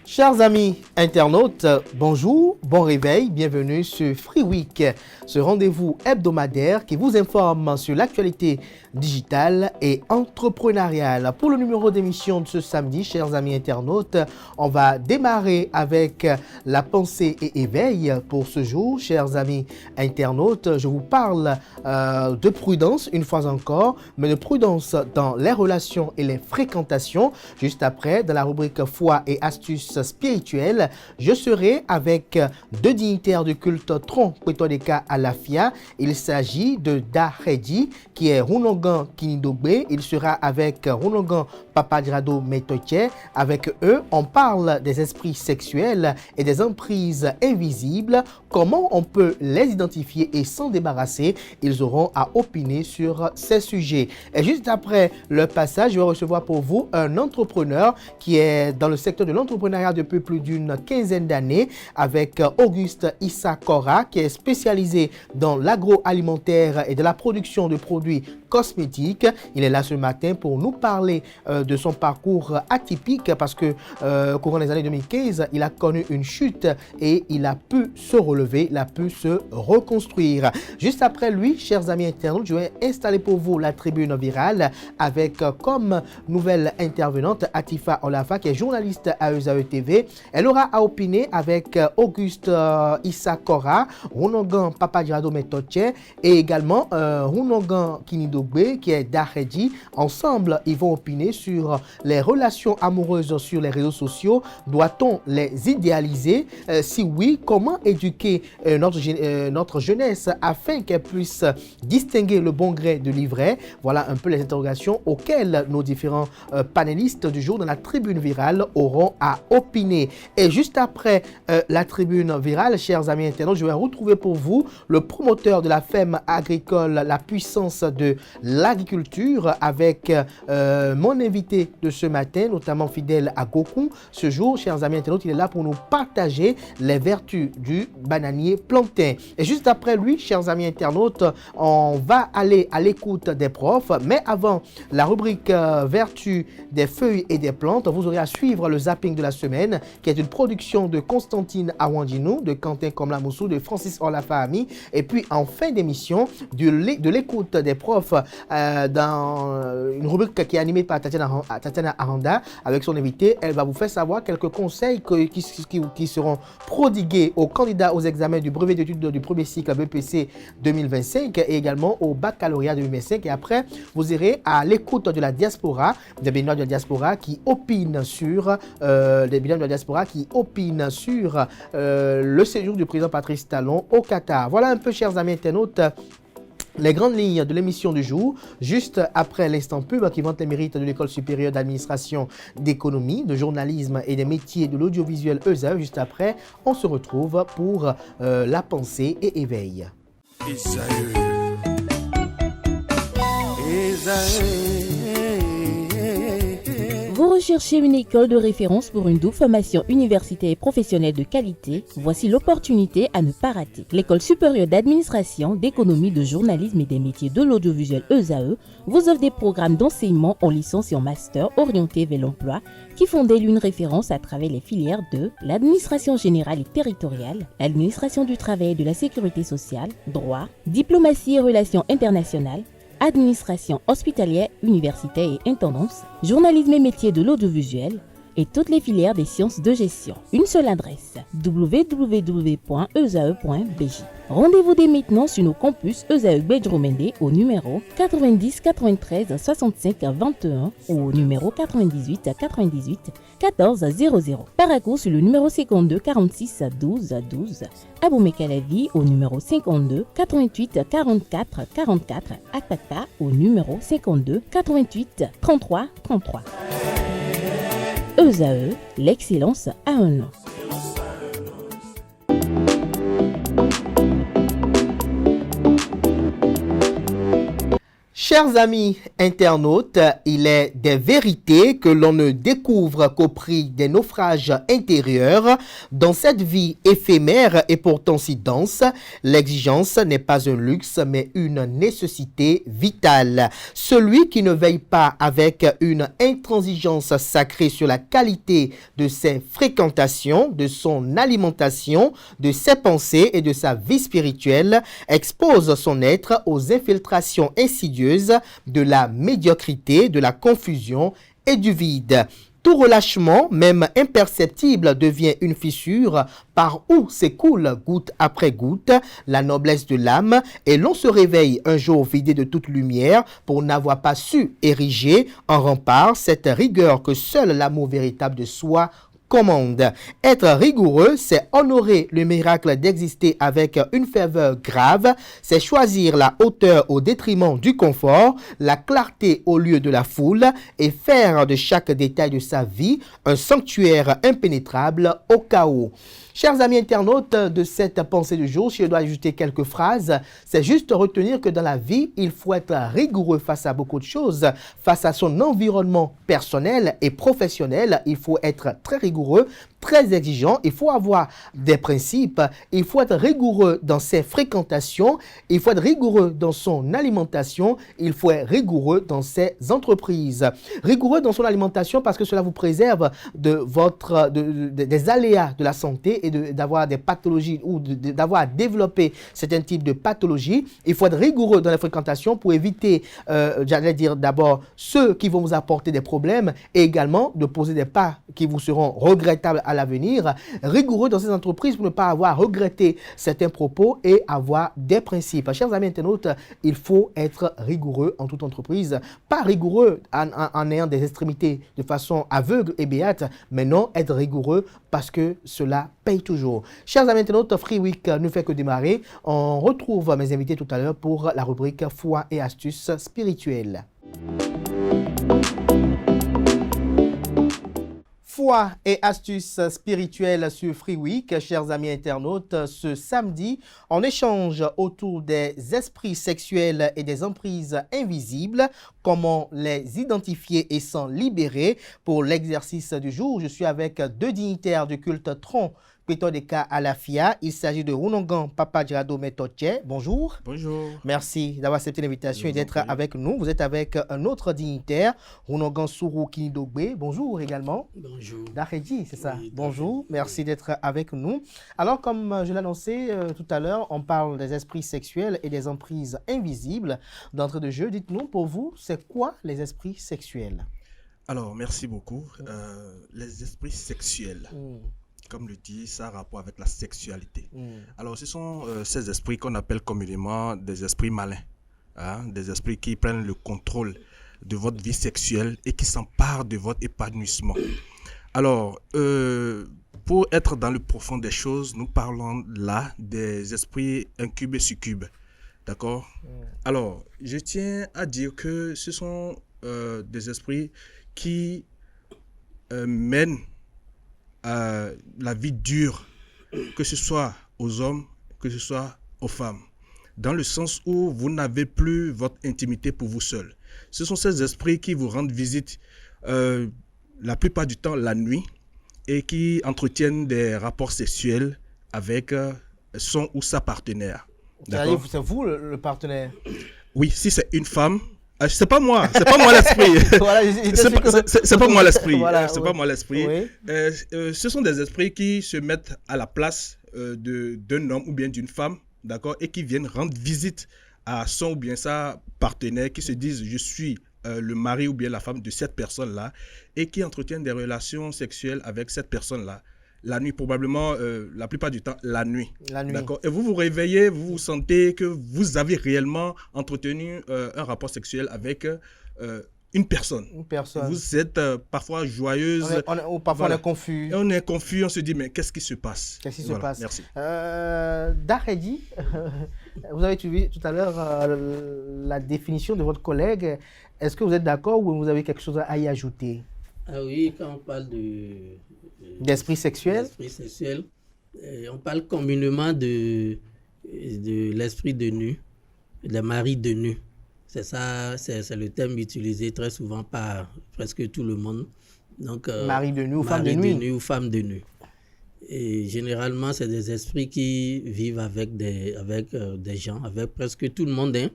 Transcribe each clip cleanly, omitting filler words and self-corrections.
Chers amis internautes, bonjour, bon réveil, bienvenue sur Free Week, ce rendez-vous hebdomadaire qui vous informe sur l'actualité digitale et entrepreneuriale. Pour le numéro d'émission de ce samedi, chers amis internautes, on va démarrer avec la pensée et éveil pour ce jour. Chers amis internautes, je vous parle de prudence une fois encore, mais de prudence dans les relations et les fréquentations. Juste après, dans la rubrique foi et astuces spirituelles, je serai avec deux dignitaires du culte Tron Kwetodeka Alafia. Il s'agit de Dahedi qui est Runogan Kinidogbe. Il sera avec Runogan Papadrado Metoche. Avec eux, on parle des esprits sexuels et des emprises invisibles. Comment on peut les identifier et s'en débarrasser? Ils auront à opiner sur ces sujets. Et juste après le passage, je vais recevoir pour vous un entrepreneur qui est dans le secteur de l'entrepreneuriat depuis plus d'une quinzaine d'années, avec Auguste Issa Kora, qui est spécialisé dans l'agroalimentaire et de la production de produits cosmétiques. Il est là ce matin pour nous parler de son parcours atypique parce que courant les années 2015, il a connu une chute et il a pu se relever, il a pu se reconstruire. Juste après lui, chers amis internautes, je vais installer pour vous la tribune virale avec comme nouvelle intervenante Atifa Olafa, qui est journaliste à ESAE TV. Elle aura à opiner avec Auguste Issa Kora, Runogan Papadrado Metoche et également Runogan Kinidogbe qui est Dahedi. Ensemble, ils vont opiner sur les relations amoureuses sur les réseaux sociaux. Doit-on les idéaliser? Si oui, comment éduquer notre jeunesse afin qu'elle puisse distinguer le bon gré de l'ivraie? Voilà un peu les interrogations auxquelles nos différents panélistes du jour dans la tribune virale auront à opiner. Et juste après la tribune virale, chers amis internautes, je vais retrouver pour vous le promoteur de la ferme agricole, la puissance de l'agriculture, avec mon invité de ce matin, notamment fidèle à Goku. Ce jour, chers amis internautes, il est là pour nous partager les vertus du bananier plantain. Et juste après lui, chers amis internautes, on va aller à l'écoute des profs. Mais avant la rubrique vertus des feuilles et des plantes, vous aurez à suivre le zapping de la semaine, qui est une production de Constantine Awandinou, de Quentin Komlamoussou, de Francis Olafahami. Et puis en fin d'émission, de l'écoute des profs dans une rubrique qui est animée par Tatiana Aranda avec son invité. Elle va vous faire savoir quelques conseils qui seront prodigués aux candidats aux examens du brevet d'études du premier cycle BPC 2025 et également au baccalauréat 2025. Et après, vous irez à l'écoute de la diaspora, des béninois de la diaspora qui opinent sur le séjour du président Patrice Talon au Qatar. Voilà un peu, chers amis internautes, les grandes lignes de l'émission du jour, juste après l'instant pub qui vante les mérites de l'École supérieure d'administration d'économie, de journalisme et des métiers de l'audiovisuel ESAE. Juste après, on se retrouve pour la pensée et éveil. Vous recherchez une école de référence pour une double formation universitaire et professionnelle de qualité? Voici l'opportunité à ne pas rater. L'École supérieure d'administration, d'économie, de journalisme et des métiers de l'audiovisuel ESAE vous offre des programmes d'enseignement en licence et en master orientés vers l'emploi qui font d'elle une référence à travers les filières de l'administration générale et territoriale, l'administration du travail et de la sécurité sociale, droit, diplomatie et relations internationales, administration hospitalière, universitaire et intendance, journalisme et métiers de l'audiovisuel et toutes les filières des sciences de gestion. Une seule adresse, www.esae.bj. Rendez-vous dès maintenant sur nos campus ESAE Bedromende au numéro 90 93 65 21 ou au numéro 98 98 14 00. Paracourt sur le numéro 52 46 12 12. Aboumé-Calavi au numéro 52 88 44 44. Akpaka au numéro 52 88 33 33. ESAE, l'excellence a un nom. Chers amis internautes, il est des vérités que l'on ne découvre qu'au prix des naufrages intérieurs. Dans cette vie éphémère et pourtant si dense, l'exigence n'est pas un luxe mais une nécessité vitale. Celui qui ne veille pas avec une intransigeance sacrée sur la qualité de ses fréquentations, de son alimentation, de ses pensées et de sa vie spirituelle, expose son être aux infiltrations insidieuses de la médiocrité, de la confusion et du vide. Tout relâchement, même imperceptible, devient une fissure par où s'écoule goutte après goutte la noblesse de l'âme et l'on se réveille un jour vidé de toute lumière pour n'avoir pas su ériger en rempart cette rigueur que seul l'amour véritable de soi commande. Être rigoureux, c'est honorer le miracle d'exister avec une ferveur grave, c'est choisir la hauteur au détriment du confort, la clarté au lieu de la foule et faire de chaque détail de sa vie un sanctuaire impénétrable au chaos. Chers amis internautes de cette pensée du jour, si je dois ajouter quelques phrases, c'est juste retenir que dans la vie, il faut être rigoureux face à beaucoup de choses, face à son environnement personnel et professionnel. Il faut être très rigoureux, très exigeant, il faut avoir des principes, il faut être rigoureux dans ses fréquentations, il faut être rigoureux dans son alimentation, il faut être rigoureux dans ses entreprises. Rigoureux dans son alimentation parce que cela vous préserve des aléas de la santé et d'avoir des pathologies ou d'avoir développé certains types de pathologies. Il faut être rigoureux dans les fréquentations pour éviter, j'allais dire d'abord, ceux qui vont vous apporter des problèmes et également de poser des pas qui vous seront regrettables à l'avenir. Rigoureux dans ces entreprises pour ne pas avoir regretté certains propos et avoir des principes. Chers amis internautes, il faut être rigoureux en toute entreprise. Pas rigoureux en ayant des extrémités de façon aveugle et béate, mais non être rigoureux parce que cela paye toujours. Chers amis internautes, Free Week ne fait que démarrer. On retrouve mes invités tout à l'heure pour la rubrique Foi et astuces spirituelles. Foi et astuces spirituelles sur Free Week, chers amis internautes. Ce samedi, on échange autour des esprits sexuels et des emprises invisibles, comment les identifier et s'en libérer. Pour l'exercice du jour, je suis avec deux dignitaires du culte Tron Petodeka Alafia. Il s'agit de Runongan Papa Djirado Metoche. Bonjour. Bonjour. Merci d'avoir accepté l'invitation et d'être avec nous. Vous êtes avec un autre dignitaire, Runongan Sourou Kinidogbe. Bonjour également. Bonjour. Daredji, c'est ça. Oui, bonjour, merci d'être avec nous. Alors, comme je l'ai annoncé tout à l'heure, on parle des esprits sexuels et des emprises invisibles. D'entrée de jeu, dites-nous, pour vous, c'est quoi les esprits sexuels? Alors, merci beaucoup. Les esprits sexuels. Comme le dit, ça a rapport avec la sexualité. Alors, ce sont ces esprits qu'on appelle communément des esprits malins, hein, des esprits qui prennent le contrôle de votre vie sexuelle et qui s'emparent de votre épanouissement. Alors, pour être dans le profond des choses, nous parlons là des esprits incubes et succubes. D'accord? Alors, je tiens à dire que ce sont des esprits qui mènent la vie dure, que ce soit aux hommes, que ce soit aux femmes, dans le sens où vous n'avez plus votre intimité pour vous seul. Ce sont ces esprits qui vous rendent visite la plupart du temps la nuit et qui entretiennent des rapports sexuels avec son ou sa partenaire. C'est-à-dire, c'est vous le partenaire? Oui, si c'est une femme. C'est pas moi l'esprit. Voilà, c'est pas moi l'esprit. Voilà, c'est oui. pas moi l'esprit. Oui. Ce sont des esprits qui se mettent à la place d'un homme ou bien d'une femme, d'accord, et qui viennent rendre visite à son ou bien sa partenaire, qui se disent je suis le mari ou bien la femme de cette personne-là, et qui entretiennent des relations sexuelles avec cette personne-là. La nuit, probablement, la plupart du temps, la nuit. La nuit. D'accord. Et vous vous réveillez, vous vous sentez que vous avez réellement entretenu un rapport sexuel avec une personne. Une personne. Vous êtes parfois joyeuse. Parfois Voilà. on est confus. Et on est confus, on se dit, mais qu'est-ce qui se passe? Qu'est-ce qui se Voilà, passe? Merci. Daredji, vous avez suivi tout à l'heure la définition de votre collègue. Est-ce que vous êtes d'accord ou vous avez quelque chose à y ajouter? Ah oui, quand on parle d'esprit sexuel, on parle communément de l'esprit de nu, le mari de nu. C'est ça, c'est le terme utilisé très souvent par presque tout le monde. Donc, mari de nu ou femme de nuit. nuit. Ou femme de nu. Et généralement, c'est des esprits qui vivent avec des gens, avec presque tout le monde, hein,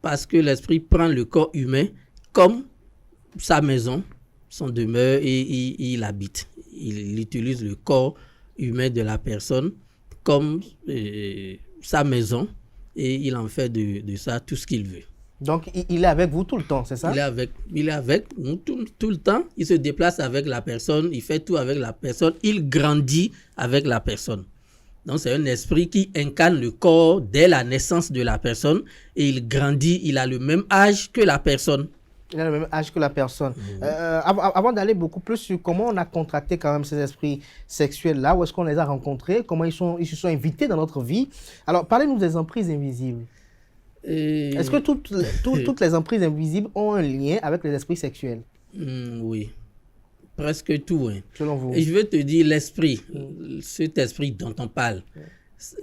parce que l'esprit prend le corps humain comme sa maison, son demeure, et il habite. Il utilise le corps humain de la personne comme sa maison, et il en fait de ça tout ce qu'il veut. Donc, il est avec vous tout le temps, c'est ça? Il est avec nous tout le temps. Il se déplace avec la personne, il fait tout avec la personne, il grandit avec la personne. Donc, c'est un esprit qui incarne le corps dès la naissance de la personne et il grandit, il a le même âge que la personne. Il a le même âge que la personne. Avant d'aller beaucoup plus sur comment on a contracté quand même ces esprits sexuels-là, où est-ce qu'on les a rencontrés, comment ils se sont invités dans notre vie. Alors, parlez-nous des emprises invisibles. Est-ce que toutes les emprises invisibles ont un lien avec les esprits sexuels? Oui, presque tout. Hein. Selon vous? Et je veux te dire, l'esprit, cet esprit dont on parle,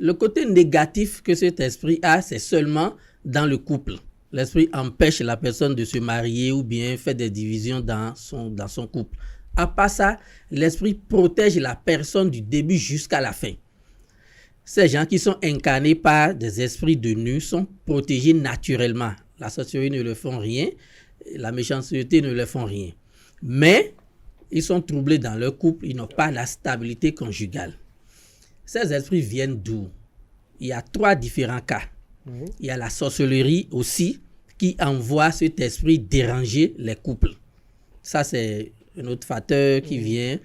le côté négatif que cet esprit a, c'est seulement dans le couple. L'esprit empêche la personne de se marier ou bien fait des divisions dans son couple. À part ça, l'esprit protège la personne du début jusqu'à la fin. Ces gens qui sont incarnés par des esprits de nu sont protégés naturellement. La sorcellerie ne leur font rien, la méchanceté ne leur font rien. Mais ils sont troublés dans leur couple, ils n'ont pas la stabilité conjugale. Ces esprits viennent d'où? Il y a 3 différents cas. Il y a la sorcellerie aussi qui envoie cet esprit déranger les couples. Ça, c'est un autre facteur qui vient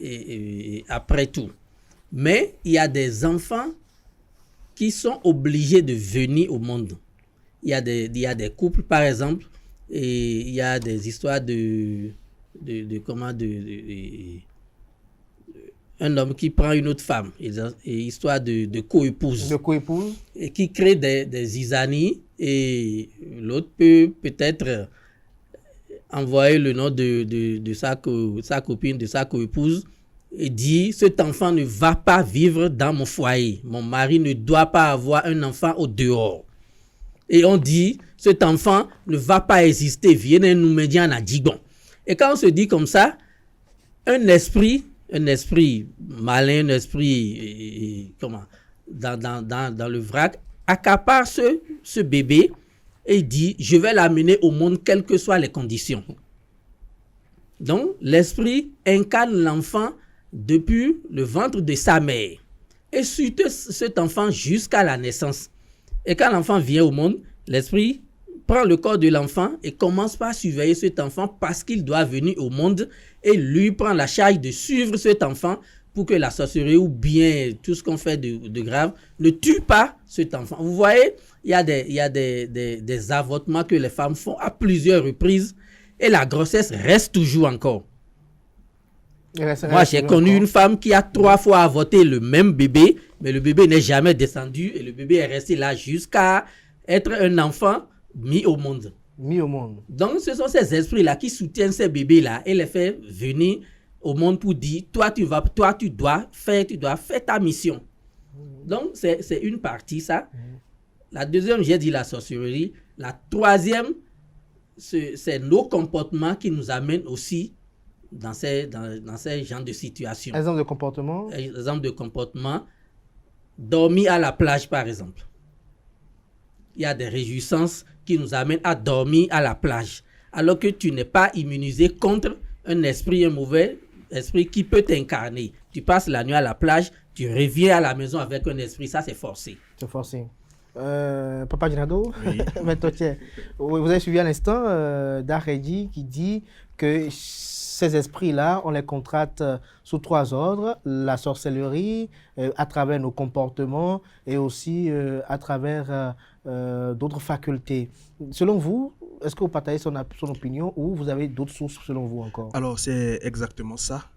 et après tout. Mais il y a des enfants qui sont obligés de venir au monde. Il y a des couples, par exemple, et il y a des histoires un homme qui prend une autre femme, et histoire de co-épouse. De co-épouse. Et qui crée des isanies, et l'autre peut-être envoyer le nom de sa copine, de sa co-épouse, et dit, cet enfant ne va pas vivre dans mon foyer. Mon mari ne doit pas avoir un enfant au dehors. Et on dit, cet enfant ne va pas exister. Viens nous me dire en adigon. Et quand on se dit comme ça, un esprit malin, un esprit dans le vrac, accapare ce bébé et dit, je vais l'amener au monde quelles que soient les conditions. Donc, l'esprit incarne l'enfant depuis le ventre de sa mère et suit cet enfant jusqu'à la naissance. Et quand l'enfant vient au monde, l'esprit prend le corps de l'enfant et commence par surveiller cet enfant parce qu'il doit venir au monde et lui prend la charge de suivre cet enfant pour que la sorcellerie ou bien tout ce qu'on fait de grave ne tue pas cet enfant. Vous voyez, il y a des avortements que les femmes font à plusieurs reprises et la grossesse reste toujours encore. Moi, j'ai connu une femme qui a 3 fois avorté le même bébé, mais le bébé n'est jamais descendu et le bébé est resté là jusqu'à être un enfant mis au monde. Donc, ce sont ces esprits-là qui soutiennent ces bébés-là et les fait venir au monde pour dire, toi, tu dois faire ta mission. Donc, c'est une partie, ça. La deuxième, j'ai dit la sorcellerie. La troisième, c'est nos comportements qui nous amènent aussi dans ces genres de situations. Exemple de comportement? Exemple de comportement. Dormir à la plage, par exemple. Il y a des réjouissances qui nous amènent à dormir à la plage. Alors que tu n'es pas immunisé contre un mauvais esprit qui peut t'incarner. Tu passes la nuit à la plage, tu reviens à la maison avec un esprit. Ça, c'est forcé. C'est forcé. Papa Ginado, oui. Vous avez suivi à l'instant Daredi qui dit que ces esprits-là, on les contracte sous 3 ordres, la sorcellerie, à travers nos comportements et aussi à travers d'autres facultés. Selon vous, est-ce que vous partagez son opinion ou vous avez d'autres sources selon vous encore? Alors, c'est exactement ça.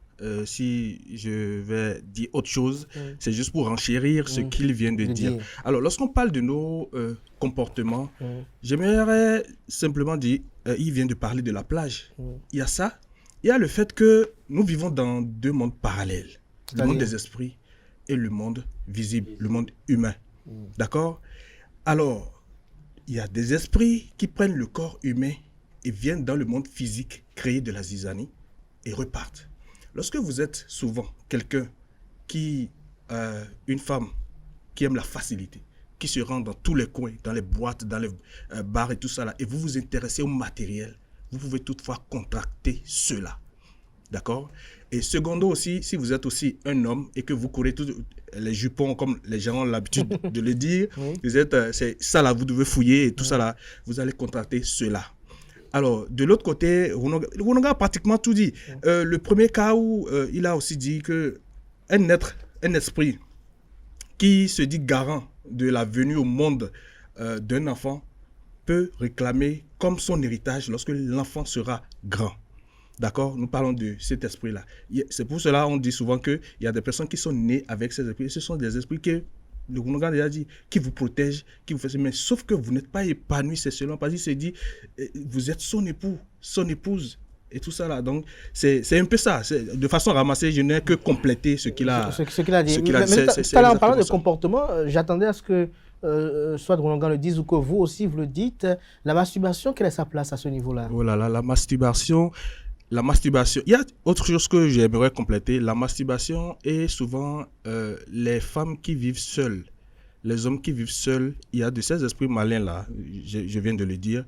Si je vais dire autre chose, c'est juste pour enchérir ce qu'il vient de dire. Alors, lorsqu'on parle de nos comportements, j'aimerais simplement dire, il vient de parler de la plage. Il y a ça. il y a le fait que nous vivons dans deux mondes parallèles. Le monde des esprits et le monde visible, le monde humain. D'accord? Alors, il y a des esprits qui prennent le corps humain et viennent dans le monde physique créer de la zizanie et repartent. Lorsque vous êtes souvent quelqu'un qui, une femme qui aime la facilité, qui se rend dans tous les coins, dans les boîtes, dans les bars et tout ça là, et vous vous intéressez au matériel, vous pouvez toutefois contracter cela. D'accord? Et secondo aussi, si vous êtes aussi un homme et que vous courez tous les jupons, comme les gens ont l'habitude de le dire, vous êtes, c'est ça là, vous devez fouiller et tout ça là, vous allez contracter cela. Alors, de l'autre côté, Runoga a pratiquement tout dit. Le premier cas où il a aussi dit qu'un esprit qui se dit garant de la venue au monde d'un enfant peut réclamer comme son héritage lorsque l'enfant sera grand. D'accord? Nous parlons de cet esprit-là. C'est pour cela qu'on dit souvent qu'il y a des personnes qui sont nées avec ces esprits. Ce sont des esprits que le Runoga a déjà dit, qui vous protègent, qui vous font... Mais sauf que vous n'êtes pas épanoui, c'est selon. Parce qu'il se dit, vous êtes son époux, son épouse. Et tout ça là, donc c'est un peu ça. De façon ramassée, je n'ai que complété ce qu'il a, ce qu'il a dit. Tout à l'heure, en parlant de comportement, j'attendais à ce que soit Runoga le dise ou que vous aussi vous le dites. La masturbation, quelle est sa place à ce niveau-là? Oh là là, la masturbation, il y a autre chose que j'aimerais compléter. La masturbation est souvent les femmes qui vivent seules, les hommes qui vivent seuls. Il y a de ces esprits malins là, je viens de le dire,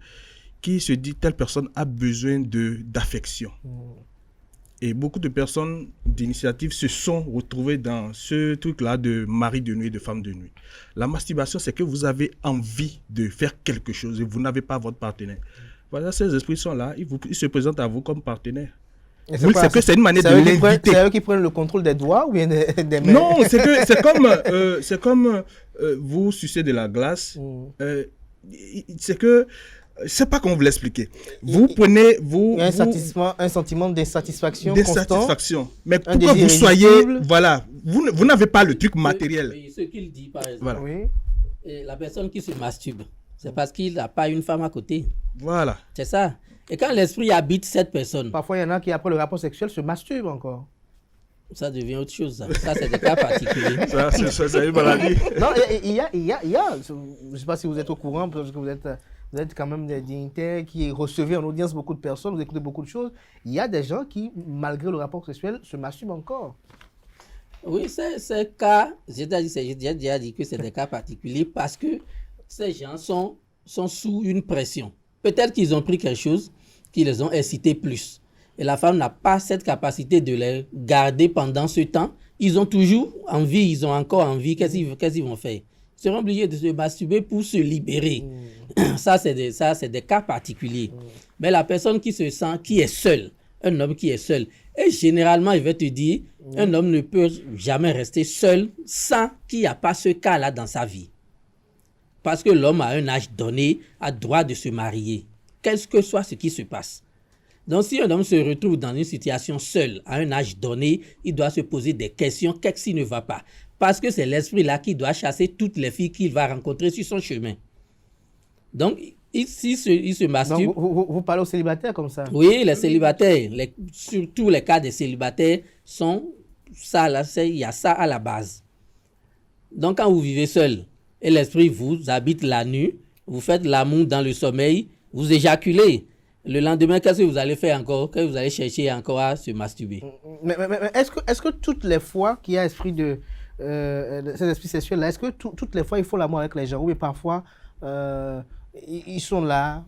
qui se dit telle personne a besoin d'affection. Et beaucoup de personnes d'initiative se sont retrouvées dans ce truc-là de mari de nuit, de femme de nuit. La masturbation, c'est que vous avez envie de faire quelque chose et vous n'avez pas votre partenaire. Voilà, ces esprits sont là, ils se présentent à vous comme partenaire. C'est que c'est une manière de l'inviter. C'est eux qui prennent le contrôle des doigts ou bien des mains? Non, c'est comme vous sucez de la glace. C'est que je sais pas comment vous l'expliquer. Vous prenez, un sentiment d'insatisfaction constant. Mais pour que vous soyez, voilà, vous n'avez pas le truc matériel. Oui, ce qu'il dit par exemple. Voilà. Oui. Et la personne qui se masturbe, c'est parce qu'il n'a pas une femme à côté. Voilà. C'est ça. Et quand l'esprit habite cette personne, parfois il y en a qui après le rapport sexuel se masturbent encore. Ça devient autre chose. Ça c'est des cas particuliers. Ça c'est une maladie. Non, il y a, je ne sais pas si vous êtes au courant parce que vous êtes quand même des dignitaires qui recevez en audience beaucoup de personnes, vous écoutez beaucoup de choses. Il y a des gens qui, malgré le rapport sexuel, se masturbent encore. Oui, ces cas, j'ai déjà dit que c'est des cas particuliers parce que ces gens sont sous une pression. Peut-être qu'ils ont pris quelque chose qui les ont incités plus. Et la femme n'a pas cette capacité de les garder pendant ce temps. Ils ont toujours envie, ils ont encore envie. Qu'est-ce qu'ils vont faire? Ils seront obligés de se masturber pour se libérer. Ça, c'est des cas particuliers. Mais la personne qui se sent, qui est seule, un homme qui est seul, et généralement, il va te dire, un homme ne peut jamais rester seul sans qu'il n'y a pas ce cas-là dans sa vie. Parce que l'homme, à un âge donné, a droit de se marier, quel que soit ce qui se passe. Donc, si un homme se retrouve dans une situation seule, à un âge donné, il doit se poser des questions, qu'est-ce qui ne va pas? Parce que c'est l'esprit-là qui doit chasser toutes les filles qu'il va rencontrer sur son chemin. Donc, il se masturbe. Donc, vous parlez aux célibataires comme ça? Oui, les célibataires, surtout les cas des célibataires, sont ça là, il y a ça à la base. Donc, quand vous vivez seul et l'esprit vous habite la nuit, vous faites l'amour dans le sommeil, vous éjaculez. Le lendemain, qu'est-ce que vous allez faire encore? Que vous allez chercher encore à se masturber. Mais est-ce que toutes les fois qu'il y a esprit de ces esprits sexuels là, est-ce que toutes les fois ils font l'amour avec les gens, ou parfois ils sont là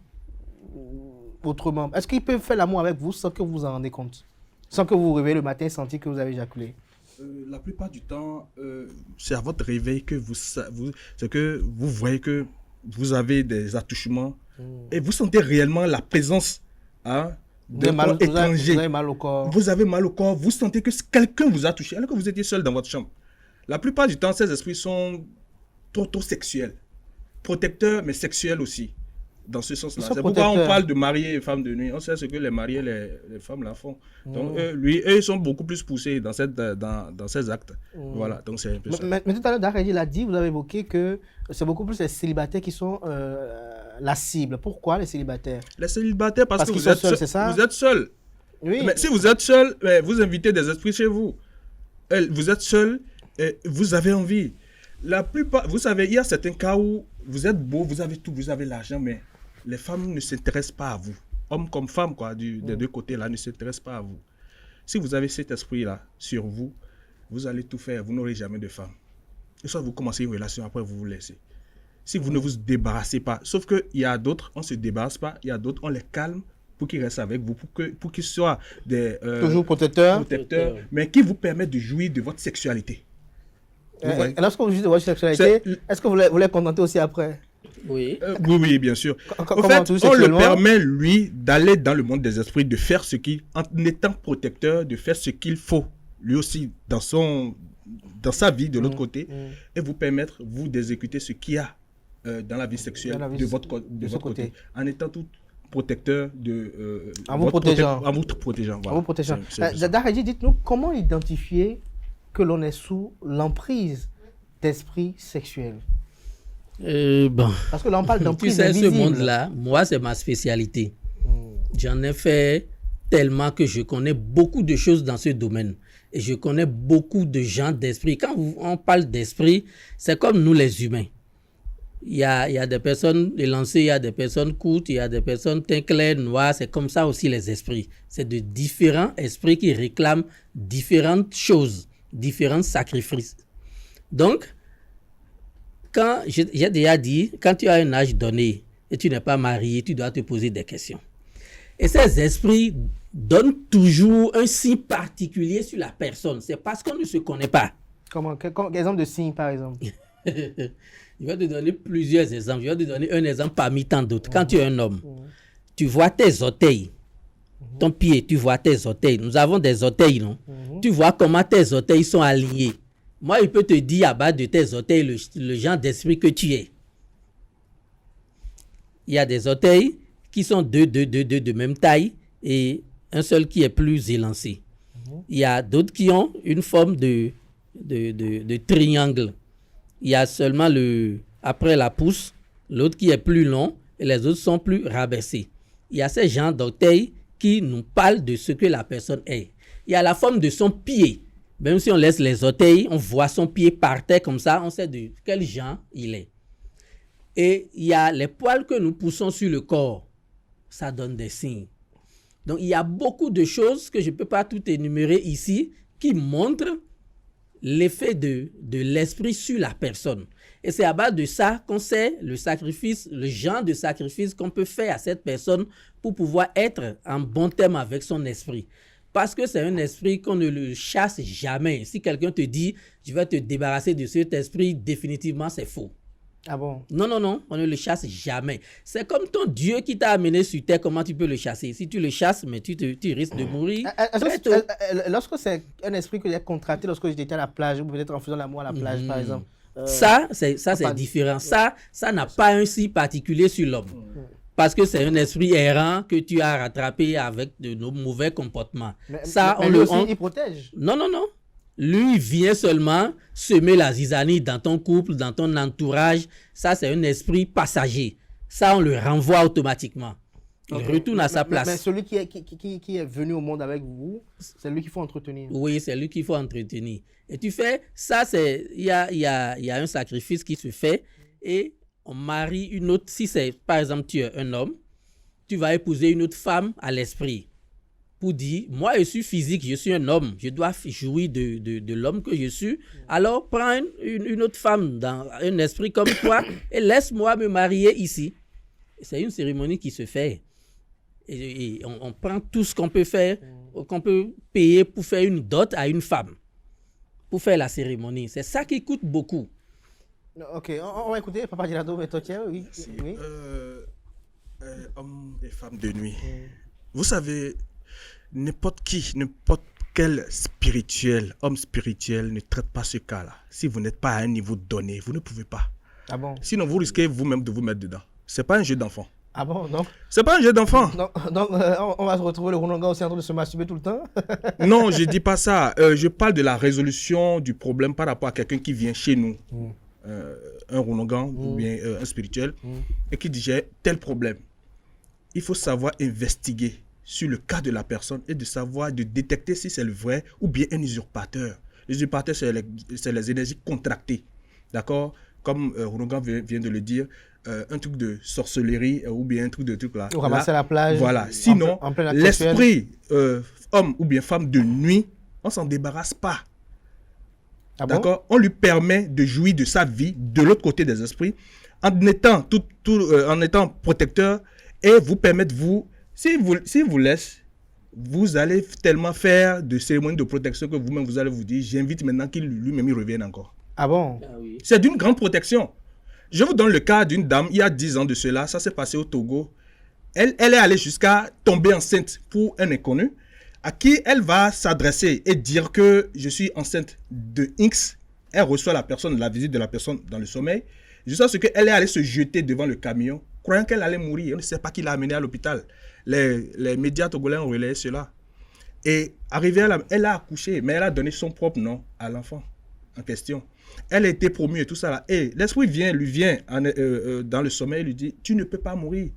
autrement? Est-ce qu'ils peuvent faire l'amour avec vous sans que vous vous en rendez compte? Sans que vous vous réveillez le matin et sentiez que vous avez éjaculé? La plupart du temps, c'est à votre réveil que c'est que vous voyez que vous avez des attouchements et vous sentez réellement la présence d'un corps étranger. Vous avez mal au corps. Vous avez mal au corps, vous sentez que quelqu'un vous a touché alors que vous étiez seul dans votre chambre. La plupart du temps, ces esprits sont trop sexuels. Protecteurs, mais sexuels aussi. Dans ce sens-là. C'est pourquoi on parle de mariés et femmes de nuit. On sait ce que les mariés et les femmes là font. Donc, eux, ils sont beaucoup plus poussés dans ces actes. Voilà, donc c'est un peu ça. Mais tout à l'heure, Dakhedji l'a dit, vous avez évoqué que c'est beaucoup plus les célibataires qui sont la cible. Pourquoi les célibataires? Les célibataires, parce que vous êtes seuls, c'est ça? Vous êtes seuls. Oui. Mais si vous êtes seul, vous invitez des esprits chez vous. Vous êtes seul, vous avez envie. La plupart, vous savez, il y a certains cas où vous êtes beau, vous avez tout, vous avez l'argent, mais les femmes ne s'intéressent pas à vous. Hommes comme femmes, quoi, des deux côtés là, ne s'intéressent pas à vous. Si vous avez cet esprit-là sur vous, vous allez tout faire, vous n'aurez jamais de femme. Et soit vous commencez une relation, après vous vous laissez. Si vous ne vous débarrassez pas, sauf qu'il y a d'autres, on ne se débarrasse pas, il y a d'autres, on les calme pour qu'ils restent avec vous, pour qu'ils soient des... Toujours protecteurs, mais qui vous permettent de jouir de votre sexualité. Lorsque vous jouissez de votre sexualité, est-ce que vous les contentez aussi après? Oui. Oui, bien sûr. En fait, on le permet, lui, d'aller dans le monde des esprits, de faire ce qu'il, en étant protecteur, de faire ce qu'il faut, lui aussi, dans sa vie, de l'autre côté, et vous permettre, vous, d'exécuter ce qu'il y a dans la vie sexuelle de votre côté, en étant tout protecteur en vous protégeant. En vous protégeant. Voilà. En vous protégeant. Darredji, dites-nous, comment identifier que l'on est sous l'emprise d'esprit sexuel? Parce que là, on parle d'emprise tu sais, invisible. Ce monde-là, moi, c'est ma spécialité. J'en ai fait tellement que je connais beaucoup de choses dans ce domaine. Et je connais beaucoup de gens d'esprit. Quand on parle d'esprit, c'est comme nous les humains. Il y a des personnes élancées, il y a des personnes courtes, il y a des personnes teint clair, noir. C'est comme ça aussi les esprits. C'est de différents esprits qui réclament différentes choses, différents sacrifices. Donc, quand j'ai déjà dit, quand tu as un âge donné et tu n'es pas marié, tu dois te poser des questions. Et ces esprits donnent toujours un signe particulier sur la personne. C'est parce qu'on ne se connaît pas. Quel exemple de signe, par exemple? Je vais te donner plusieurs exemples. Je vais te donner un exemple parmi tant d'autres. Quand tu es un homme, tu vois tes orteils. Ton pied, tu vois tes orteils. Nous avons des orteils, non? Tu vois comment tes orteils sont alignés. Moi, il peut te dire à bas de tes orteils le genre d'esprit que tu es. Il y a des orteils qui sont deux de même taille et un seul qui est plus élancé. Il y a d'autres qui ont une forme de triangle. Il y a seulement après la pousse, l'autre qui est plus long et les autres sont plus rabaissés. Il y a ces genres d'orteils qui nous parlent de ce que la personne est. Il y a la forme de son pied. Même si on laisse les orteils, on voit son pied par terre comme ça, on sait de quel genre il est. Et il y a les poils que nous poussons sur le corps. Ça donne des signes. Donc, il y a beaucoup de choses que je ne peux pas tout énumérer ici qui montrent l'effet de l'esprit sur la personne. Et c'est à base de ça qu'on sait le sacrifice, le genre de sacrifice qu'on peut faire à cette personne pour pouvoir être en bon terme avec son esprit. Parce que c'est un esprit qu'on ne le chasse jamais. Si quelqu'un te dit « je vais te débarrasser de cet esprit », définitivement, c'est faux. Ah bon? Non, on ne le chasse jamais. C'est comme ton Dieu qui t'a amené sur terre, comment tu peux le chasser? Si tu le chasses, mais tu risques de mourir. Lorsque c'est un esprit que j'ai contracté lorsque j'étais à la plage, ou peut-être en faisant l'amour à la plage, par exemple. Ça, c'est différent. Ça n'a pas un signe particulier sur l'homme. Parce que c'est un esprit errant que tu as rattrapé avec de nos mauvais comportements. Il protège. Non. Lui, il vient seulement semer la zizanie dans ton couple, dans ton entourage. Ça, c'est un esprit passager. Ça, on le renvoie automatiquement. Il retourne à sa place. Mais celui qui est venu au monde avec vous, c'est lui qu'il faut entretenir. Oui, c'est lui qu'il faut entretenir. Et tu fais, ça, il y a un sacrifice qui se fait et on marie une autre. Si c'est, par exemple, tu es un homme, tu vas épouser une autre femme à l'esprit. Pour dire, moi je suis physique, je suis un homme, je dois jouir de l'homme que je suis. Alors prends une autre femme dans un esprit comme toi et laisse-moi me marier ici. C'est une cérémonie qui se fait. Et on prend tout ce qu'on peut faire, qu'on peut payer pour faire une dot à une femme, pour faire la cérémonie. C'est ça qui coûte beaucoup. Ok, on va écouter Papa Girado, mais toi, tiens, oui. Hommes et femmes de nuit. Vous savez, n'importe quel spirituel, homme spirituel ne traite pas ce cas-là. Si vous n'êtes pas à un niveau donné, vous ne pouvez pas. Ah bon? Sinon, vous risquez vous-même de vous mettre dedans. C'est pas un jeu d'enfant. Ah bon, non? C'est pas un jeu d'enfant. Donc, on va se retrouver le Runonga aussi en train de se masturber tout le temps? Non, je dis pas ça. Je parle de la résolution du problème par rapport à quelqu'un qui vient chez nous. Un Runonga ou bien un spirituel et qui dit j'ai tel problème. Il faut savoir investiguer sur le cas de la personne et de savoir, de détecter si c'est le vrai ou bien un usurpateur. Les usurpateurs, c'est les énergies contractées. D'accord? Comme Rounogan vient de le dire, un truc de sorcellerie ou bien un truc de truc là. Ou ramasser à la plage. Voilà. Sinon, en plein acte sexuel. l'esprit homme ou bien femme de nuit, on s'en débarrasse pas. Ah bon? D'accord? On lui permet de jouir de sa vie de l'autre côté des esprits en étant, en étant protecteur et vous permettre, si vous laisse, vous allez tellement faire de cérémonies de protection que vous-même vous allez vous dire, j'invite maintenant qu'il lui-même revienne encore. Ah bon? Ah oui. C'est d'une grande protection. Je vous donne le cas d'une dame, il y a 10 ans de cela, ça s'est passé au Togo. Elle est allée jusqu'à tomber enceinte pour un inconnu, à qui elle va s'adresser et dire que je suis enceinte de X. Elle reçoit la visite de la personne dans le sommeil, jusqu'à ce qu'elle est allée se jeter devant le camion, croyant qu'elle allait mourir. On ne sait pas qui l'a amenée à l'hôpital. Les médias togolais ont relayé cela. Et arrivée elle a accouché, mais elle a donné son propre nom à l'enfant en question. Elle a été promue et tout ça là. Et l'esprit lui vient dans le sommeil, lui dit, tu ne peux pas mourir.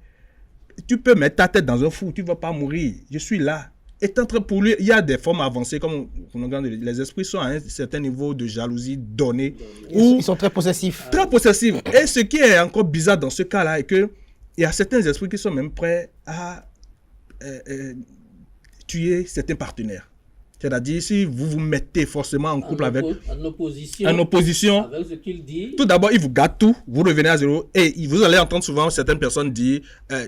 Tu peux mettre ta tête dans un four, tu ne vas pas mourir. Je suis là. Et pour lui, il y a des formes avancées, comme les esprits sont à un certain niveau de jalousie donné. Ils sont très possessifs. Très possessifs. Et ce qui est encore bizarre dans ce cas-là, est qu'il y a certains esprits qui sont même prêts à tuer certains partenaires. C'est-à-dire, si vous vous mettez forcément en couple en opposition, avec ce qu'il dit, tout d'abord, il vous gâte tout, vous revenez à zéro, et vous allez entendre souvent certaines personnes dire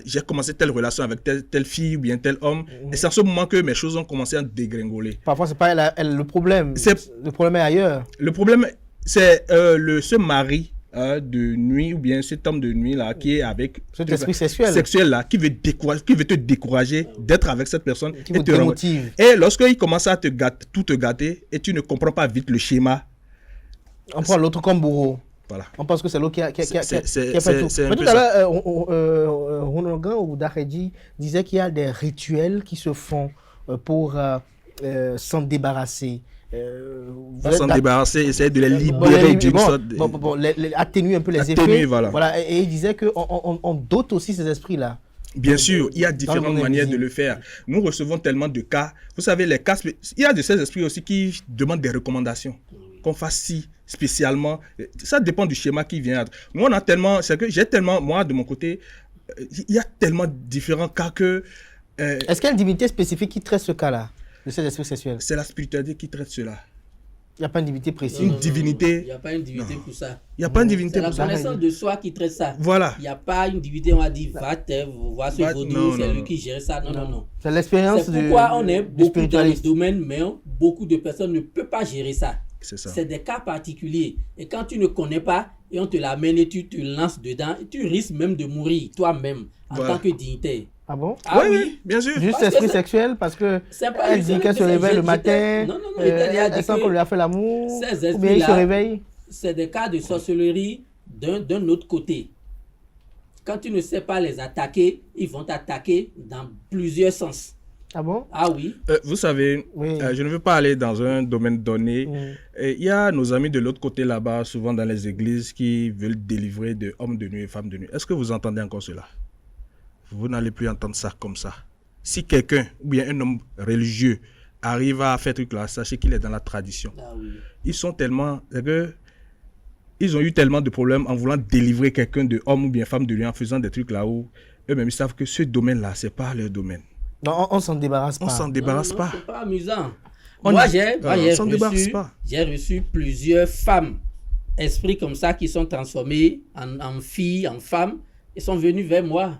j'ai commencé telle relation avec telle fille ou bien tel homme, et c'est à ce moment que mes choses ont commencé à dégringoler. Parfois, c'est pas le problème. Le problème est ailleurs. Le problème, c'est ce mari de nuit ou bien cet homme de nuit là qui est avec cet esprit sexuel là qui veut te décourager d'être avec cette personne qui te démotive. Et lorsqu'il commence à tout te gâter et tu ne comprends pas vite le schéma, on prend l'autre comme bourreau. Voilà. On pense que c'est l'autre qui a fait tout. C'est Mais tout à l'heure, Rounogan ou Dakhedji disait qu'il y a des rituels qui se font pour s'en débarrasser. S'en débarrasser, essayer de les libérer d'une sorte atténuer un peu les effets. Voilà. Et il disait qu'on dote aussi ces esprits-là. Bien sûr, il y a différentes manières de le faire. Nous recevons tellement de cas. Vous savez, les cas, il y a de ces esprits aussi qui demandent des recommandations. Qu'on fasse ci spécialement. Ça dépend du schéma qui vient. Nous, on a tellement, c'est que j'ai tellement, moi, de mon côté, il y a tellement différents cas que... Est-ce qu'il y a une divinité spécifique qui traite ce cas-là, de ces esprits sexuels? C'est la spiritualité qui traite cela. Il n'y a pas une divinité précise. Une divinité. Il n'y a pas une divinité pour ça. Il n'y a pas une divinité pour ça. C'est la connaissance de soi qui traite ça. Voilà. Il n'y a pas une divinité, on va dire, voir ce vaudou, c'est lui qui gère ça. Non. C'est l'expérience. C'est pourquoi on est beaucoup dans le domaine, mais beaucoup de personnes ne peuvent pas gérer ça. C'est ça. C'est des cas particuliers. Et quand tu ne connais pas, et on te l'amène et tu te lances dedans, et tu risques même de mourir toi-même en tant que dignitaire. Ah bon? Oui, bien sûr. Juste esprit sexuel parce que elle dit qu'elle se réveille le matin, elle sent qu'on lui a fait l'amour, ou bien il se réveille. C'est des cas de sorcellerie d'un autre côté. Quand tu ne sais pas les attaquer, ils vont t'attaquer dans plusieurs sens. Ah bon? Ah oui. Vous savez, je ne veux pas aller dans un domaine donné. Il y a nos amis de l'autre côté là-bas, souvent dans les églises, qui veulent délivrer de hommes de nuit et femmes de nuit. Est-ce que vous entendez encore cela? Vous n'allez plus entendre ça comme ça. Si quelqu'un, ou bien un homme religieux, arrive à faire ce truc-là, sachez qu'il est dans la tradition. Ah oui. Ils sont tellement... Ils ont eu tellement de problèmes en voulant délivrer quelqu'un de homme ou bien femme de nuit en faisant des trucs là où eux-mêmes ils savent que ce domaine-là, c'est pas leur domaine. Non, on s'en débarrasse pas. On s'en débarrasse pas. C'est pas amusant. On j'ai reçu plusieurs femmes, esprits comme ça, qui sont transformés en filles, en femmes, et sont venus vers moi.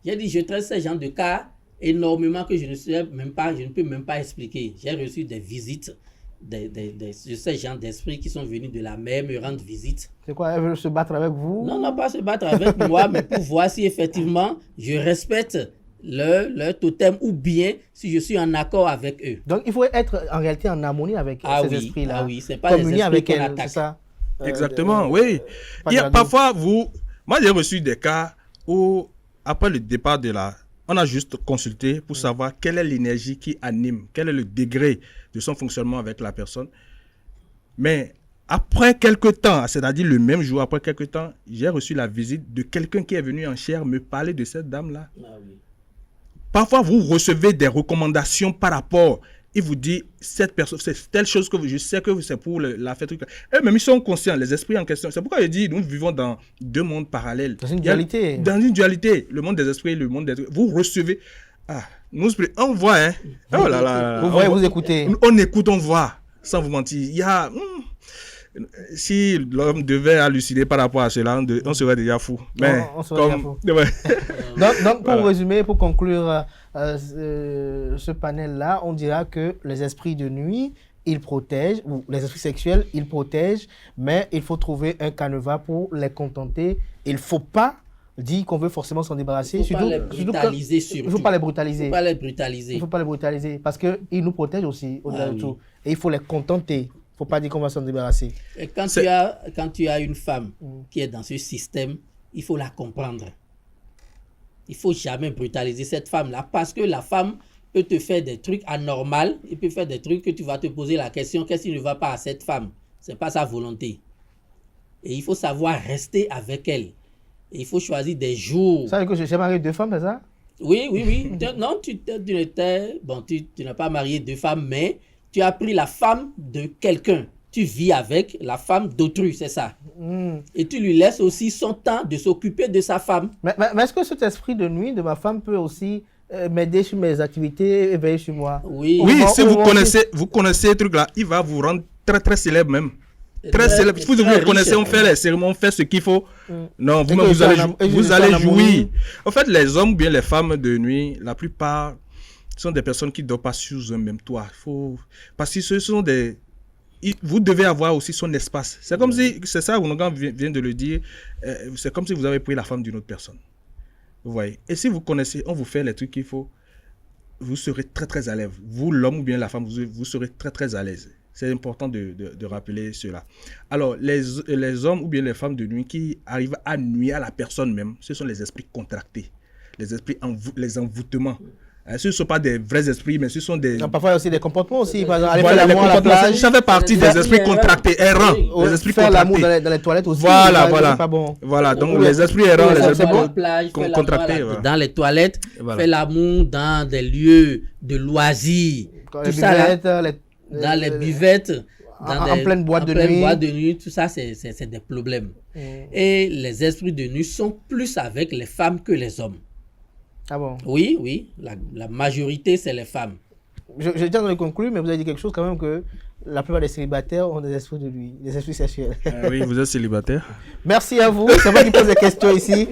J'ai dit, je traite ces gens de cas énormément que je ne peux même pas expliquer. J'ai reçu des visites de ces gens d'esprits qui sont venus de la mer me rendre visite. C'est quoi, elles veulent se battre avec vous? Non, pas se battre avec moi, mais pour voir si effectivement je respecte leur totem ou bien si je suis en accord avec eux. Donc il faut être en réalité en harmonie avec ces esprits-là. Ah oui, c'est pas les esprits qu'on attaque. Ça, exactement, oui. Il y a parfois, moi j'ai reçu des cas où après le départ on a juste consulté pour savoir quelle est l'énergie qui anime, quel est le degré de son fonctionnement avec la personne. Mais après quelques temps, c'est-à-dire le même jour, après quelques temps, j'ai reçu la visite de quelqu'un qui est venu en chair me parler de cette dame-là. Ah oui. Parfois, vous recevez des recommandations par rapport. Il vous dit, cette personne, c'est telle chose que je sais que c'est pour la fête. Eux-mêmes, ils sont conscients, les esprits en question. C'est pourquoi je dis, nous vivons dans deux mondes parallèles. Dans une dualité. Dans une dualité. Le monde des esprits et le monde des... Vous recevez... nous, on voit, hein. Oh là là. Vous voyez, vous écoutez. On écoute, on voit. Sans vous mentir. Il y a... si l'homme devait halluciner par rapport à cela, on serait déjà fou. Mais on serait déjà fou. Donc, pour résumer, pour conclure ce panel-là, on dira que les esprits de nuit, ils protègent, ou les esprits sexuels, ils protègent, mais il faut trouver un canevas pour les contenter. Il ne faut pas dire qu'on veut forcément s'en débarrasser. Il ne faut pas les brutaliser surtout. Il ne faut pas les brutaliser. Il ne faut pas les brutaliser. Il ne faut pas les brutaliser parce qu'ils nous protègent aussi, au-delà de tout. Et il faut les contenter. Il ne faut pas dire qu'on va s'en débarrasser. Et quand tu as une femme qui est dans ce système, il faut la comprendre. Il ne faut jamais brutaliser cette femme-là parce que la femme peut te faire des trucs anormaux, il peut faire des trucs que tu vas te poser la question, qu'est-ce qui ne va pas à cette femme? Ce n'est pas sa volonté. Et il faut savoir rester avec elle. Et il faut choisir des jours. Ça veut dire que j'ai marié 2 femmes, c'est ça? Oui. Non, tu n'as pas marié 2 femmes, mais tu as pris la femme de quelqu'un. Tu vis avec la femme d'autrui, c'est ça. Et tu lui laisses aussi son temps de s'occuper de sa femme. Mais est-ce que cet esprit de nuit de ma femme peut aussi m'aider sur mes activités et veiller sur moi? Oui, si vous connaissez ce truc-là, il va vous rendre très très célèbre même. Très célèbre. Si vous le connaissez, on fait les cérémonies, on fait ce qu'il faut. Non, vous allez jouir. En fait, les hommes ou bien les femmes de nuit, la plupart sont des personnes qui ne dorment pas sous un même toit. Parce que ce sont des... Vous devez avoir aussi son espace. C'est comme si, c'est ça, Ounogan vient de le dire, c'est comme si vous avez pris la femme d'une autre personne. Vous voyez. Et si vous connaissez, on vous fait les trucs qu'il faut, vous serez très très à l'aise. Vous, l'homme ou bien la femme, vous serez très très à l'aise. C'est important de rappeler cela. Alors, les hommes ou bien les femmes de nuit qui arrivent à nuire à la personne même, ce sont les esprits contractés, les esprits, les envoûtements. Ce ne sont pas des vrais esprits, mais ce sont des... Non, parfois, il y a aussi des comportements aussi. Par exemple, aller faire l'amour à la plage. Ça fait partie des esprits contractés, errants. Les esprits faire l'amour dans les toilettes aussi. Voilà. Pas bon. Voilà, donc les esprits errants, les esprits contractés. Dans les toilettes, faire l'amour dans des lieux de loisirs. Tout ça, dans les buvettes, en pleine boîte de nuit. Tout ça, c'est des problèmes. Et les esprits de nuit sont plus avec les femmes que les hommes. Ah bon? Oui. La majorité, c'est les femmes. Je tiens à le conclure, mais vous avez dit quelque chose quand même que la plupart des célibataires ont des esprits de nuit, des esprits sexuels. Oui, vous êtes célibataire. Merci à vous. C'est moi qui pose des questions ici.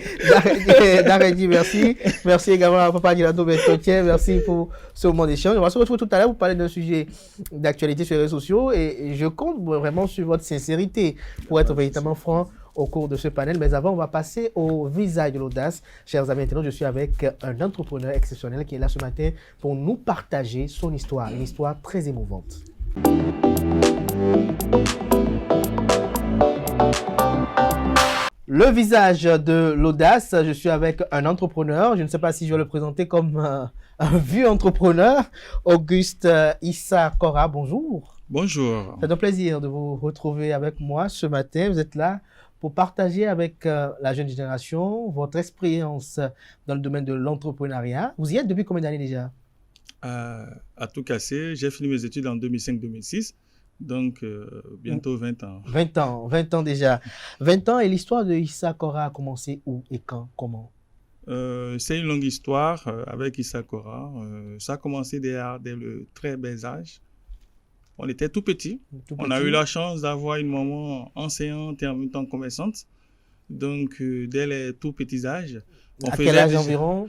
Daredi, merci. Merci également à Papa Dilado Bentotien. Merci pour ce moment d'échange. On va se retrouver tout à l'heure pour parler d'un sujet d'actualité sur les réseaux sociaux et je compte vraiment sur votre sincérité pour être véritablement franc au cours de ce panel. Mais avant, on va passer au visage de l'audace. Chers amis internautes, je suis avec un entrepreneur exceptionnel qui est là ce matin pour nous partager son histoire, une histoire très émouvante. Le visage de l'audace, je suis avec un entrepreneur, je ne sais pas si je vais le présenter comme un vieux entrepreneur, Auguste Issa Kora, bonjour. Bonjour. C'est un plaisir de vous retrouver avec moi ce matin, vous êtes là pour partager avec la jeune génération votre expérience dans le domaine de l'entrepreneuriat. Vous y êtes depuis combien d'années déjà? À tout casser, j'ai fini mes études en 2005-2006, donc bientôt 20 ans. 20 ans déjà. 20 ans et l'histoire de Issa Kora a commencé où et quand, comment? C'est une longue histoire avec Issa Kora. Ça a commencé dès le très bas âge. On était tout petit. On a eu la chance d'avoir une maman enseignante et en même temps commerçante. Donc, dès les tout petits âges, à quel âge environ?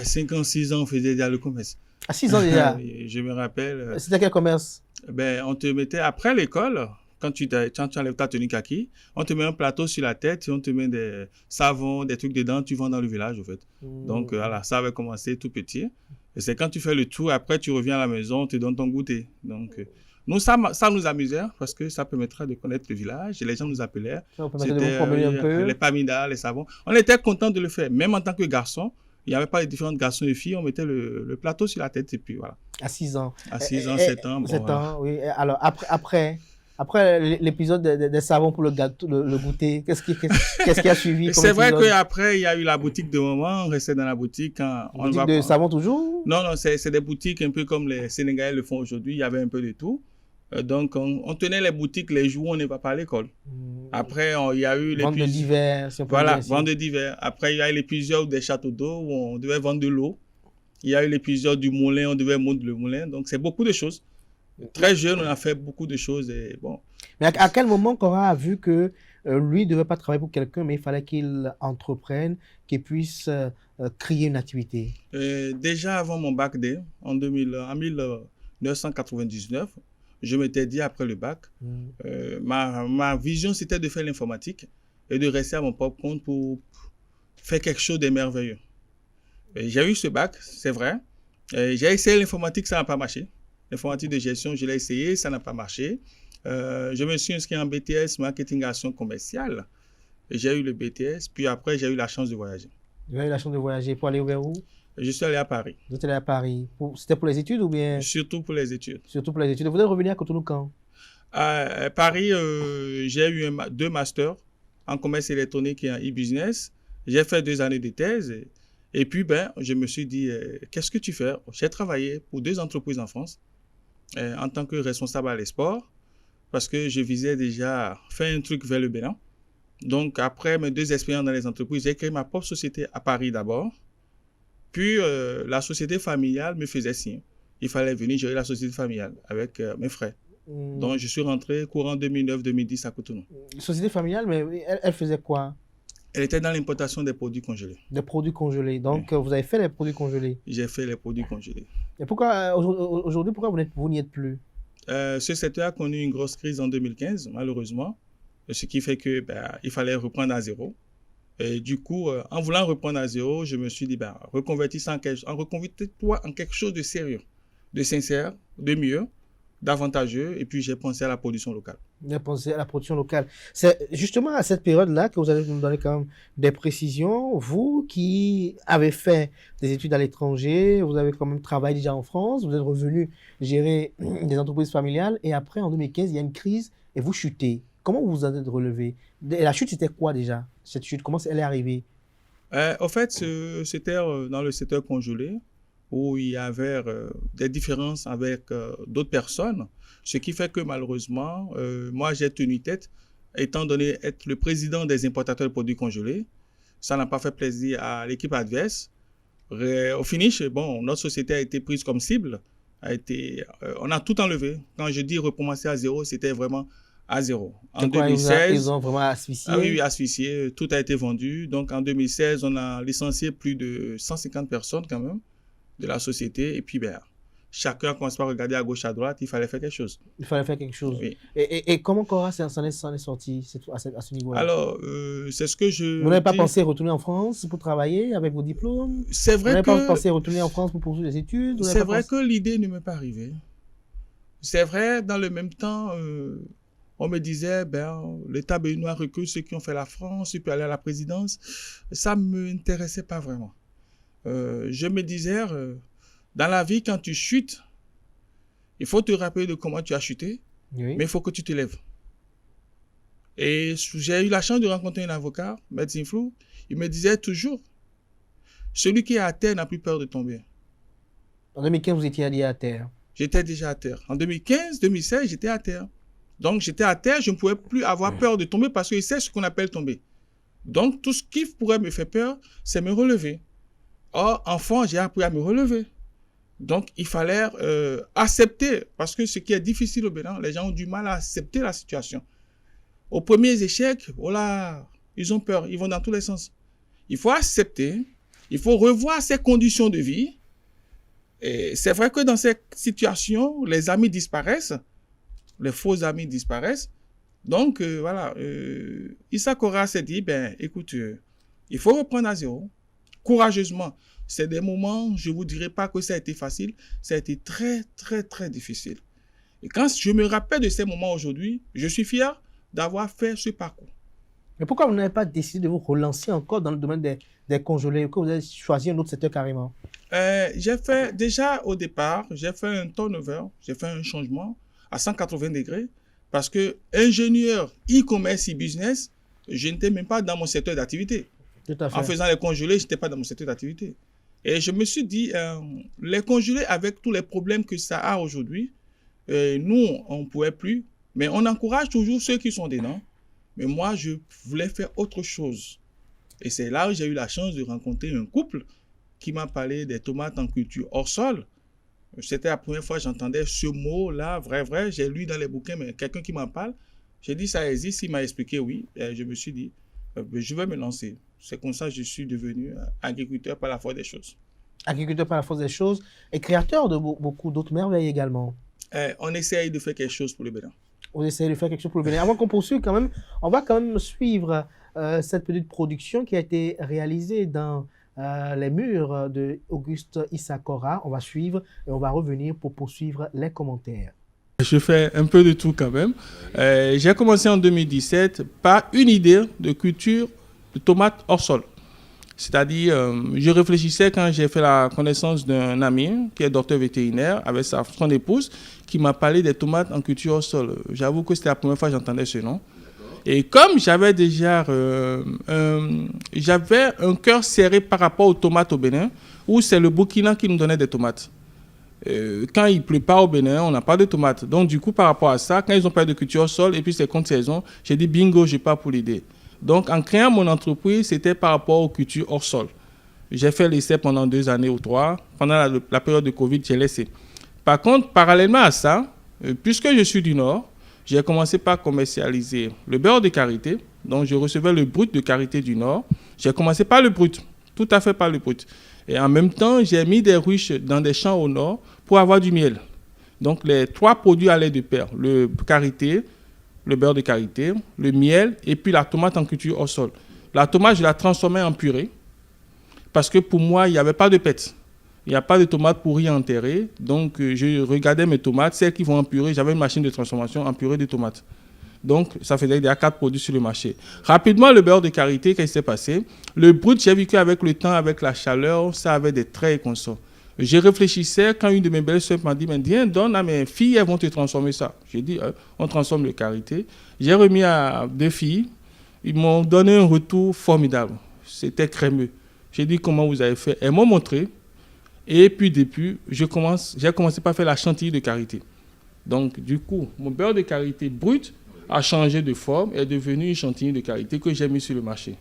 5 ans, 6 ans, on faisait déjà le commerce. À 6 ans déjà? Je me rappelle. C'était quel commerce? On te mettait après l'école, quand tu enlèves ta tenue kaki, on te met un plateau sur la tête et on te met des savons, des trucs dedans, tu vends dans le village, en fait. Donc, voilà, ça avait commencé tout petit. Et c'est quand tu fais le tour, après tu reviens à la maison, on te donne ton goûter. Donc, nous, ça nous amusait parce que ça permettrait de connaître le village et les gens nous appelaient. C'était les pamidas, les savons. On était contents de le faire. Même en tant que garçon, il n'y avait pas de différents garçons et filles. On mettait le plateau sur la tête et puis voilà. À 6 ans. À 6 ans, 7 ans. 7 ans, oui. Alors, après après l'épisode des savons pour le gâteau, le goûter, qu'est-ce qui a suivi comme C'est vrai épisode? qu'après, il y a eu la boutique de maman. On restait dans la boutique. Boutique de savon toujours? Non, c'est des boutiques un peu comme les Sénégalais le font aujourd'hui. Il y avait un peu de tout. Donc, on tenait les boutiques les jours où on n'est pas à l'école. Après, il y a eu les vente de divers. Si on peut voilà, dire ainsi. vente de divers. Après, il y a eu l'épisode des châteaux d'eau où on devait vendre de l'eau. Il y a eu l'épisode du moulin, on devait monter le moulin. Donc, c'est beaucoup de choses. Très jeune, on a fait beaucoup de choses. Et bon. Mais à quel moment Cora a vu que lui ne devait pas travailler pour quelqu'un, mais il fallait qu'il entreprenne, qu'il puisse créer une activité? Déjà avant mon bac D, en 1999, je m'étais dit après le bac, ma vision c'était de faire l'informatique et de rester à mon propre compte pour faire quelque chose de merveilleux. J'ai eu ce bac, c'est vrai. J'ai essayé l'informatique, ça n'a pas marché. L'informatique de gestion, je l'ai essayé, ça n'a pas marché. Je me suis inscrit en BTS, marketing action commerciale. J'ai eu le BTS, puis après j'ai eu la chance de voyager. Vous avez eu la chance de voyager pour aller vers où? Je suis allé à Paris. Vous êtes allé à Paris. C'était pour les études ou bien? Surtout pour les études. Surtout pour les études. Vous êtes revenu à Cotonou quand? À Paris, j'ai eu 2 masters en commerce électronique et en e-business. J'ai fait 2 années de thèse. Et puis, je me suis dit, qu'est-ce que tu fais? J'ai travaillé pour 2 entreprises en France en tant que responsable à l'export parce que je visais déjà faire un truc vers le Bénin. Donc, après mes 2 expériences dans les entreprises, j'ai créé ma propre société à Paris d'abord. Puis, la société familiale me faisait signe. Il fallait venir gérer la société familiale avec mes frères. Donc, je suis rentré courant 2009-2010 à Cotonou. Société familiale, mais elle faisait quoi? Elle était dans l'importation des produits congelés. Des produits congelés. Donc, vous avez fait les produits congelés. J'ai fait les produits congelés. Et pourquoi, aujourd'hui, pourquoi vous n'y êtes plus? Ce secteur a connu une grosse crise en 2015, malheureusement. Ce qui fait que il fallait reprendre à zéro. Et du coup, en voulant reprendre à zéro, je me suis dit, reconvertis-toi en quelque chose de sérieux, de sincère, de mieux, d'avantageux. Et puis, j'ai pensé à la production locale. Vous avez pensé à la production locale. C'est justement à cette période-là que vous allez nous donner quand même des précisions. Vous qui avez fait des études à l'étranger, vous avez quand même travaillé déjà en France, vous êtes revenu gérer des entreprises familiales et après, en 2015, il y a une crise et vous chutez. Comment vous vous en êtes relevé? Et la chute, c'était quoi déjà? Cette chute, comment elle est arrivée? En fait, c'était dans le secteur congelé où il y avait des différences avec d'autres personnes. Ce qui fait que malheureusement, moi, j'ai tenu tête, étant donné être le président des importateurs de produits congelés. Ça n'a pas fait plaisir à l'équipe adverse. Au finish, notre société a été prise comme cible. On a tout enlevé. Quand je dis recommencer à zéro, c'était vraiment à zéro. En 2016, ils ont vraiment asphyxié? Ah oui, asphyxié. Tout a été vendu. Donc, en 2016, on a licencié plus de 150 personnes quand même de la société. Et puis, chacun commence par regarder à gauche, à droite. Il fallait faire quelque chose. Il fallait faire quelque chose. Oui. Et comment Cora s'en est sorti à ce niveau-là? Alors, c'est ce que je... Vous n'avez pas pensé retourner en France pour travailler avec vos diplômes? C'est vrai Vous n'avez pas pensé retourner en France pour poursuivre des études? C'est vrai que l'idée ne m'est pas arrivée. C'est vrai, dans le même temps... on me disait, l'État béninois recrute ceux qui ont fait la France, ils peuvent aller à la présidence. Ça ne m'intéressait pas vraiment. Je me disais, dans la vie, quand tu chutes, il faut te rappeler de comment tu as chuté, oui. Mais il faut que tu te lèves. Et j'ai eu la chance de rencontrer un avocat, M. Zinflou. Il me disait toujours, celui qui est à terre n'a plus peur de tomber. En 2015, vous étiez allé à terre? J'étais déjà à terre. En 2015-2016, j'étais à terre. Donc, j'étais à terre, je ne pouvais plus avoir peur de tomber parce que c'est ce qu'on appelle tomber. Donc, tout ce qui pourrait me faire peur, c'est me relever. Or, enfant, j'ai appris à me relever. Donc, il fallait accepter, parce que ce qui est difficile au Bénin, les gens ont du mal à accepter la situation. Aux premiers échecs, voilà, ils ont peur, ils vont dans tous les sens. Il faut accepter, il faut revoir ses conditions de vie. Et c'est vrai que dans ces situations, les amis disparaissent. Les faux amis disparaissent. Donc, voilà, Issa Cora s'est dit, écoute, il faut reprendre à zéro, courageusement. C'est des moments, je ne vous dirai pas que ça a été facile, ça a été très, très, très difficile. Et quand je me rappelle de ces moments aujourd'hui, je suis fier d'avoir fait ce parcours. Mais pourquoi vous n'avez pas décidé de vous relancer encore dans le domaine des congelés? Pourquoi vous avez choisi un autre secteur carrément? J'ai fait, déjà au départ, j'ai fait un turnover, j'ai fait un changement à 180 degrés Parce que ingénieur, e-commerce, e-business, je n'étais même pas dans mon secteur d'activité. Tout à fait. En faisant les congelés, je n'étais pas dans mon secteur d'activité. Et je me suis dit, les congelés, avec tous les problèmes que ça a aujourd'hui, nous, on ne pouvait plus. Mais on encourage toujours ceux qui sont dedans. Mais moi, je voulais faire autre chose. Et c'est là où j'ai eu la chance de rencontrer un couple qui m'a parlé des tomates en culture hors sol. C'était la première fois que j'entendais ce mot-là, vrai. J'ai lu dans les bouquins, mais quelqu'un qui m'en parle, j'ai dit ça existe. Il m'a expliqué oui. Et je me suis dit, je vais me lancer. C'est comme ça que je suis devenu agriculteur par la force des choses. Agriculteur par la force des choses et créateur de beaucoup d'autres merveilles également. On essaye de faire quelque chose pour le Bénin. On essaie de faire quelque chose pour le Bénin. Avant qu'on poursuive, quand même, on va quand même suivre cette petite production qui a été réalisée dans les murs de Auguste Issakora. On va suivre et on va revenir pour poursuivre les commentaires. Je fais un peu de tout quand même. J'ai commencé en 2017 par une idée de culture de tomates hors sol. C'est-à-dire, je réfléchissais quand j'ai fait la connaissance d'un ami qui est docteur vétérinaire avec son épouse qui m'a parlé des tomates en culture hors sol. J'avoue que c'était la première fois que j'entendais ce nom. Et comme j'avais déjà j'avais un cœur serré par rapport aux tomates au Bénin, où c'est le Burkina qui nous donnait des tomates. Quand il ne pleut pas au Bénin, on n'a pas de tomates. Donc du coup, par rapport à ça, quand ils ont parlé de culture hors sol et puis c'est contre saison, j'ai dit bingo, je pars pour l'idée. Donc en créant mon entreprise, c'était par rapport aux cultures hors sol. J'ai fait l'essai pendant 2 années ou 3. Pendant la période de Covid, j'ai laissé. Par contre, parallèlement à ça, puisque je suis du Nord, j'ai commencé par commercialiser le beurre de karité. Donc, je recevais le brut de karité du Nord. J'ai commencé par le brut, tout à fait par le brut. Et en même temps, j'ai mis des ruches dans des champs au Nord pour avoir du miel. Donc, les 3 produits allaient de pair. Le karité, le beurre de karité, le miel et puis la tomate en culture au sol. La tomate, je la transformais en purée parce que pour moi, il n'y avait pas de pète. Il n'y a pas de tomates pourries enterrées. Donc, je regardais mes tomates, celles qui vont en purée. J'avais une machine de transformation en purée de tomates. Donc, ça faisait déjà 4 produits sur le marché. Rapidement, le beurre de karité, qu'est-ce qui s'est passé? Le brut, j'ai vu qu'avec le temps, avec la chaleur, ça avait des traits et consorts. Je réfléchissais quand une de mes belles-sœurs m'a dit, viens, donne à mes filles, elles vont te transformer ça. J'ai dit, on transforme le karité. J'ai remis à 2 filles. Ils m'ont donné un retour formidable. C'était crémeux. J'ai dit, comment vous avez fait? Elles m'ont montré. Et puis depuis, j'ai commencé par faire la chantilly de karité. Donc du coup, mon beurre de karité brut a changé de forme et est devenu une chantilly de karité que j'ai mis sur le marché.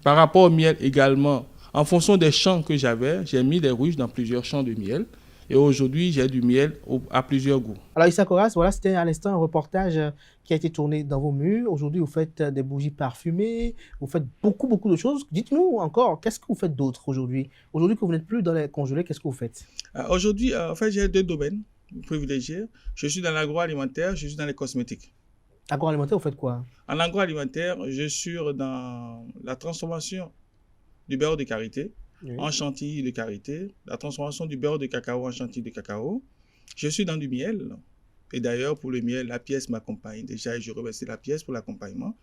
Par rapport au miel également, en fonction des champs que j'avais, j'ai mis des ruches dans plusieurs champs de miel. Et aujourd'hui, j'ai du miel à plusieurs goûts. Alors Issakora, voilà, c'était à l'instant un reportage qui a été tourné dans vos murs. Aujourd'hui, vous faites des bougies parfumées, vous faites beaucoup de choses. Dites-nous encore, qu'est-ce que vous faites d'autre aujourd'hui? Aujourd'hui que vous n'êtes plus dans les congelés, qu'est-ce que vous faites? Aujourd'hui, en fait, j'ai 2 domaines privilégiés. Je suis dans l'agroalimentaire, je suis dans les cosmétiques. Agroalimentaire, vous faites quoi? En agroalimentaire, je suis dans la transformation du beurre de karité. Oui. En chantilly de karité, la transformation du beurre de cacao en chantilly de cacao. Je suis dans du miel. Et d'ailleurs, pour le miel, la pièce m'accompagne déjà et je remercie la pièce pour l'accompagnement.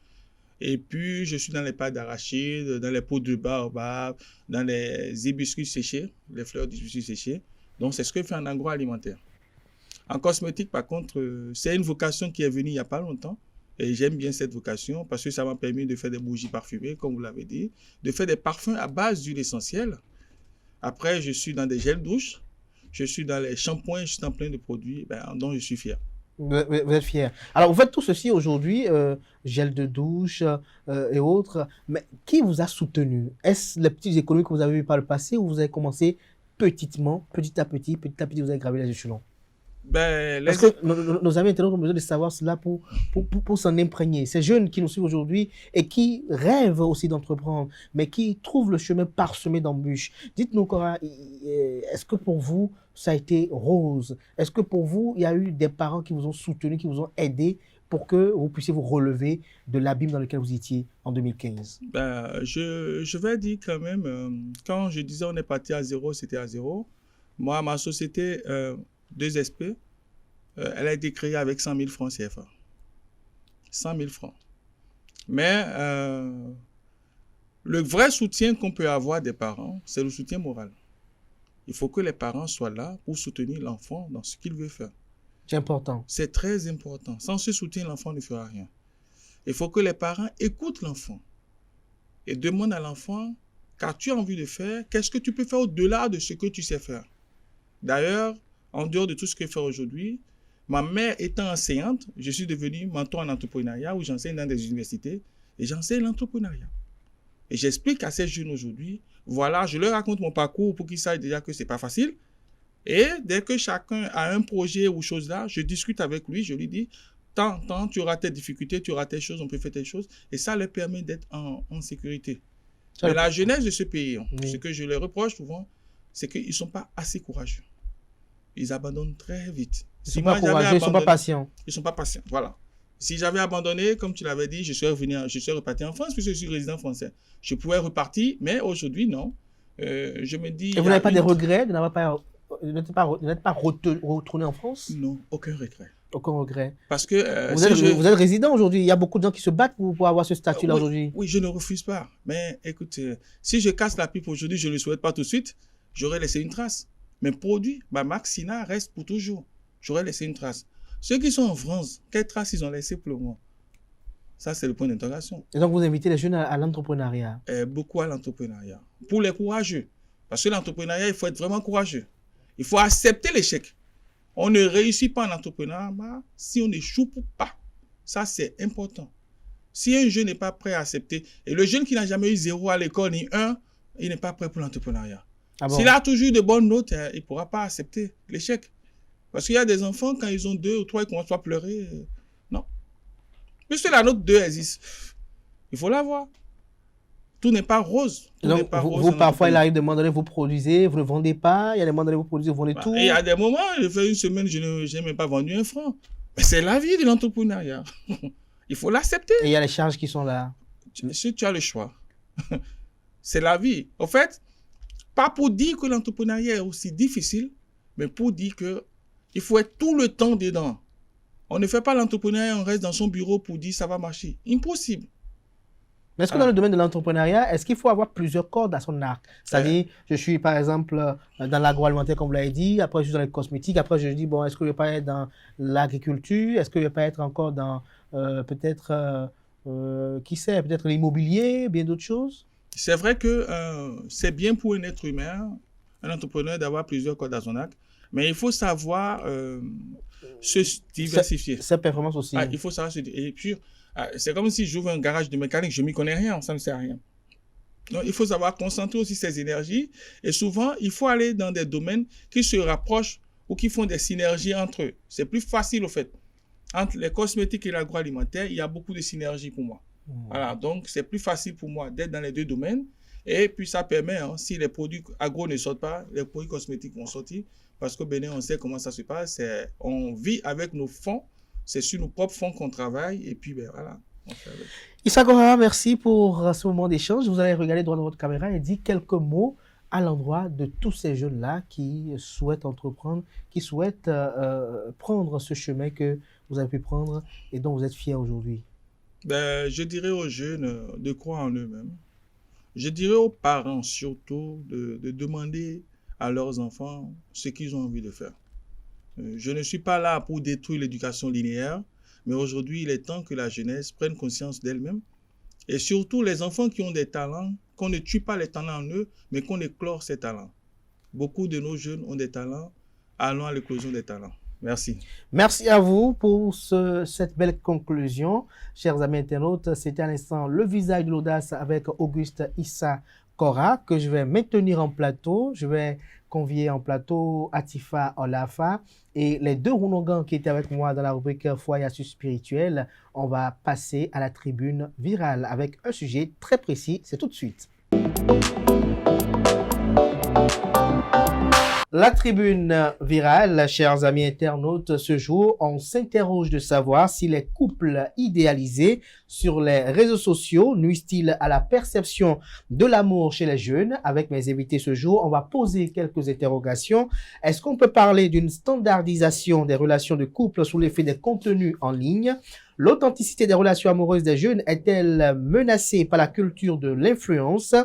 Et puis, je suis dans les pâtes d'arachide, dans les poudres de baobab, dans les hibiscus séchés, les fleurs d'hibiscus séchés. Donc, c'est ce que je fais en agroalimentaire. En cosmétique, par contre, c'est une vocation qui est venue il n'y a pas longtemps. Et j'aime bien cette vocation parce que ça m'a permis de faire des bougies parfumées, comme vous l'avez dit, de faire des parfums à base d'huile essentielle. Après, je suis dans des gels douche, je suis dans les shampoings, je suis en plein de produits dont je suis fier. Vous êtes fier. Alors, vous faites tout ceci aujourd'hui, gel de douche et autres, mais qui vous a soutenu? Est-ce les petites économies que vous avez eues par le passé ou vous avez commencé petit à petit, vous avez gravé les échelons? Parce que nos amis internautes ont besoin de savoir cela pour s'en imprégner. Ces jeunes qui nous suivent aujourd'hui et qui rêvent aussi d'entreprendre, mais qui trouvent le chemin parsemé d'embûches. Dites-nous, Cora, est-ce que pour vous, ça a été rose? Est-ce que pour vous, il y a eu des parents qui vous ont soutenu, qui vous ont aidé pour que vous puissiez vous relever de l'abîme dans lequel vous étiez en 2015? Je vais dire quand même, quand je disais on est parti à zéro, c'était à zéro. Moi, ma société... 2SP, elle a été créée avec 100 000 francs CFA. 100 000 francs. Mais le vrai soutien qu'on peut avoir des parents, c'est le soutien moral. Il faut que les parents soient là pour soutenir l'enfant dans ce qu'il veut faire. C'est important. C'est très important. Sans ce soutien, l'enfant ne fera rien. Il faut que les parents écoutent l'enfant et demandent à l'enfant, qu'as-tu envie de faire? Qu'est-ce que tu peux faire au-delà de ce que tu sais faire? D'ailleurs, en dehors de tout ce que je fais aujourd'hui, ma mère étant enseignante, je suis devenu mentor en entrepreneuriat où j'enseigne dans des universités et j'enseigne l'entrepreneuriat. Et j'explique à ces jeunes aujourd'hui, voilà, je leur raconte mon parcours pour qu'ils sachent déjà que ce n'est pas facile. Et dès que chacun a un projet ou chose là, je discute avec lui, je lui dis, tant, tu auras tes difficultés, tu auras tes choses, on peut faire tes choses. Et ça leur permet d'être en sécurité. Mais la jeunesse de ce pays, ce que je leur reproche souvent, c'est qu'ils ne sont pas assez courageux. Ils abandonnent très vite. Ils ne sont pas courageux, ils ne sont pas patients. Ils ne sont pas patients, voilà. Si j'avais abandonné, comme tu l'avais dit, je serais reparti en France, puisque je suis résident français. Je pouvais repartir, mais aujourd'hui, non. Je me dis... Et vous n'avez pas des regrets de n'être pas retourné en France? Non, aucun regret. Aucun regret. Parce que... vous êtes résident aujourd'hui. Il y a beaucoup de gens qui se battent pour avoir ce statut-là aujourd'hui. Oui, je ne refuse pas. Mais écoute, si je casse la pipe aujourd'hui, je ne le souhaite pas tout de suite, j'aurais laissé une trace. Mes produits, ma marque Sina reste pour toujours. J'aurais laissé une trace. Ceux qui sont en France, quelle trace ils ont laissé pour le moment? Ça, c'est le point d'interrogation. Et donc, vous invitez les jeunes à l'entrepreneuriat? Beaucoup à l'entrepreneuriat. Pour les courageux. Parce que l'entrepreneuriat, il faut être vraiment courageux. Il faut accepter l'échec. On ne réussit pas en entrepreneuriat si on n'échoue pas. Ça, c'est important. Si un jeune n'est pas prêt à accepter, et le jeune qui n'a jamais eu 0 à l'école ni 1, il n'est pas prêt pour l'entrepreneuriat. Ah bon? S'il a toujours de bonnes notes, il ne pourra pas accepter l'échec. Parce qu'il y a des enfants, quand ils ont 2 ou 3, ils commencent à pleurer. Non. Puisque la note 2 existe, il faut l'avoir. Tout n'est pas rose. Donc, vous parfois, il arrive des moments donnés, vous produisez, vous ne vendez pas. Il y a des moments donnés, vous produisez, vous vendez tout. Il y a des moments, je fais une semaine, je n'ai même pas vendu un franc. Mais c'est la vie de l'entrepreneuriat. Il faut l'accepter. Et il y a les charges qui sont là. Si tu as le choix. C'est la vie. En fait, pas pour dire que l'entrepreneuriat est aussi difficile, mais pour dire que il faut être tout le temps dedans. On ne fait pas l'entrepreneuriat, on reste dans son bureau pour dire ça va marcher. Impossible. Mais est-ce que dans le domaine de l'entrepreneuriat, est-ce qu'il faut avoir plusieurs cordes à son arc? C'est-à-dire, je suis par exemple dans l'agroalimentaire, comme vous l'avez dit, après je suis dans les cosmétiques, après je dis, bon, est-ce que je vais pas être dans l'agriculture? Est-ce que je vais pas être encore dans peut-être, qui sait, peut-être l'immobilier, bien d'autres choses? C'est vrai que c'est bien pour un être humain, un entrepreneur, d'avoir plusieurs cordes à son arc. Mais il faut savoir se diversifier. Sa performance aussi. Il faut savoir se diversifier. Et puis, c'est comme si j'ouvre un garage de mécanique, je ne m'y connais rien, ça ne sert à rien. Donc, il faut savoir concentrer aussi ses énergies. Et souvent, il faut aller dans des domaines qui se rapprochent ou qui font des synergies entre eux. C'est plus facile, au fait. Entre les cosmétiques et l'agroalimentaire, il y a beaucoup de synergies pour moi. Voilà, donc c'est plus facile pour moi d'être dans les deux domaines. Et puis, ça permet, si les produits agro ne sortent pas, les produits cosmétiques vont sortir. Parce que Bénin, on sait comment ça se passe. On vit avec nos fonds. C'est sur nos propres fonds qu'on travaille. Et puis, voilà. Issa Gora, merci pour ce moment d'échange. Vous allez regarder droit dans votre caméra et dire quelques mots à l'endroit de tous ces jeunes-là qui souhaitent entreprendre, qui souhaitent prendre ce chemin que vous avez pu prendre et dont vous êtes fiers aujourd'hui. Je dirais aux jeunes de croire en eux-mêmes. Je dirais aux parents surtout de demander à leurs enfants ce qu'ils ont envie de faire. Je ne suis pas là pour détruire l'éducation linéaire, mais aujourd'hui, il est temps que la jeunesse prenne conscience d'elle-même. Et surtout, les enfants qui ont des talents, qu'on ne tue pas les talents en eux, mais qu'on éclore ces talents. Beaucoup de nos jeunes ont des talents, allons à l'éclosion des talents. Merci. Merci à vous pour cette belle conclusion. Chers amis internautes, c'était à l'instant le visage de l'audace avec Auguste Issa Gora que je vais maintenir en plateau. Je vais convier en plateau Atifa Olafa et les deux Rounogans qui étaient avec moi dans la rubrique Foyer Astuces Spirituelles. On va passer à la tribune virale avec un sujet très précis. C'est tout de suite. La tribune virale, chers amis internautes, ce jour, on s'interroge de savoir si les couples idéalisés sur les réseaux sociaux nuisent-ils à la perception de l'amour chez les jeunes. Avec mes invités ce jour, on va poser quelques interrogations. Est-ce qu'on peut parler d'une standardisation des relations de couple sous l'effet des contenus en ligne? L'authenticité des relations amoureuses des jeunes est-elle menacée par la culture de l'influence?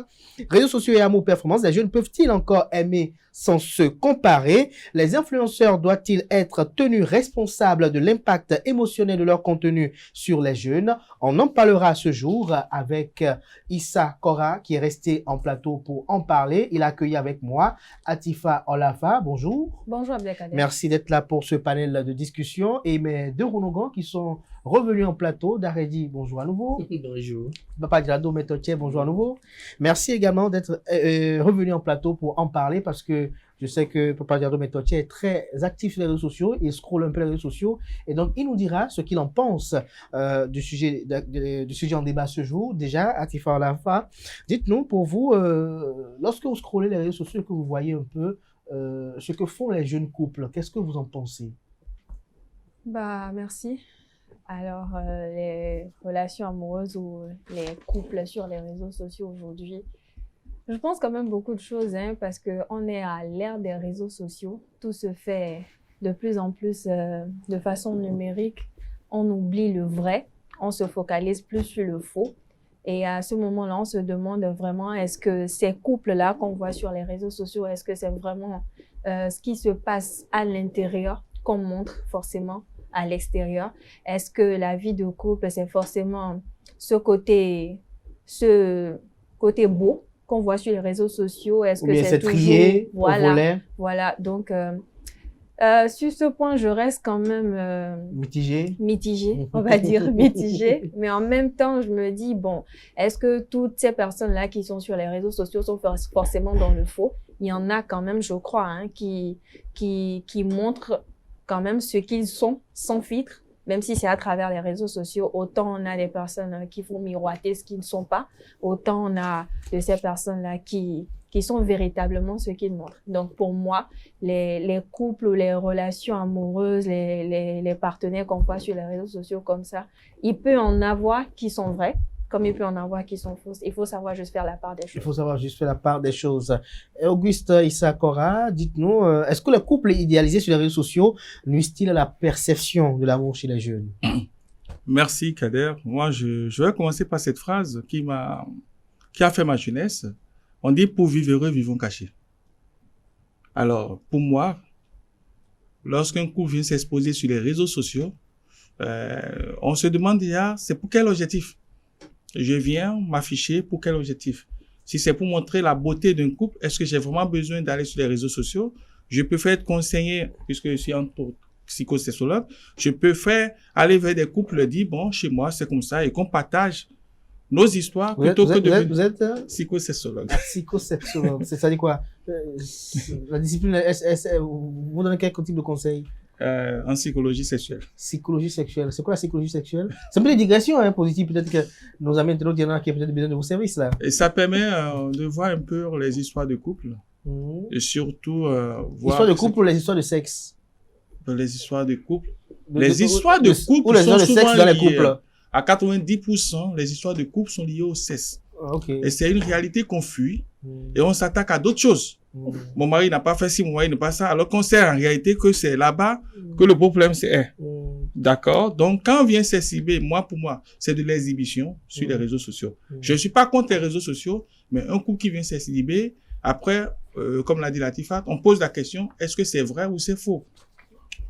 Réseaux sociaux et amour performance, les jeunes peuvent-ils encore aimer sans se comparer? Les influenceurs doivent-ils être tenus responsables de l'impact émotionnel de leur contenu sur les jeunes? On en parlera ce jour avec Issa Kora qui est resté en plateau pour en parler. Il a accueilli avec moi Atifa Olafa. Bonjour. Bonjour Abdelkader. Merci d'être là pour ce panel de discussion. Et mes deux renogants qui sont revenus en plateau. Daredi, bonjour à nouveau. Bonjour. Papa Diado Metotier, bonjour à nouveau. Merci également d'être revenu en plateau pour en parler parce que je sais que Papa Diado Metotier est très actif sur les réseaux sociaux. Il scrolle un peu les réseaux sociaux. Et donc, il nous dira ce qu'il en pense du sujet en débat ce jour. Déjà, Atifa Olafa, dites-nous pour vous, lorsque vous scrollez les réseaux sociaux, que vous voyez un peu ce que font les jeunes couples, qu'est-ce que vous en pensez? Merci. Alors, les relations amoureuses ou les couples sur les réseaux sociaux aujourd'hui, je pense quand même beaucoup de choses, parce qu'on est à l'ère des réseaux sociaux. Tout se fait de plus en plus de façon numérique. On oublie le vrai, on se focalise plus sur le faux. Et à ce moment-là, on se demande vraiment, est-ce que ces couples-là qu'on voit sur les réseaux sociaux, est-ce que c'est vraiment ce qui se passe à l'intérieur qu'on montre forcément à l'extérieur? Est-ce que la vie de couple, c'est forcément ce côté beau qu'on voit sur les réseaux sociaux? Est-ce que c'est toujours trié, voilà. Donc, sur ce point, je reste quand même mitigée, on va dire mitigée. Mais en même temps, je me dis, bon, est-ce que toutes ces personnes-là qui sont sur les réseaux sociaux sont forcément dans le faux? Il y en a quand même, je crois, qui montrent quand même ce qu'ils sont sans filtre, même si c'est à travers les réseaux sociaux. Autant on a des personnes qui font miroiter ce qu'ils ne sont pas, autant on a de ces personnes-là qui sont véritablement ce qu'ils montrent. Donc pour moi, les couples ou les relations amoureuses, les partenaires qu'on voit sur les réseaux sociaux comme ça, il peut en avoir qui sont vrais, comme il peut en avoir qui sont fausses. Il faut savoir juste faire la part des choses. Il faut savoir juste faire la part des choses. Auguste Issa Kora, dites-nous, est-ce que le couple idéalisé sur les réseaux sociaux nuit-il à la perception de l'amour chez les jeunes? Merci Kader. Moi, je vais commencer par cette phrase qui a fait ma jeunesse. On dit pour vivre heureux, vivons cachés. Alors, pour moi, lorsqu'un couple vient s'exposer sur les réseaux sociaux, on se demande déjà, c'est pour quel objectif? Je viens m'afficher pour quel objectif? Si c'est pour montrer la beauté d'un couple, est-ce que j'ai vraiment besoin d'aller sur les réseaux sociaux? Je peux faire être conseiller, puisque je suis entre psychosexologue, je peux aller vers des couples et dire, bon, chez moi, c'est comme ça, et qu'on partage nos histoires plutôt que de... Vous êtes psychosexologue. Psychosexologue, c'est-à-dire quoi? La discipline, vous donnez quel type de conseil? En psychologie sexuelle. Psychologie sexuelle. C'est quoi la psychologie sexuelle? C'est un peu des digressions positives. Peut-être que nos amis internautes diront qu'il y a peut-être besoin de vos services là. Et ça permet de voir un peu les histoires de couple. Et surtout voir... Histoires de couple ou les histoires de sexe? Les histoires de couple. Les histoires de couple ou les histoires de sexe dans les couples. À 90%, les histoires de couple sont liées au sexe. Et c'est une réalité qu'on fuit. Et on s'attaque à d'autres choses. Mon mari n'a pas fait ci, mon mari n'a pas ça. Alors qu'on sait en réalité que c'est là-bas que le problème c'est. D'accord? Donc, quand on vient s'exhiber, pour moi, c'est de l'exhibition sur les réseaux sociaux. Je ne suis pas contre les réseaux sociaux, mais un couple qui vient s'exhiber, après, comme l'a dit Latifa, on pose la question, est-ce que c'est vrai ou c'est faux?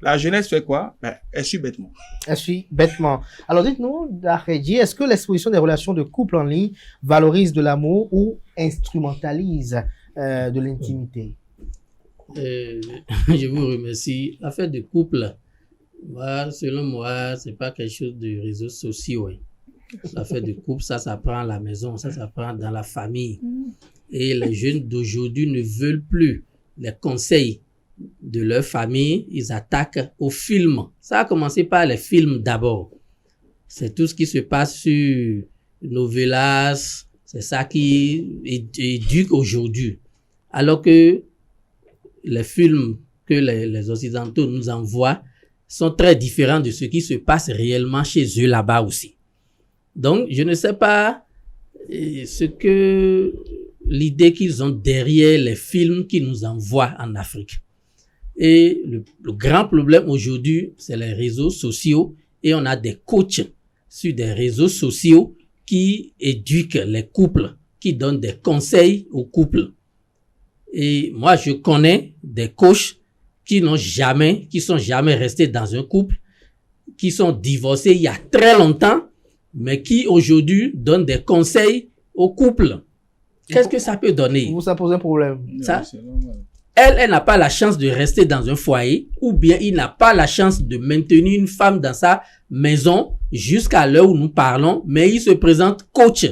La jeunesse fait quoi? Elle suit bêtement. Elle suit bêtement. Alors, dites-nous, Daredi, est-ce que l'exposition des relations de couple en ligne valorise de l'amour ou instrumentalise de l'intimité? Je vous remercie. L'affaire de couple, selon moi, c'est pas quelque chose de réseaux sociaux. L'affaire de couple, ça s'apprend à la maison, ça s'apprend dans la famille. Et les jeunes d'aujourd'hui ne veulent plus les conseils de leur famille, ils attaquent aux films. Ça a commencé par les films d'abord. C'est tout ce qui se passe sur novelas, c'est ça qui éduque aujourd'hui. Alors que les films que les Occidentaux nous envoient sont très différents de ce qui se passe réellement chez eux là-bas aussi. Donc, je ne sais pas l'idée qu'ils ont derrière les films qu'ils nous envoient en Afrique. Et le grand problème aujourd'hui, c'est les réseaux sociaux et on a des coachs sur des réseaux sociaux qui éduquent les couples, qui donnent des conseils aux couples. Et moi, je connais des coachs qui sont jamais restés dans un couple, qui sont divorcés il y a très longtemps, mais qui aujourd'hui donnent des conseils aux couples. Qu'est-ce que ça peut donner? Ça pose un problème. Ça, elle n'a pas la chance de rester dans un foyer, ou bien il n'a pas la chance de maintenir une femme dans sa maison jusqu'à l'heure où nous parlons, mais il se présente coach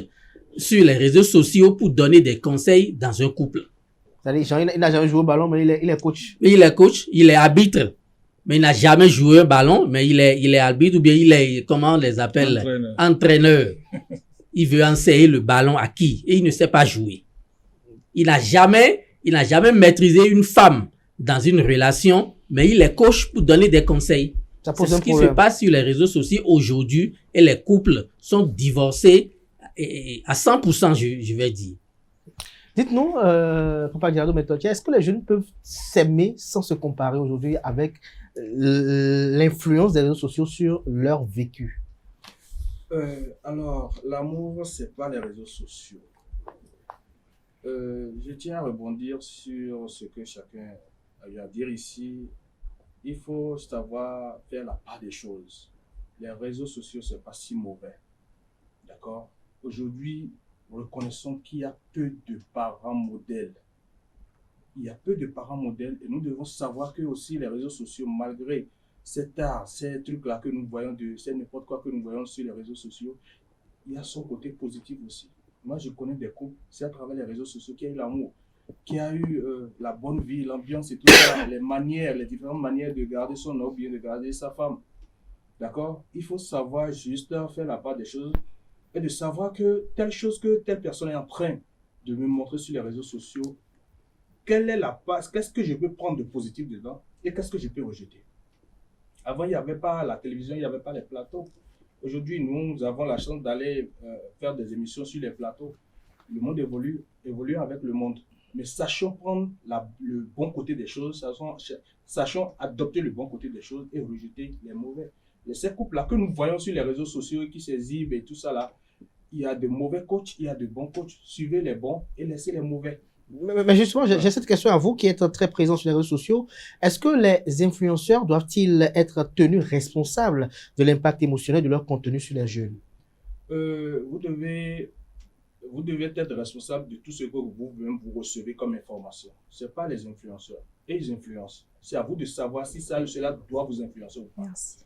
sur les réseaux sociaux pour donner des conseils dans un couple. C'est-à-dire, il n'a jamais joué au ballon, mais il est coach. Il est coach, il est arbitre, mais il n'a jamais joué un ballon, mais il est arbitre, ou bien il est, comment on les appelle? Entraîneur. Il veut enseigner le ballon à qui? Et il ne sait pas jouer. Il n'a jamais maîtrisé une femme dans une relation, mais il est coach pour donner des conseils. C'est ce qui se passe sur les réseaux sociaux aujourd'hui, et les couples sont divorcés à 100%, je vais dire. Dites-nous, Papa Gerardo Mentortier, est-ce que les jeunes peuvent s'aimer sans se comparer aujourd'hui avec l'influence des réseaux sociaux sur leur vécu? Alors, l'amour, c'est pas les réseaux sociaux. Je tiens à rebondir sur ce que chacun a eu à dire ici. Il faut savoir faire la part des choses. Les réseaux sociaux, c'est pas si mauvais. D'accord? Aujourd'hui, reconnaissons qu'il y a peu de parents modèles. Il y a peu de parents modèles et nous devons savoir que aussi les réseaux sociaux, malgré cet art, ces trucs-là que nous voyons, c'est n'importe quoi que nous voyons sur les réseaux sociaux, il y a son côté positif aussi. Moi, je connais des couples, c'est à travers les réseaux sociaux qu'il y a eu l'amour, qu'il y a eu la bonne vie, l'ambiance et tout ça, les manières, les différentes manières de garder son homme, bien de garder sa femme. D'accord? Il faut savoir juste faire la part des choses et de savoir que telle personne est en train de me montrer sur les réseaux sociaux, quelle est la part, qu'est-ce que je peux prendre de positif dedans et qu'est-ce que je peux rejeter. Avant, il n'y avait pas la télévision, il n'y avait pas les plateaux. Aujourd'hui, nous avons la chance d'aller faire des émissions sur les plateaux. Le monde évolue avec le monde. Mais sachons prendre le bon côté des choses, sachons adopter le bon côté des choses et rejeter les mauvais. Ces couples-là que nous voyons sur les réseaux sociaux qui s'exhibent et tout ça là, il y a de mauvais coachs, il y a de bons coachs. Suivez les bons et laissez les mauvais. Mais justement, j'ai cette question à vous qui êtes très présent sur les réseaux sociaux. Est-ce que les influenceurs doivent-ils être tenus responsables de l'impact émotionnel de leur contenu sur les jeunes? Vous devez être responsable de tout ce que vous-même vous recevez comme information. Ce n'est pas les influenceurs. Et ils influencent. C'est à vous de savoir si cela doit vous influencer ou pas. Merci.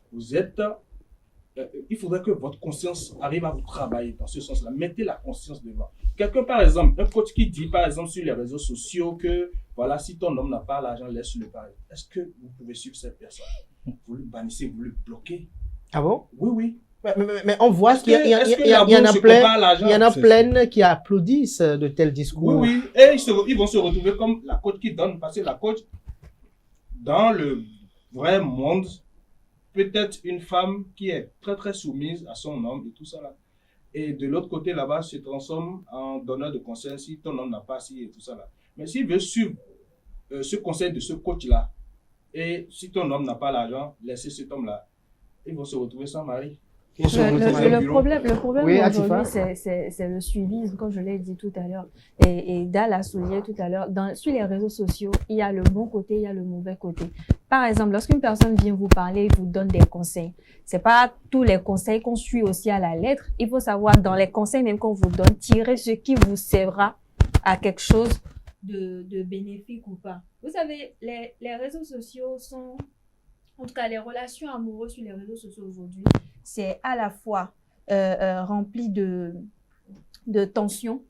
Il faudrait que votre conscience arrive à vous travailler dans ce sens-là. Mettez la conscience devant. Quelqu'un, par exemple, un coach qui dit, par exemple, sur les réseaux sociaux que, voilà, si ton homme n'a pas l'argent, laisse-le parler. Est-ce que vous pouvez suivre cette personne? Vous le bannissez, vous le bloquez. Ah bon? Oui. Mais on voit qu'il y en a plein qui applaudissent de tels discours. Oui. Et ils vont se retrouver comme la coach qui donne, parce que la coach, dans le vrai monde, peut-être une femme qui est très très soumise à son homme et tout ça là. Et de l'autre côté là-bas se transforme en donneur de conseils si ton homme n'a pas ci et tout ça là. Mais s'il veut suivre ce conseil de ce coach là, et si ton homme n'a pas l'argent, laissez cet homme là, ils vont se retrouver sans mari. Le problème oui, aujourd'hui, c'est le suivisme, comme je l'ai dit tout à l'heure. Et Dal a souligné tout à l'heure, sur les réseaux sociaux, il y a le bon côté, il y a le mauvais côté. Par exemple, lorsqu'une personne vient vous parler, il vous donne des conseils. C'est pas tous les conseils qu'on suit aussi à la lettre. Il faut savoir, dans les conseils même qu'on vous donne, tirer ce qui vous servira à quelque chose de bénéfique ou pas. Vous savez, les réseaux sociaux sont... En tout cas, les relations amoureuses sur les réseaux sociaux aujourd'hui, c'est à la fois rempli de tensions,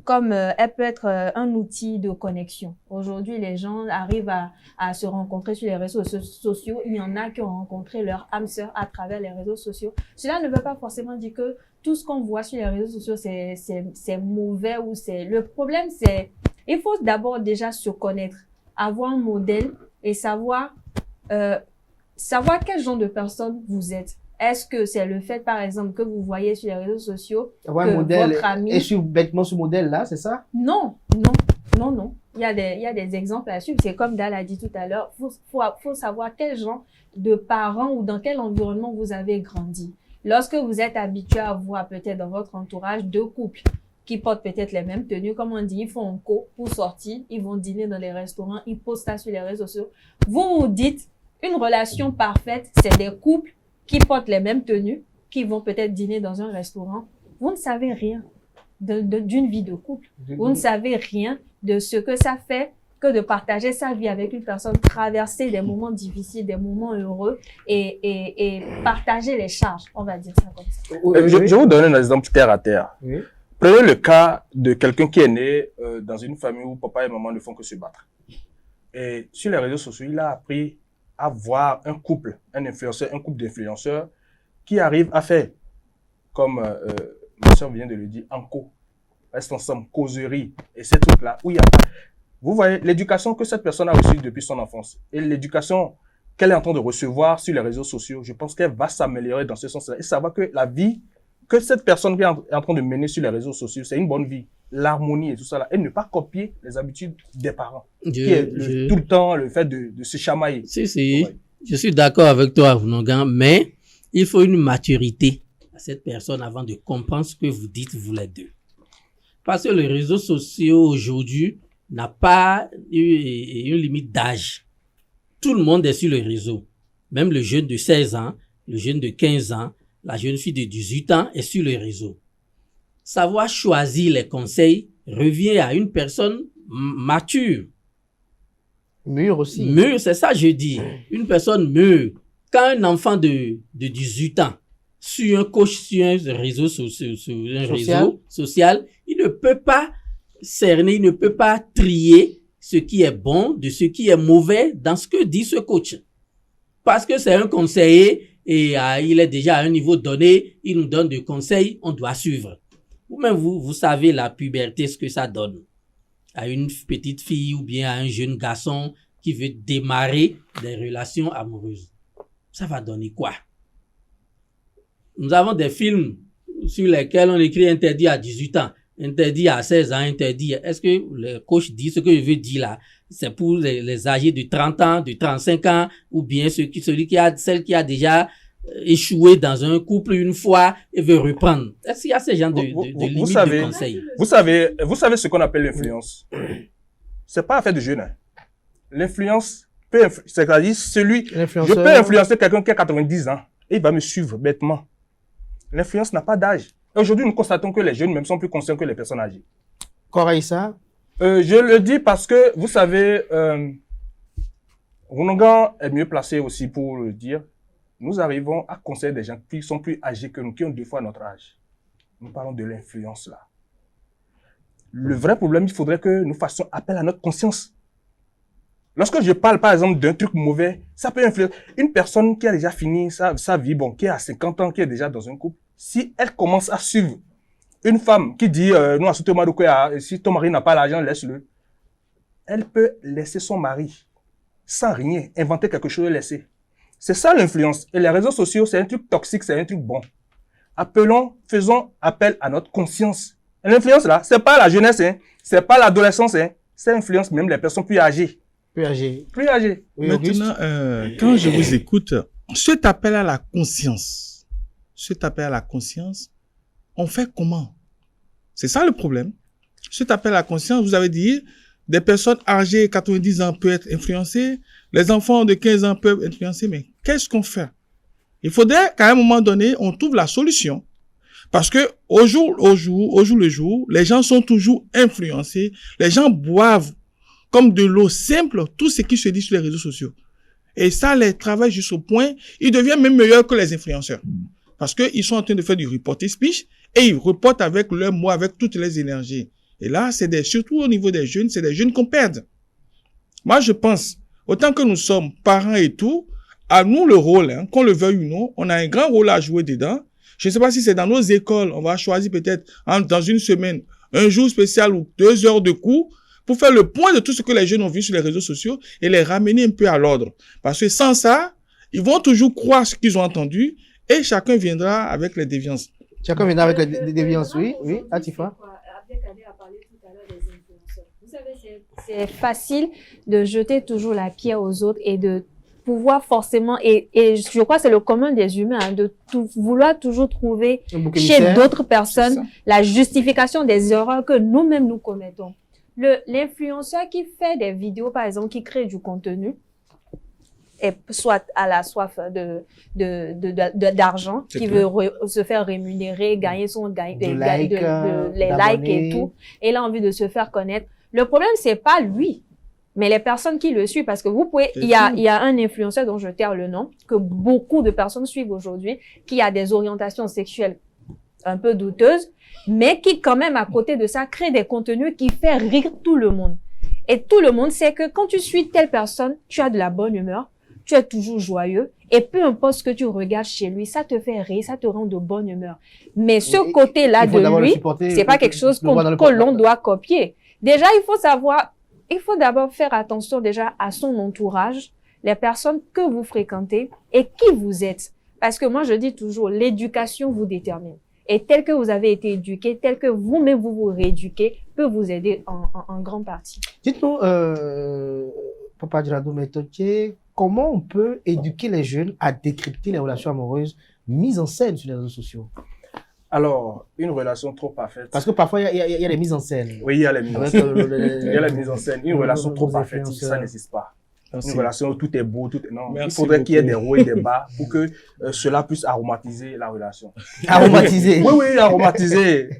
comme elle peut être un outil de connexion. Aujourd'hui, les gens arrivent à se rencontrer sur les réseaux sociaux. Il y en a qui ont rencontré leur âme sœur à travers les réseaux sociaux. Cela ne veut pas forcément dire que tout ce qu'on voit sur les réseaux sociaux, c'est mauvais ou c'est... Le problème, c'est... Il faut d'abord déjà se connaître, avoir un modèle et savoir quel genre de personne vous êtes. Est-ce que c'est le fait, par exemple, que vous voyez sur les réseaux sociaux que votre ami... Et suivre bêtement ce modèle-là, c'est ça? Non. Non. Il y a des exemples à suivre. C'est comme Dal a dit tout à l'heure. Faut savoir quel genre de parents ou dans quel environnement vous avez grandi. Lorsque vous êtes habitué à voir peut-être dans votre entourage 2 couples qui portent peut-être les mêmes tenues, comme on dit, ils font un co pour sortir, ils vont dîner dans les restaurants, ils postent ça sur les réseaux sociaux. Vous dites, une relation parfaite, c'est des couples qui portent les mêmes tenues, qui vont peut-être dîner dans un restaurant. Vous ne savez rien d'une vie de couple. Vous ne savez rien de ce que ça fait que de partager sa vie avec une personne, traverser des moments difficiles, des moments heureux et partager les charges, on va dire ça comme ça. Je vais vous donner un exemple terre à terre. Oui. Prenez le cas de quelqu'un qui est né dans une famille où papa et maman ne font que se battre. Et sur les réseaux sociaux, il a appris à voir un couple d'influenceurs qui arrivent à faire, comme ma soeur vient de le dire, en co, reste ensemble, causerie, et ces trucs-là, où il y a pas... Vous voyez, l'éducation que cette personne a reçue depuis son enfance, et l'éducation qu'elle est en train de recevoir sur les réseaux sociaux, je pense qu'elle va s'améliorer dans ce sens-là, et savoir que la vie que cette personne est en train de mener sur les réseaux sociaux, c'est une bonne vie, l'harmonie et tout ça là, et ne pas copier les habitudes des parents, tout le temps le fait de se chamailler. Si, ouais. Je suis d'accord avec toi, Avnogan, mais il faut une maturité à cette personne avant de comprendre ce que vous dites, vous les deux. Parce que les réseaux sociaux aujourd'hui n'a pas une limite d'âge. Tout le monde est sur le réseau. Même le jeune de 16 ans, le jeune de 15 ans, la jeune fille de 18 ans est sur le réseau. Savoir choisir les conseils revient à une personne mature. Mûre aussi. Mûre, c'est ça je dis. Une personne mûre. Quand un enfant de 18 ans suit un coach sur un réseau social, il ne peut pas cerner, il ne peut pas trier ce qui est bon de ce qui est mauvais dans ce que dit ce coach. Parce que c'est un conseiller et il est déjà à un niveau donné, il nous donne des conseils, on doit suivre. Vous-même, vous savez la puberté, ce que ça donne à une petite fille ou bien à un jeune garçon qui veut démarrer des relations amoureuses. Ça va donner quoi? Nous avons des films sur lesquels on écrit interdit à 18 ans, interdit à 16 ans, interdit. Est-ce que le coach dit ce que je veux dire là? C'est pour les âgés de 30 ans, de 35 ans, ou bien celle qui a déjà échoué dans un couple une fois et veut reprendre. Est-ce qu'il y a ce genre de limites de conseils? Vous savez ce qu'on appelle l'influence. C'est pas affaire de jeune. Hein. L'influence c'est-à-dire je peux influencer quelqu'un qui a 90 ans et il va me suivre bêtement. L'influence n'a pas d'âge. Aujourd'hui, nous constatons que les jeunes même sont plus conscients que les personnes âgées. Koraïssa? Je le dis parce que, vous savez, Rounogan est mieux placé aussi pour le dire. Nous arrivons à conseiller des gens qui sont plus âgés que nous, qui ont 2 fois notre âge. Nous parlons de l'influence là. Le vrai problème, il faudrait que nous fassions appel à notre conscience. Lorsque je parle, par exemple, d'un truc mauvais, ça peut influencer. Une personne qui a déjà fini sa vie, qui a 50 ans, qui est déjà dans un couple, si elle commence à suivre une femme qui dit, non, si ton mari n'a pas l'argent, laisse-le. Elle peut laisser son mari sans rien, inventer quelque chose et laisser. C'est ça l'influence. Et les réseaux sociaux, c'est un truc toxique, c'est un truc bon. Faisons appel à notre conscience. L'influence là, c'est pas la jeunesse, hein, c'est pas l'adolescence, hein, ça influence même les personnes plus âgées. Plus âgées. Oui, maintenant, quand je vous écoute, cet appel à la conscience, on fait comment? C'est ça le problème. Cet appel à la conscience, vous avez dit, des personnes âgées, 90 ans peuvent être influencées, les enfants de 15 ans peuvent être influencés, mais qu'est-ce qu'on fait? Il faudrait qu'à un moment donné, on trouve la solution. Parce que au jour le jour, les gens sont toujours influencés, les gens boivent comme de l'eau simple tout ce qui se dit sur les réseaux sociaux. Et ça les travaille jusqu'au point, ils deviennent même meilleurs que les influenceurs. Parce que ils sont en train de faire du reporter speech et ils reportent avec leurs mots, avec toutes les énergies. Et là, surtout au niveau des jeunes, c'est des jeunes qu'on perd. Moi, je pense, autant que nous sommes parents et tout, à nous le rôle, hein, qu'on le veuille ou non, on a un grand rôle à jouer dedans. Je ne sais pas si c'est dans nos écoles, on va choisir peut-être dans une semaine, un jour spécial ou 2 heures de cours pour faire le point de tout ce que les jeunes ont vu sur les réseaux sociaux et les ramener un peu à l'ordre. Parce que sans ça, ils vont toujours croire ce qu'ils ont entendu et chacun viendra avec les déviances. Chacun viendra avec les déviances, oui. Atifa. Abdelkader a parlé tout à l'heure des influenceurs. Vous savez, c'est facile de jeter toujours la pierre aux autres et de pouvoir forcément, et je crois que c'est le commun des humains, hein, de vouloir toujours trouver chez d'autres personnes la justification des erreurs que nous-mêmes nous commettons. L'influenceur qui fait des vidéos, par exemple, qui crée du contenu, et soit à la soif d'argent, qui veut se faire rémunérer, gagner les likes et tout, et il a envie de se faire connaître. Le problème, c'est pas lui, mais les personnes qui le suivent, parce que vous pouvez, il y a un influenceur dont je taire le nom, que beaucoup de personnes suivent aujourd'hui, qui a des orientations sexuelles un peu douteuses, mais qui quand même, à côté de ça, crée des contenus qui fait rire tout le monde. Et tout le monde sait que quand tu suis telle personne, tu as de la bonne humeur, tu es toujours joyeux, et peu importe ce que tu regardes chez lui, ça te fait rire, ça te rend de bonne humeur. Mais ce côté-là de lui, c'est pas quelque chose que l'on doit copier. Déjà, il faut d'abord faire attention déjà à son entourage, les personnes que vous fréquentez et qui vous êtes. Parce que moi, je dis toujours, l'éducation vous détermine. Et tel que vous avez été éduqué, tel que vous-même vous vous rééduquez, peut vous aider en grande partie. Dites-nous, Papa Djilado Méthodier, comment on peut éduquer les jeunes à décrypter les relations amoureuses mises en scène sur les réseaux sociaux? Alors, une relation trop parfaite. Parce que parfois, il y a les mises en scène. Oui, il y a les mises en scène. Il y a la mise en scène. Une relation trop parfaite, ça n'existe pas. Une relation où tout est beau, non. Il faudrait qu'il y ait des hauts et des bas pour que cela puisse aromatiser la relation. Aromatiser? Oui, aromatiser.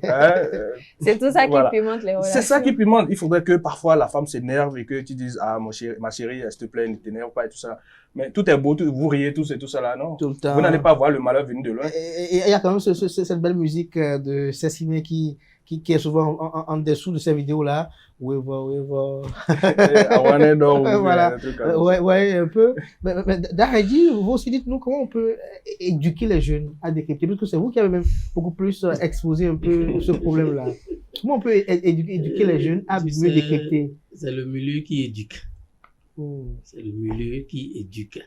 C'est tout ça qui pimente les relations. C'est ça qui pimente. Il faudrait que parfois la femme s'énerve et que tu dises, ah, ma chérie, s'il te plaît, ne t'énerve pas et tout ça. Mais tout est beau, vous riez tous et tout ça là, non? Tout le temps. Vous n'allez pas voir le malheur venir de loin. Et il y a quand même cette belle musique de Cécile qui est souvent en dessous de ces vidéos-là. Oui, voilà. Ouais, un peu. Mais Daredi, vous aussi, dites-nous comment on peut éduquer les jeunes à décrypter, parce que c'est vous qui avez même beaucoup plus exposé un peu ce problème-là. Comment on peut éduquer les jeunes à mieux décrypter? C'est le milieu qui éduque. C'est le milieu qui éduque.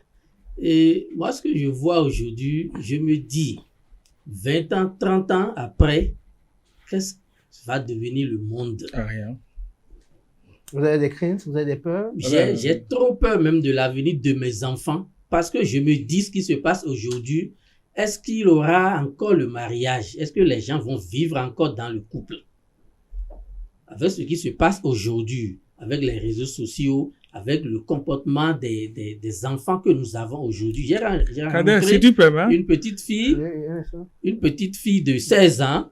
Et moi, ce que je vois aujourd'hui, je me dis, 20 ans, 30 ans après, qu'est-ce va devenir le monde? Rien. Vous avez des craintes, vous avez des peurs? J'ai trop peur même de l'avenir de mes enfants, parce que je me dis ce qui se passe aujourd'hui. Est-ce qu'il y aura encore le mariage? Est-ce que les gens vont vivre encore dans le couple? Avec ce qui se passe aujourd'hui, avec les réseaux sociaux, avec le comportement des enfants que nous avons aujourd'hui. J'ai rencontré une petite fille de 16 ans,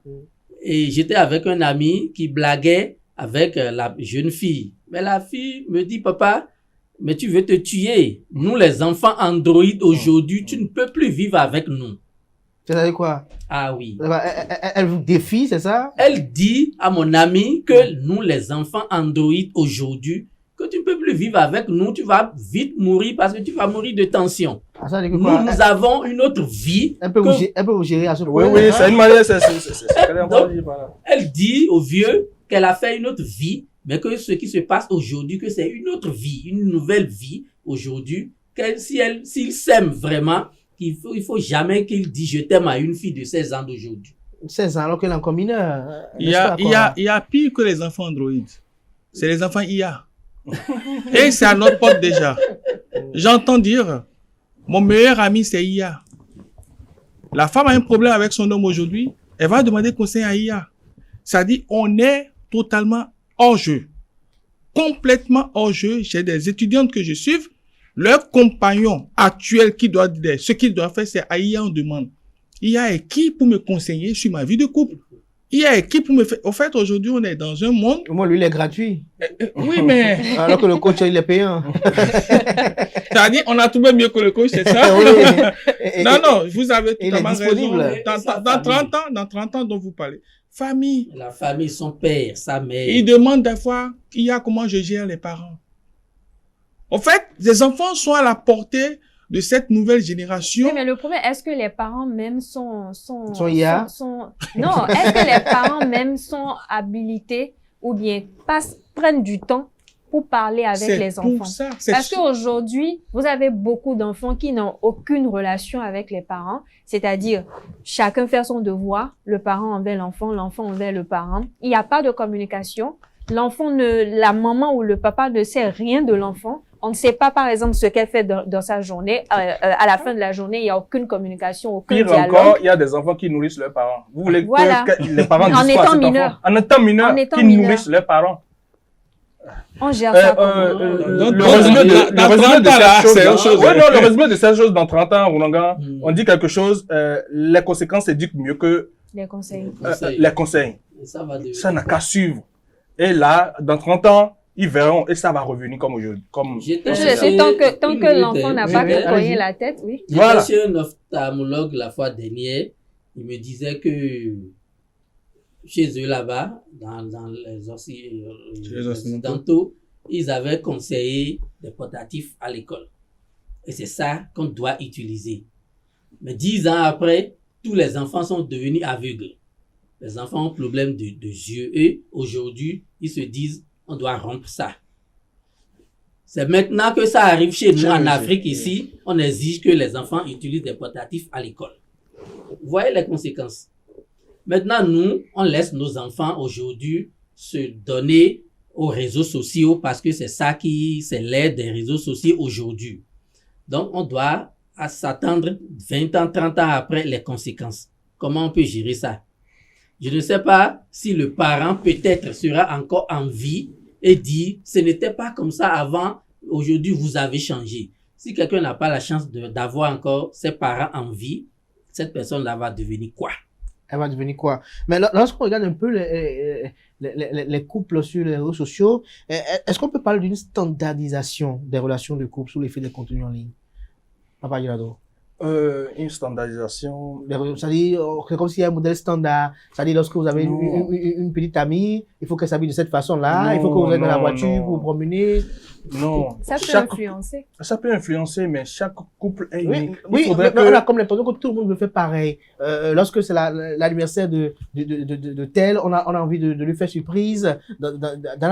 et j'étais avec un ami qui blaguait avec la jeune fille. Mais la fille me dit, papa, mais tu veux te tuer. Nous, les enfants Android aujourd'hui, tu ne peux plus vivre avec nous. C'est-à-dire quoi? Ah oui. Elle vous défie, c'est ça? Elle dit à mon ami que nous, les enfants Android aujourd'hui, que tu ne peux plus vivre avec nous, tu vas vite mourir parce que tu vas mourir de tension. Ah, ça veut dire que quoi? Nous avons une autre vie. Elle peut vous gérer à ce point. Oui, c'est une manière, elle dit au vieux qu'elle a fait une autre vie, mais que ce qui se passe aujourd'hui, que c'est une autre vie, une nouvelle vie aujourd'hui, s'il s'aime vraiment, il faut jamais qu'il dise je t'aime à une fille de 16 ans d'aujourd'hui. 16 ans alors qu'elle est encore mineure. Il y a pire que les enfants Android. C'est les enfants IA. Et c'est à notre porte déjà. J'entends dire, mon meilleur ami c'est IA. La femme a un problème avec son homme aujourd'hui, elle va demander conseil à IA. Ça dit, on est totalement hors jeu. Complètement hors jeu. J'ai des étudiantes que je suis. Leur compagnon actuel qui doit dire ce qu'il doit faire, c'est à IA on demande. IA est qui pour me conseiller sur ma vie de couple? IA est qui pour me faire? Au fait, aujourd'hui, on est dans un monde. Au moins, lui, il est gratuit. Oui, mais. Alors que le coach, il est payant. C'est-à-dire, on a trouvé mieux que le coach, c'est ça? Oui. Non, vous avez totalement raison. Dans 30 ans dont vous parlez. Famille. La famille, son père, sa mère. Il demande des fois, IA, comment je gère les parents. En fait, les enfants sont à la portée de cette nouvelle génération. Oui, mais le problème, est-ce que les parents même sont non, est-ce que les parents même sont habilités ou bien prennent du temps pour parler avec les enfants? Parce qu'aujourd'hui, vous avez beaucoup d'enfants qui n'ont aucune relation avec les parents, c'est-à-dire chacun fait son devoir, le parent envers l'enfant, l'enfant envers le parent. Il n'y a pas de communication. la maman ou le papa ne sait rien de l'enfant. On ne sait pas, par exemple, ce qu'elle fait dans sa journée. À la fin de la journée, il n'y a aucune communication, aucun dialogue. Pire encore, il y a des enfants qui nourrissent leurs parents. Vous voulez que les parents disent en étant mineurs. En étant mineurs, qui nourrissent leurs parents. On gère ça comment? Le résumé de ces choses dans 30 ans, on dit quelque chose, les conséquences s'éduquent mieux que les conseils. Les conseils. Ça n'a qu'à suivre. Et là, dans 30 ans, ils verront et ça va revenir comme aujourd'hui. Tant que l'enfant n'a pas cogné la tête, oui. J'étais chez un ophtalmologue la fois dernière. Il me disait que chez eux là-bas, dans les occidentaux, ils avaient conseillé des portatifs à l'école. Et c'est ça qu'on doit utiliser. Mais 10 ans après, tous les enfants sont devenus aveugles. Les enfants ont problème de yeux. Et aujourd'hui, ils se disent, on doit rompre ça. C'est maintenant que ça arrive chez nous en Afrique ici, on exige que les enfants utilisent des portatifs à l'école. Vous voyez les conséquences. Maintenant, nous, on laisse nos enfants aujourd'hui se donner aux réseaux sociaux parce que c'est l'aide des réseaux sociaux aujourd'hui. Donc, on doit s'attendre 20 ans, 30 ans après les conséquences. Comment on peut gérer ça? Je ne sais pas si le parent peut-être sera encore en vie et dit, ce n'était pas comme ça avant, aujourd'hui vous avez changé. Si quelqu'un n'a pas la chance d'avoir encore ses parents en vie, cette personne-là va devenir quoi? Elle va devenir quoi? Mais lorsqu'on regarde un peu les couples sur les réseaux sociaux, est-ce qu'on peut parler d'une standardisation des relations de couple sous l'effet des contenus en ligne? Papa Yolado. Une standardisation. C'est-à-dire, c'est comme s'il y a un modèle standard. C'est-à-dire, lorsque vous avez une petite amie, il faut qu'elle s'habille de cette façon-là, il faut que vous êtes dans la voiture pour vous promener. Non. Ça peut influencer. Ça peut influencer, mais chaque couple est unique. Oui, on a comme l'impression que tout le monde veut faire pareil. Lorsque c'est l'anniversaire de tel, on a envie de lui faire surprise. Dans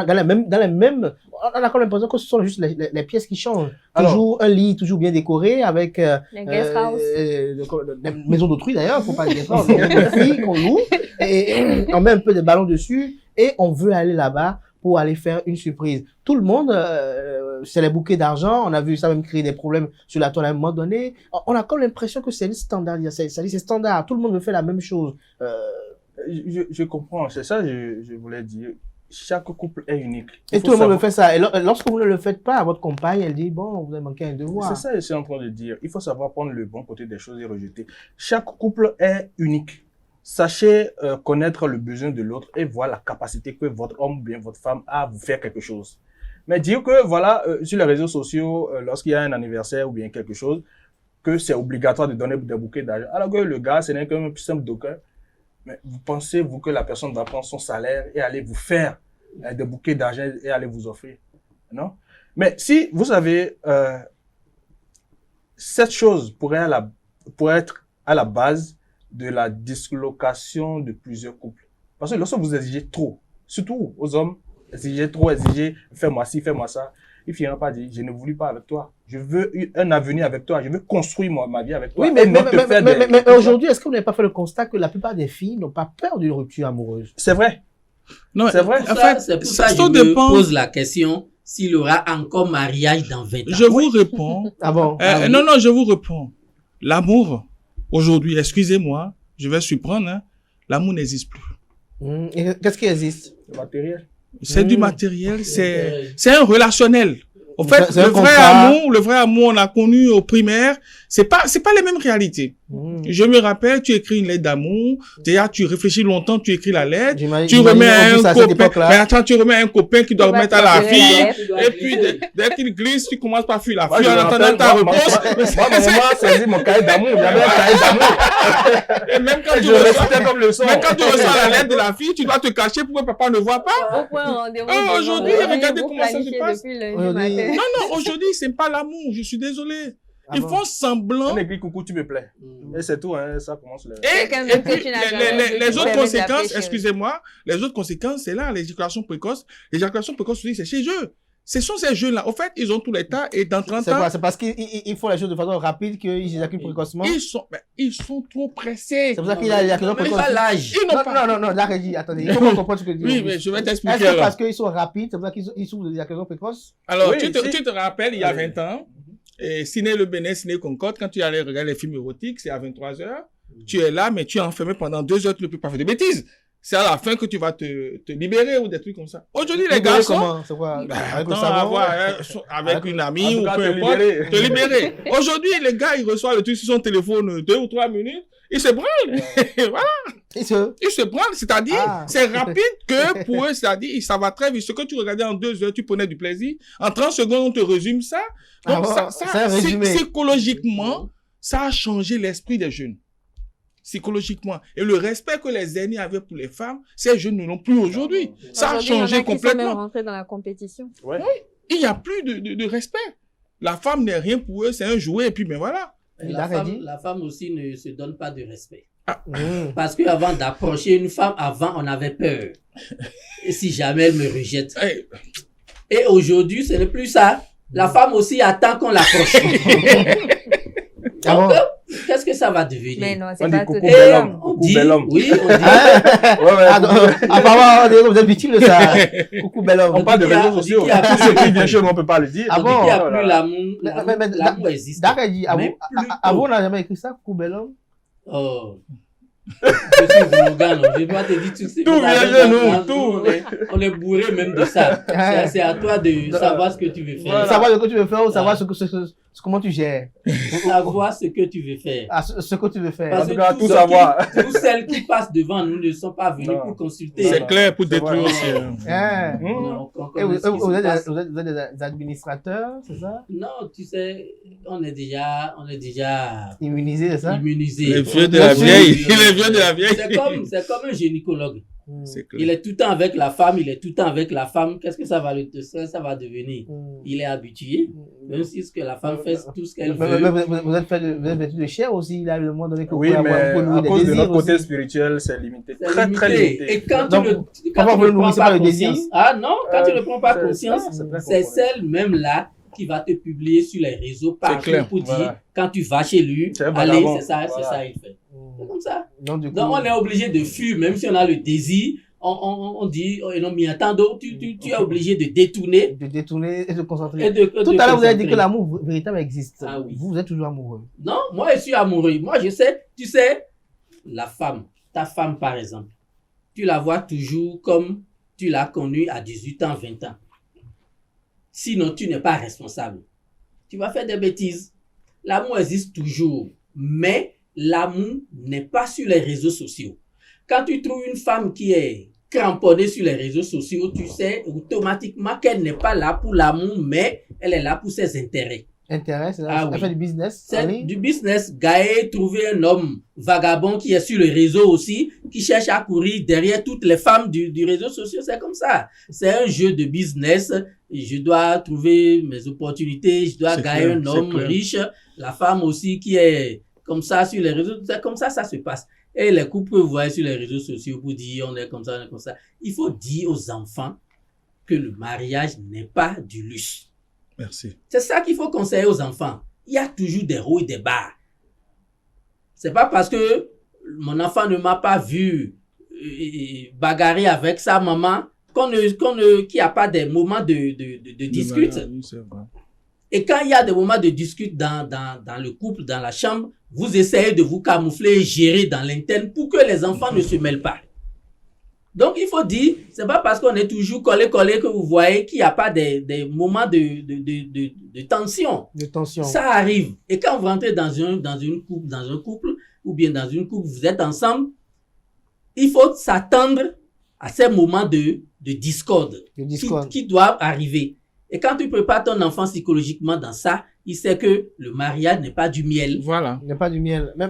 les mêmes, on a comme l'impression que ce sont juste les pièces qui changent. Toujours un lit, toujours bien décoré avec les guest house. Des maisons d'autrui d'ailleurs, faut pas dire ça. Des filles qu'on loue et on met un peu de ballons dessus et on veut aller là-bas pour aller faire une surprise. Tout le monde, c'est les bouquets d'argent. On a vu ça même créer des problèmes sur la toile à un moment donné. On a comme l'impression que c'est une standardisation. C'est standard. Tout le monde veut faire la même chose. Je comprends. C'est ça que je voulais dire. Chaque couple est unique. Et tout le monde veut faire ça. Et lorsque vous ne le faites pas, votre compagne, elle dit, bon, vous avez manqué un devoir. C'est ça que je suis en train de dire. Il faut savoir prendre le bon côté des choses et rejeter. Chaque couple est unique. Sachez connaître le besoin de l'autre et voir la capacité que votre homme ou bien votre femme a à vous faire quelque chose. Mais dire que, voilà, sur les réseaux sociaux, lorsqu'il y a un anniversaire ou bien quelque chose, que c'est obligatoire de donner des bouquets d'argent. Alors que le gars, ce n'est qu'un plus simple docker. Mais vous pensez, vous, que la personne va prendre son salaire et aller vous faire des bouquets d'argent et aller vous offrir? Non? Mais si vous avez cette chose pourrait être à la base de la dislocation de plusieurs couples. Parce que lorsque vous exigez trop, surtout aux hommes, exigez fais-moi ci, fais-moi ça, il finira par dire, je ne voulais pas avec toi. Je veux un avenir avec toi. Je veux construire ma vie avec toi. Oui, mais aujourd'hui, est-ce que vous n'avez pas fait le constat que la plupart des filles n'ont pas peur d'une rupture amoureuse? C'est vrai. Non, c'est vrai. C'est pour ça que je me pose la question s'il y aura encore mariage dans 20 ans. Je vous réponds. Ah bon? Non, je vous réponds. L'amour, aujourd'hui, excusez-moi, je vais surprendre, hein, l'amour n'existe plus. Qu'est-ce qui existe? Le matériel. C'est du matériel, c'est un relationnel. En fait, le vrai amour, on a connu au primaire, c'est pas les mêmes réalités. Je me rappelle, tu écris une lettre d'amour, déjà, tu réfléchis longtemps, tu écris la lettre, tu remets à un copain, mais attends, tu remets à un copain qui doit remettre à la fille, et puis, dès qu'il glisse, tu commences par fuir la fille en attendant ta réponse. Moi, maman a saisi mon cahier d'amour, j'avais un cahier d'amour. Et même quand tu reçois la lettre de la fille, tu dois te cacher pour que papa ne voit pas. Aujourd'hui, regardez comment ça se passe. Non, aujourd'hui, c'est pas l'amour, je suis désolé. Ils font semblant. On écrit coucou, tu me plais. Et c'est tout, hein, ça commence là. Et puis, les autres conséquences, excusez-moi, les autres conséquences, c'est là, l'éjaculation précoce. L'éjaculation précoce, c'est chez eux. Ce sont ces jeunes-là. Au fait, ils ont tout l'état et dans 30 ans... C'est parce qu'ils font les choses de façon rapide qu'ils éjaculent précocement. Ils sont trop pressés. C'est pour ça qu'il y a l'éjaculation précoce. Même pas l'âge. Non, là, Régis, attendez. Il faut comprendre ce que je dis. Oui, mais je vais t'expliquer. Est-ce que parce qu'ils sont rapides, c'est pour ça qu'ils souffrent de l'éjaculation précoce? Alors, tu te rappelles, il y a 20 ans, Ciné Le Bénin, Ciné Concorde, quand tu allais regarder les films érotiques, c'est à 23h. Tu es là, mais tu es enfermé pendant 2 heures, tu ne peux pas faire de bêtises. C'est à la fin que tu vas te libérer ou des trucs comme ça. Aujourd'hui, les garçons... Comment? C'est quoi? Avec une amie ou peu importe, te libérer. Aujourd'hui, les gars, ils reçoivent le truc sur son téléphone 2 ou 3 minutes, ils se branlent. Voilà. Ils se branlent, c'est-à-dire, c'est rapide que pour eux, c'est-à-dire, ça va très vite. Ce que tu regardais en 2 heures, tu prenais du plaisir. En 30 secondes, on te résume ça. Donc, psychologiquement, ça a changé l'esprit des jeunes. Psychologiquement. Et le respect que les aînés avaient pour les femmes, ces jeunes ne l'ont plus aujourd'hui. Ça a changé complètement. Ils sont même rentrés dans la compétition. Ouais. Oui, il n'y a plus de respect. La femme n'est rien pour eux, c'est un jouet, et puis ben voilà. La femme aussi ne se donne pas de respect. Parce qu'avant d'approcher une femme, on avait peur. Et si jamais elle me rejette. Et aujourd'hui, ce n'est plus ça. La femme aussi attend qu'on l'approche. Donc, qu'est-ce que ça va devenir? Mais non, c'est pas tout. On dit, oui, on dit. Apparemment, vous êtes victime de ça. Coucou, bel homme. On parle de réseaux sociaux. Tout ce qui vient chez nous, on ne peut pas le dire. Ah bon? Il n'y a plus l'amour. L'amour existe. D'accord, il dit, avant, on n'a jamais écrit ça, coucou, bel homme. Oh. Je suis slogan, je dois te dire tout ça. Tout vient de nous, tout. On est bourré même de ça. C'est à toi de savoir ce que tu veux faire. Savoir ce que tu veux faire ou savoir comment tu gères. Savoir ce que tu veux faire. Ce que tu veux faire. En tout cas, tout savoir. Toutes celles qui passent devant nous ne sont pas venues pour consulter. C'est clair, pour détruire aussi. Vous êtes des administrateurs, c'est ça? Non, tu sais, on est déjà immunisés, c'est ça? Immunisés. Les vieux de la vieille. C'est comme un gynécologue. Il est tout le temps avec la femme, Qu'est-ce que ça va devenir? Il est habitué, même si ce que la femme fait, tout ce qu'elle veut. Vous êtes vêtu de chair aussi, il a le moment donné que oui, mais à cause de notre côté spirituel, c'est limité. Très limité. Et quand tu ne prends pas conscience, quand tu ne prends pas conscience, c'est celle-même-là qui va te publier sur les réseaux partout pour dire, quand tu vas chez lui, allez, c'est ça, il fait. C'est comme ça. Donc, on est obligé de fuir, même si on a le désir. On dit, non, mais attends, tu es obligé de détourner. De détourner et de concentrer. Tout à l'heure, vous avez dit que l'amour véritable existe. Ah, oui. Vous êtes toujours amoureux. Non, moi, je suis amoureux. Moi, je sais, tu sais, la femme, ta femme, par exemple, tu la vois toujours comme tu l'as connue à 18 ans, 20 ans. Sinon, tu n'es pas responsable. Tu vas faire des bêtises. L'amour existe toujours, mais l'amour n'est pas sur les réseaux sociaux. Quand tu trouves une femme qui est cramponnée sur les réseaux sociaux, tu sais automatiquement qu'elle n'est pas là pour l'amour, mais elle est là pour ses intérêts. Intérêt, c'est ça? Elle fait du business? C'est du business. Gaël, trouver un homme vagabond qui est sur le réseau aussi, qui cherche à courir derrière toutes les femmes du réseau social, c'est comme ça. C'est un jeu de business. Je dois trouver mes opportunités, je dois gagner un homme riche. La femme aussi qui est comme ça sur les réseaux, c'est comme ça se passe. Et les couples peuvent voir sur les réseaux sociaux pour dire on est comme ça, on est comme ça. Il faut dire aux enfants que le mariage n'est pas du luxe. Merci. C'est ça qu'il faut conseiller aux enfants. Il y a toujours des hauts et des bas. C'est pas parce que mon enfant ne m'a pas vu bagarrer avec sa maman qu'il n'y a pas des moments de discute. Oui, c'est vrai. Et quand il y a des moments de discute dans le couple, dans la chambre, vous essayez de vous camoufler et gérer dans l'interne pour que les enfants ne se mêlent pas. Donc, il faut dire, c'est pas parce qu'on est toujours collé que vous voyez qu'il n'y a pas des moments de tension. De tension. Ça arrive. Et quand vous rentrez dans un couple, ou bien dans une couple, vous êtes ensemble, il faut s'attendre à ces moments de discorde. Qui doivent arriver. Et quand tu prépares ton enfant psychologiquement dans ça, il sait que le mariage n'est pas du miel. Voilà. Il n'est pas du miel. Mais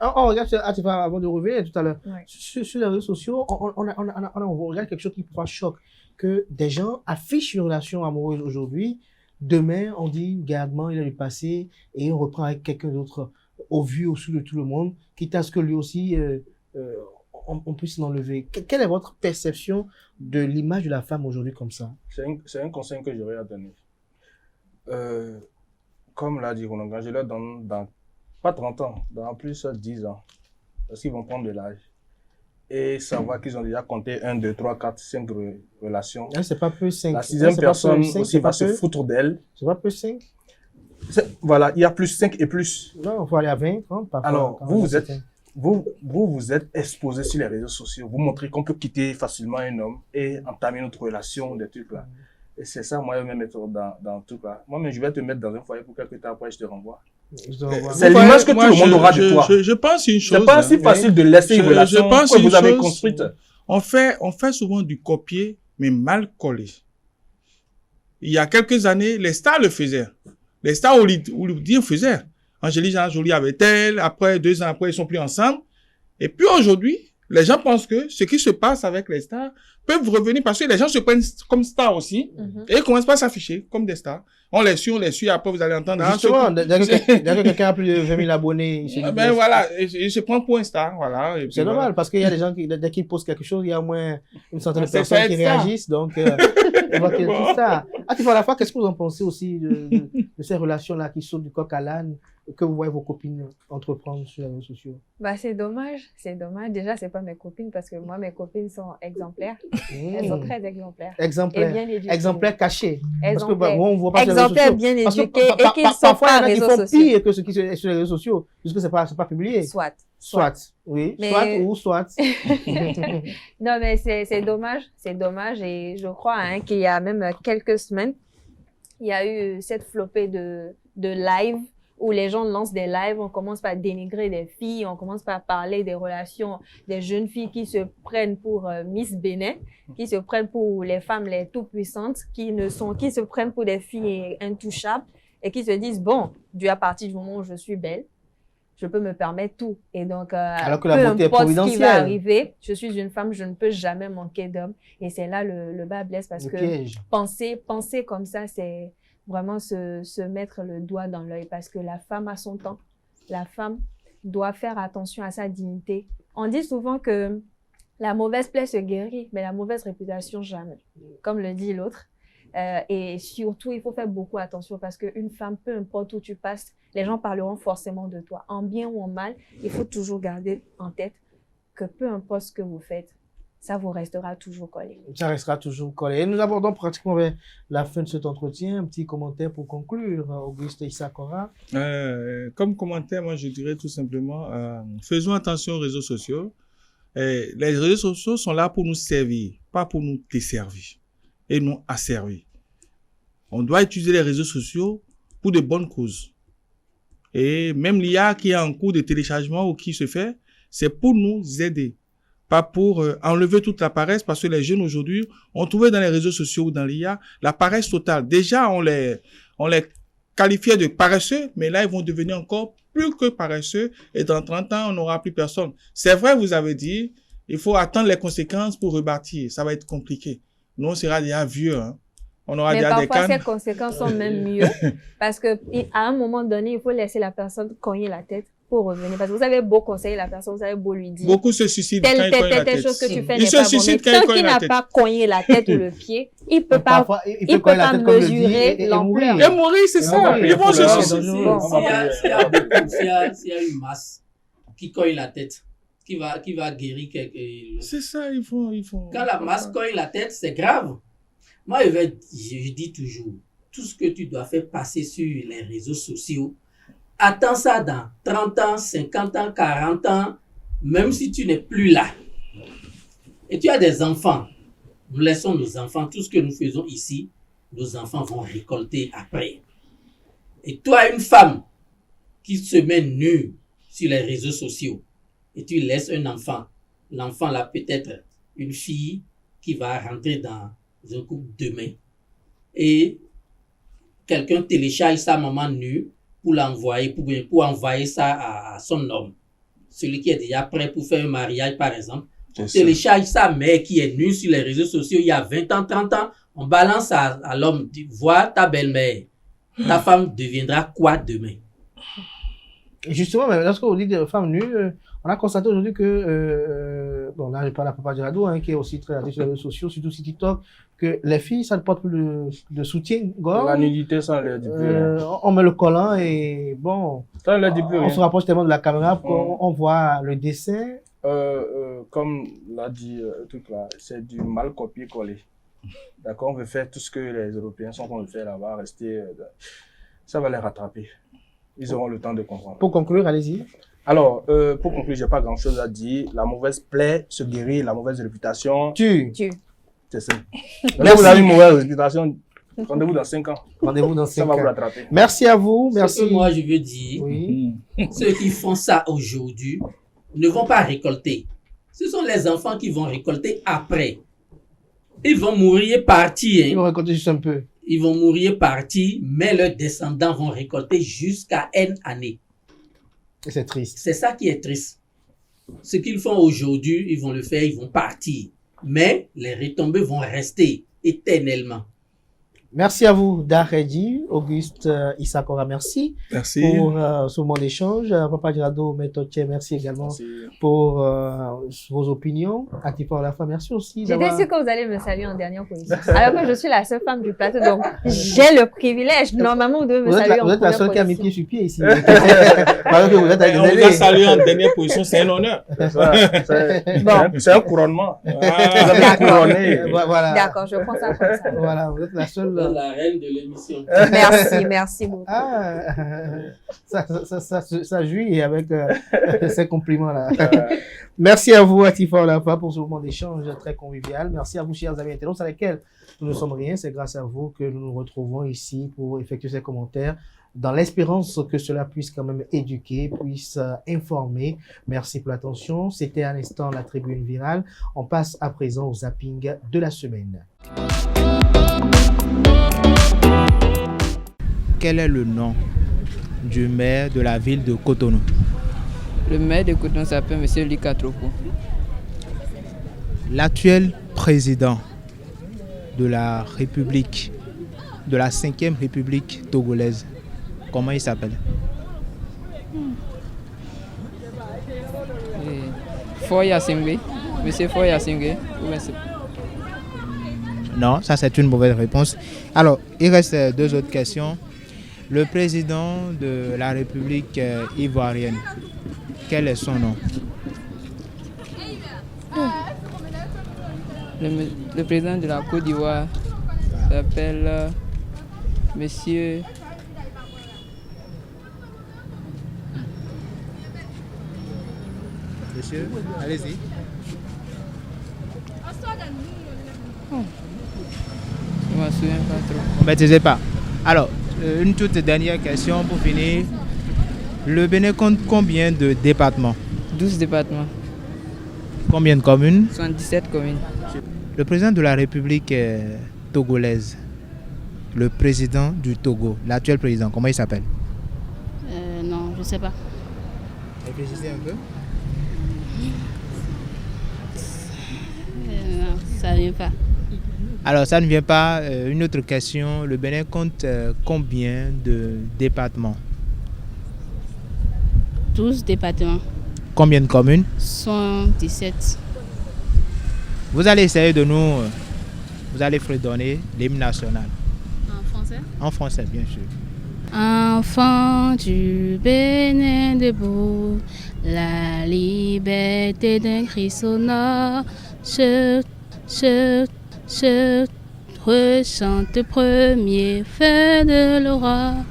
on regarde, avant de revenir tout à l'heure, sur les réseaux sociaux, on regarde quelque chose qui pourra choquer, que des gens affichent une relation amoureuse aujourd'hui, demain on dit gardement il est du passé et on reprend avec quelqu'un d'autre au vu, au sous de tout le monde, quitte à ce que lui aussi, on puisse l'enlever. Quelle est votre perception de l'image de la femme aujourd'hui comme ça? C'est un conseil que j'aurais à donner. Comme l'a dit Ronanga, je leur donne dans pas 30 ans, dans plus 10 ans. Parce qu'ils vont prendre de l'âge. Et savoir qu'ils ont déjà compté 1, 2, 3, 4, 5 relations. C'est pas peu 5. La 6e personne aussi va se foutre d'elle. C'est pas peu 5. Voilà, il y a plus 5 et plus. Non, il faut aller à 20. Alors, vous êtes exposé sur les réseaux sociaux. Vous montrez qu'on peut quitter facilement un homme et entamer notre relation, des trucs là. Et c'est ça, moi, je vais me mettre dans tout là. Moi, je vais te mettre dans un foyer pour quelques temps après, je te renvoie. C'est l'image que tout le monde aura de toi. Je pense une chose. C'est pas si facile de laisser une relation que vous avez construite. On fait souvent du copier, mais mal collé. Il y a quelques années, les stars le faisaient. Les stars hollywoodiens faisaient. Angelina Jolie avec elle, après, 2 ans après, ils sont plus ensemble. Et puis aujourd'hui, les gens pensent que ce qui se passe avec les stars peuvent revenir parce que les gens se prennent comme stars aussi et ils commencent pas à s'afficher comme des stars. On les suit, après vous allez entendre. Justement, dès que quelqu'un a plus de 20 000 abonnés, voilà, il se prend pour un star, voilà. C'est normal parce qu'il y a des gens qui, dès qu'ils postent quelque chose, il y a au moins une centaine de personnes qui réagissent, donc on voit qu'il y a tout ça. À la fois, qu'est-ce que vous en pensez aussi de ces relations-là qui sautent du coq à l'âne que vous voyez vos copines entreprendre sur les réseaux sociaux? C'est dommage. Déjà, c'est pas mes copines parce que moi, mes copines sont exemplaires. Elles sont très exemplaires. Exemplaires cachés. Parce que on voit pas exemplaires bien éduqués et qui ne sont pas réseaux sociaux. Parfois, il y en a qui font pire que ce qui est sur les réseaux sociaux, puisque c'est pas publié. Soit. Oui. Mais... Soit. Non, mais c'est dommage. C'est dommage. Et je crois qu'il y a même quelques semaines, il y a eu cette flopée de live où les gens lancent des lives, on commence par dénigrer des filles, on commence par parler des relations des jeunes filles qui se prennent pour Miss Bénin, qui se prennent pour les femmes les tout puissantes, qui se prennent pour des filles intouchables et qui se disent, bon, à partir du moment où je suis belle, je peux me permettre tout. Et donc, alors que la beauté est providentielle. Ce qui va arriver, je suis une femme, je ne peux jamais manquer d'homme. Et c'est là le bas blesse parce que penser comme ça, c'est vraiment se mettre le doigt dans l'œil parce que la femme a son temps. La femme doit faire attention à sa dignité. On dit souvent que la mauvaise plaie se guérit, mais la mauvaise réputation, jamais. Comme le dit l'autre. Et surtout, il faut faire beaucoup attention parce qu'une femme, peu importe où tu passes, les gens parleront forcément de toi. En bien ou en mal, il faut toujours garder en tête que peu importe ce que vous faites, ça vous restera toujours collé. Ça restera toujours collé. Et nous abordons pratiquement vers la fin de cet entretien. Un petit commentaire pour conclure, Auguste Issakora. Comme commentaire, moi je dirais tout simplement, faisons attention aux réseaux sociaux. Les réseaux sociaux sont là pour nous servir, pas pour nous desservir et nous asservir. On doit utiliser les réseaux sociaux pour de bonnes causes. Et même l'IA qui est en cours de téléchargement ou qui se fait, c'est pour nous aider. Pas pour enlever toute la paresse, parce que les jeunes aujourd'hui ont trouvé dans les réseaux sociaux ou dans l'IA la paresse totale. Déjà, on les qualifiait de paresseux, mais là, ils vont devenir encore plus que paresseux et dans 30 ans, on n'aura plus personne. C'est vrai, vous avez dit, il faut attendre les conséquences pour rebâtir. Ça va être compliqué. Nous, on sera déjà vieux, hein. On aura déjà des cannes. Mais parfois, ces conséquences sont même mieux parce que à un moment donné, il faut laisser la personne cogner la tête pour revenir. Parce que vous avez beau conseiller la personne, vous avez beau lui dire. Beaucoup se suicident quand ils cognent la tête. Telle chose que tu fais n'est pas bon. Mais tant qu'il n'a pas cogné la tête ou le pied, il peut pas mesurer l'ampleur. Et mourir, c'est ça. Ils vont se suicider. S'il y a une masse qui cogne la tête, qui va guérir quelque... C'est ça, ils font. Quand la masse cogne la tête, c'est grave. Moi, je dis toujours, tout ce que tu dois faire passer sur les réseaux sociaux, attends ça dans 30 ans, 50 ans, 40 ans, même si tu n'es plus là. Et tu as des enfants. Nous laissons nos enfants, tout ce que nous faisons ici, nos enfants vont récolter après. Et toi, une femme qui se met nue sur les réseaux sociaux, et tu laisses un enfant, l'enfant là peut-être une fille qui va rentrer dans un couple demain, et quelqu'un télécharge sa maman nue pour l'envoyer, pour envoyer ça à son homme. Celui qui est déjà prêt pour faire un mariage, par exemple, on télécharge sa mère qui est nue sur les réseaux sociaux il y a 20 ans, 30 ans, on balance à l'homme, vois ta belle-mère, ta femme deviendra quoi demain? Justement, lorsque vous dites femme nue, On a constaté aujourd'hui que, bon là je parle à Papa Djadou, qui est aussi très actif sur les réseaux sociaux, surtout sur TikTok, que les filles, ça ne porte plus de soutien-gorge. La nudité, ça ne leur dit plus rien. On met le collant et bon, Ça ne leur dit plus rien. on se rapproche tellement de la caméra qu'on voit le dessin. Comme l'a dit tout là, c'est du mal copié-collé. D'accord, on veut faire tout ce que les Européens sont en train de faire là-bas, rester. Ça va les rattraper. Ils auront le temps de comprendre. Pour conclure, allez-y. Alors, pour conclure, j'ai pas grand-chose à dire. La mauvaise plaie se guérit, la mauvaise réputation Tu. C'est ça. Là, vous avez une mauvaise réputation. Rendez-vous dans 5 ans. Rendez-vous dans 5 Ça va vous ans. rattraper. Merci à vous. Merci. Ce que moi, je veux dire, Oui. ceux qui font ça aujourd'hui ne vont pas récolter. Ce sont les enfants qui vont récolter après. Ils vont mourir partis. Ils vont raconter juste un peu. Ils vont mourir partis, mais leurs descendants vont récolter jusqu'à N années. Et c'est triste. C'est ça qui est triste. Ce qu'ils font aujourd'hui, ils vont le faire, ils vont partir. Mais les retombées vont rester éternellement. Merci à vous, Daredi, Auguste Issakora, merci. Merci. Pour ce moment d'échange. Papa Djadou, Métotier, merci également pour vos opinions. Atifa Olafa, merci aussi. J'étais sûre que vous allez me saluer en dernière position. Alors que je suis la seule femme du plateau, donc j'ai le privilège. Normalement, vous devez me saluer en Vous êtes la première seule qui a mis position. pied sur pied ici. Parce que vous êtes avec On des vous a salué en dernière position, c'est un honneur. C'est un couronnement. Vous D'accord. avez couronné. Voilà. D'accord, je prends ça comme ça. Voilà, vous êtes la seule. La reine de l'émission. Merci beaucoup. Ah, ça jouit avec ces compliments-là. Merci à vous, Atifa Olafa, pour ce moment d'échange très convivial. Merci à vous, chers amis internautes, avec lesquels nous ne sommes rien. C'est grâce à vous que nous nous retrouvons ici pour effectuer ces commentaires, dans l'espérance que cela puisse quand même éduquer, puisse informer. Merci pour l'attention. C'était à l'instant la tribune virale. On passe à présent au zapping de la semaine. Quel est le nom du maire de la ville de Cotonou? Le maire de Cotonou s'appelle M. Lika Tropo. L'actuel président de la République, de la 5e République togolaise, comment il s'appelle? Foy Assingwe. M. Foy Assingwe. Non, ça c'est une mauvaise réponse. Alors, il reste 2 autres questions. Le président de la République ivoirienne, quel est son nom? Le président de la Côte d'Ivoire s'appelle Monsieur... Monsieur, allez-y. Je ne me souviens pas trop. Ne maîtrisez pas. Alors, une toute dernière question pour finir. Le Bénin compte combien de départements? 12 départements. Combien de communes? 77 communes. Le président de la République togolaise, le président du Togo, l'actuel président, comment il s'appelle? Non, je ne sais pas. Réfléchissez un peu. Non, ça ne vient pas. Alors, ça ne vient pas. Une autre question. Le Bénin compte combien de départements? 12 départements. Combien de communes? 117. Vous allez essayer de nous... vous allez fredonner l'hymne national. En français? En français, bien sûr. Enfants du Bénin debout, la liberté d'un cri sonore, je rechante premier feu de l'aurore.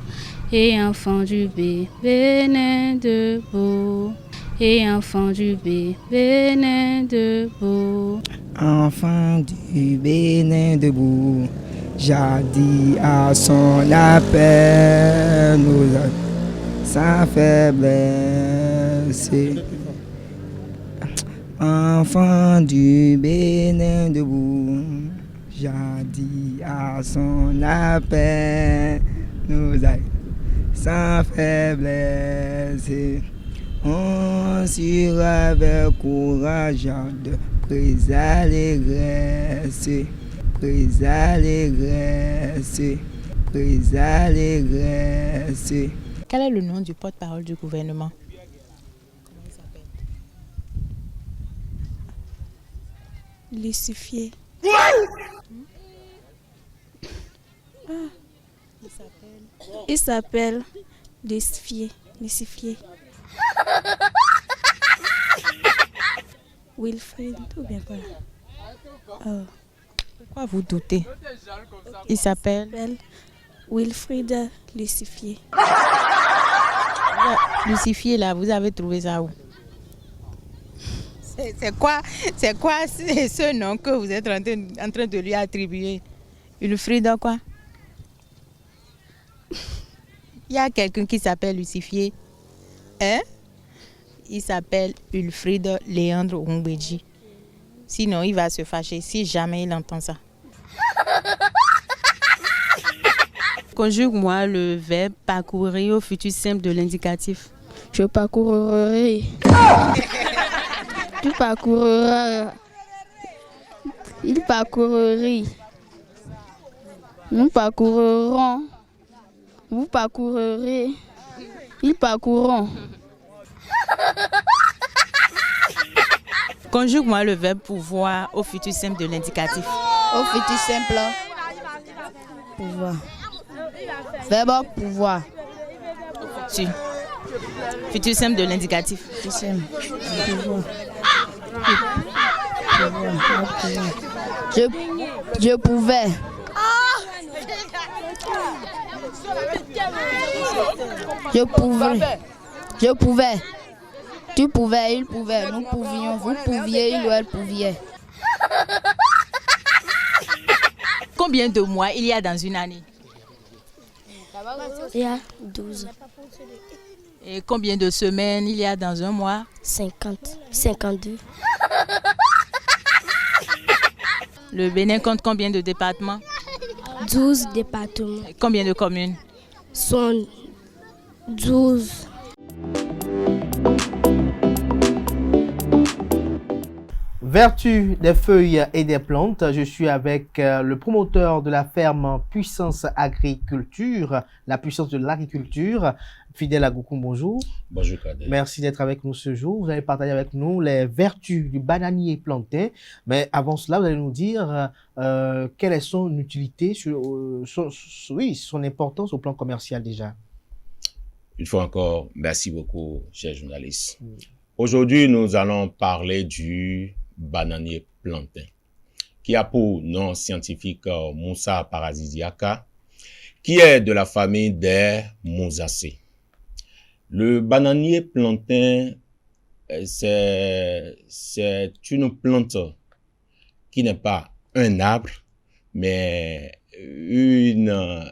Et enfants du Bénin debout, et enfants du Bénin debout. Enfants du Bénin debout, jadis à son appel, nous sa faiblesse. Enfants du Bénin debout, jadis à son appel, nous sans faiblesse. On sera avec courage de prise allégresse, prise allégresse, prise allégresse. Quel est le nom du porte-parole du gouvernement? Lucifié. Il s'appelle Lucifié. Lucifié. Wilfried, ou bien quoi? Pourquoi vous doutez? Il s'appelle Wilfried Lucifié. Lucifié, là, vous avez trouvé ça où? C'est quoi ce nom que vous êtes en train de lui attribuer? Wilfried quoi? Il y a quelqu'un qui s'appelle Lucifié. Hein? Il s'appelle Wilfried Léandre Ongbeji. Sinon, il va se fâcher si jamais il entend ça. Conjugue-moi le verbe parcourir au futur simple de l'indicatif. Je parcourrai. Tu parcourras. Il parcourrit. Nous parcourrons. Vous parcourrez. Ils parcourront. Conjugue-moi le verbe pouvoir au futur simple de l'indicatif. Au futur simple. Pouvoir. Verbe pouvoir. Futur simple de l'indicatif. Futur simple. Pouvoir. Je pouvais. Je pouvais. Tu pouvais, il pouvait, nous pouvions, vous pouviez, il ou elle pouviez. Combien de mois il y a dans une année? Il y a 12. Et combien de semaines il y a dans un mois? 50, 52. Le Bénin compte combien de départements? 12 départements. Et combien de communes? Sont 12. Vertu des feuilles et des plantes, je suis avec le promoteur de la ferme Puissance Agriculture, la puissance de l'agriculture, Fidèle Agoukoum, bonjour. Bonjour Kader. Merci d'être avec nous ce jour. Vous allez partager avec nous les vertus du bananier plantain, mais avant cela, vous allez nous dire quelle est son utilité, son importance au plan commercial déjà. Une fois encore, merci beaucoup, chers journalistes. Aujourd'hui, nous allons parler du bananier plantain, qui a pour nom scientifique Musa paradisiaca, qui est de la famille des Musacées. Le bananier plantain, c'est une plante qui n'est pas un arbre, mais une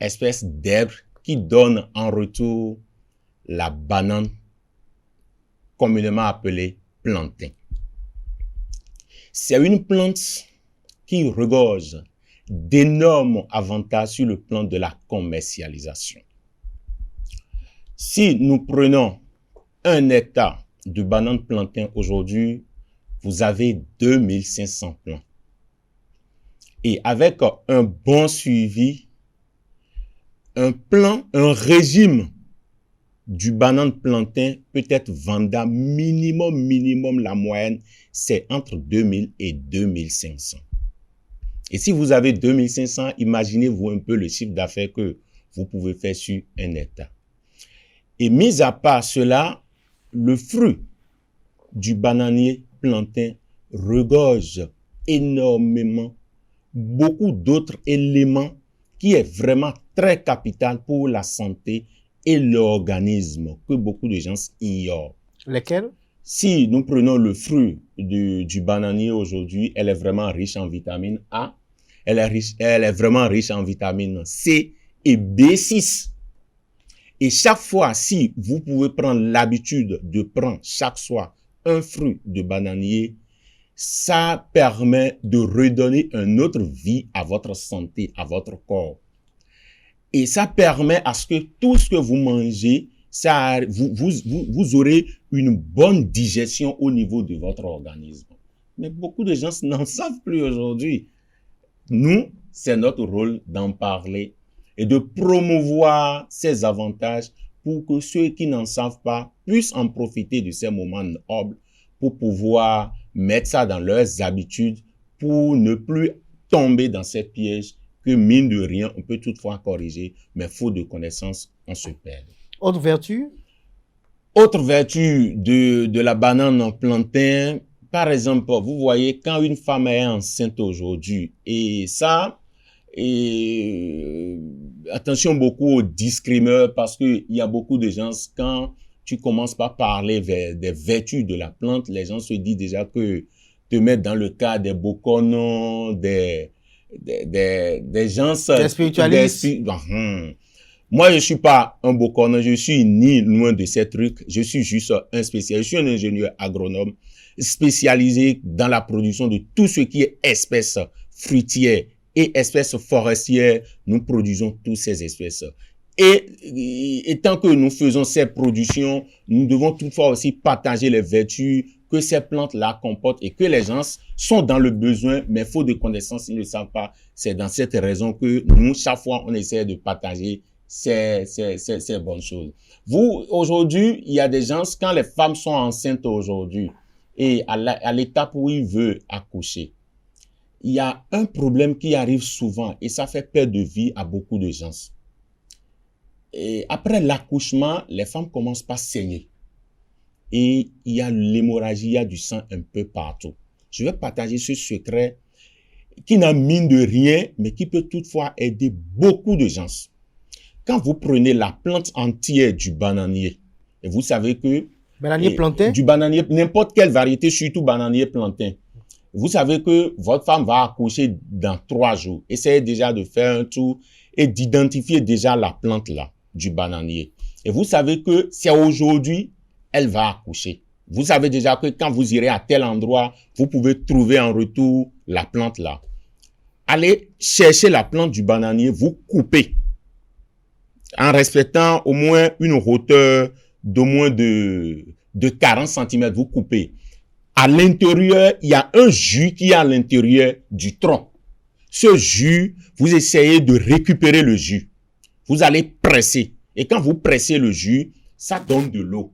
espèce d'herbe qui donne en retour la banane communément appelée plantain. C'est une plante qui regorge d'énormes avantages sur le plan de la commercialisation. Si nous prenons un hectare de banane plantain aujourd'hui, vous avez 2500 plants. Et avec un bon suivi, un régime du banane plantain peut être vendable minimum, la moyenne, c'est entre 2000 et 2500. Et si vous avez 2500, imaginez-vous un peu le chiffre d'affaires que vous pouvez faire sur un hectare. Et mis à part cela, le fruit du bananier plantain regorge énormément beaucoup d'autres éléments qui est vraiment très capital pour la santé et l'organisme que beaucoup de gens ignorent. Lesquels? Si nous prenons le fruit du bananier aujourd'hui, elle est vraiment riche en vitamine A, elle est vraiment riche en vitamine C et B6. Et chaque fois, si vous pouvez prendre l'habitude de prendre chaque soir un fruit de bananier, ça permet de redonner une autre vie à votre santé, à votre corps. Et ça permet à ce que tout ce que vous mangez, vous aurez une bonne digestion au niveau de votre organisme. Mais beaucoup de gens n'en savent plus aujourd'hui. Nous, c'est notre rôle d'en parler et de promouvoir ces avantages pour que ceux qui n'en savent pas puissent en profiter de ces moments nobles pour pouvoir mettre ça dans leurs habitudes pour ne plus tomber dans cette piège que, mine de rien, on peut toutefois corriger, mais faute de connaissances, on se perd. Autre vertu? Autre vertu de la banane en plantain, par exemple, vous voyez, quand une femme est enceinte aujourd'hui, et ça, attention beaucoup aux discrimeurs, parce qu'il y a beaucoup de gens, quand tu commences par parler des vertus de la plante, les gens se disent déjà que te mettre dans le cas des boconons, des gens... Des spiritualistes. Moi, je suis pas un boconon, je suis ni loin de ces trucs, je suis juste un spécialiste, je suis un ingénieur agronome spécialisé dans la production de tout ce qui est espèces fruitières et espèces forestières. Nous produisons toutes ces espèces. Et tant que nous faisons ces productions, nous devons toutefois aussi partager les vertus que ces plantes-là comportent et que les gens sont dans le besoin, mais faute de connaissances, ils ne le savent pas. C'est dans cette raison que nous, chaque fois, on essaie de partager ces bonnes choses. Vous, aujourd'hui, il y a des gens, quand les femmes sont enceintes aujourd'hui et à l'étape où ils veulent accoucher, il y a un problème qui arrive souvent et ça fait perdre de vie à beaucoup de gens. Et après l'accouchement, les femmes commencent par saigner. Et il y a l'hémorragie, il y a du sang un peu partout. Je vais partager ce secret qui n'a mine de rien, mais qui peut toutefois aider beaucoup de gens. Quand vous prenez la plante entière du bananier, et vous savez que... Bananier plantain? Du bananier, n'importe quelle variété, surtout bananier plantain. Vous savez que votre femme va accoucher dans 3 jours. Essayez déjà de faire un tour et d'identifier déjà la plante là, du bananier. Et vous savez que c'est aujourd'hui, elle va accoucher. Vous savez déjà que quand vous irez à tel endroit, vous pouvez trouver en retour la plante là. Allez chercher la plante du bananier, vous coupez. En respectant au moins une hauteur d'au moins de 40 cm, vous coupez. À l'intérieur, il y a un jus qui est à l'intérieur du tronc. Ce jus, vous essayez de récupérer le jus. Vous allez presser. Et quand vous pressez le jus, ça donne de l'eau.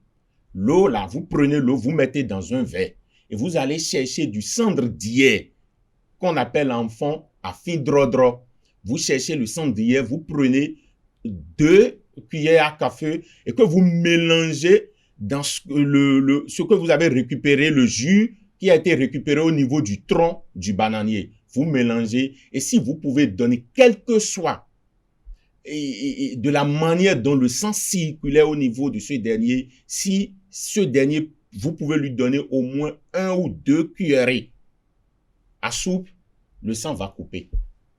L'eau, là, vous prenez l'eau, vous mettez dans un verre. Et vous allez chercher du cendre d'hyère, qu'on appelle en fond à fidrodro. Vous cherchez le cendre d'hyère, vous prenez 2 cuillères à café et que vous mélangez dans ce que vous avez récupéré, le jus qui a été récupéré au niveau du tronc du bananier. Vous mélangez et si vous pouvez donner quel que soit et de la manière dont le sang circulait au niveau de ce dernier, si ce dernier, vous pouvez lui donner au moins 1 ou 2 cuillerées à soupe, le sang va couper.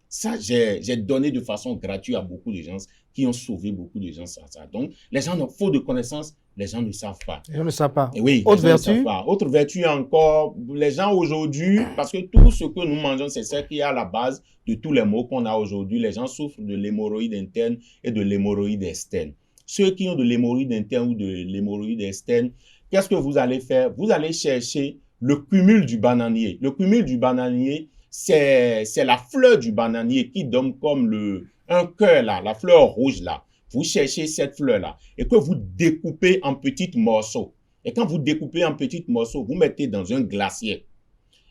Ça, j'ai donné de façon gratuite à beaucoup de gens qui ont sauvé beaucoup de gens à ça. Donc, les gens ont faute de connaissances, les gens ne savent pas. Les gens ne savent pas. Et oui, autre vertu? Autre vertu encore, les gens aujourd'hui, parce que tout ce que nous mangeons, c'est ce qui est à la base de tous les maux qu'on a aujourd'hui. Les gens souffrent de l'hémorroïde interne et de l'hémorroïde externe. Ceux qui ont de l'hémorroïde interne ou de l'hémorroïde externe, qu'est-ce que vous allez faire? Vous allez chercher le cumul du bananier. Le cumul du bananier, c'est la fleur du bananier qui donne comme un cœur là, la fleur rouge là. Vous cherchez cette fleur là et que vous découpez en petits morceaux. Et quand vous découpez en petits morceaux, vous mettez dans un glacier.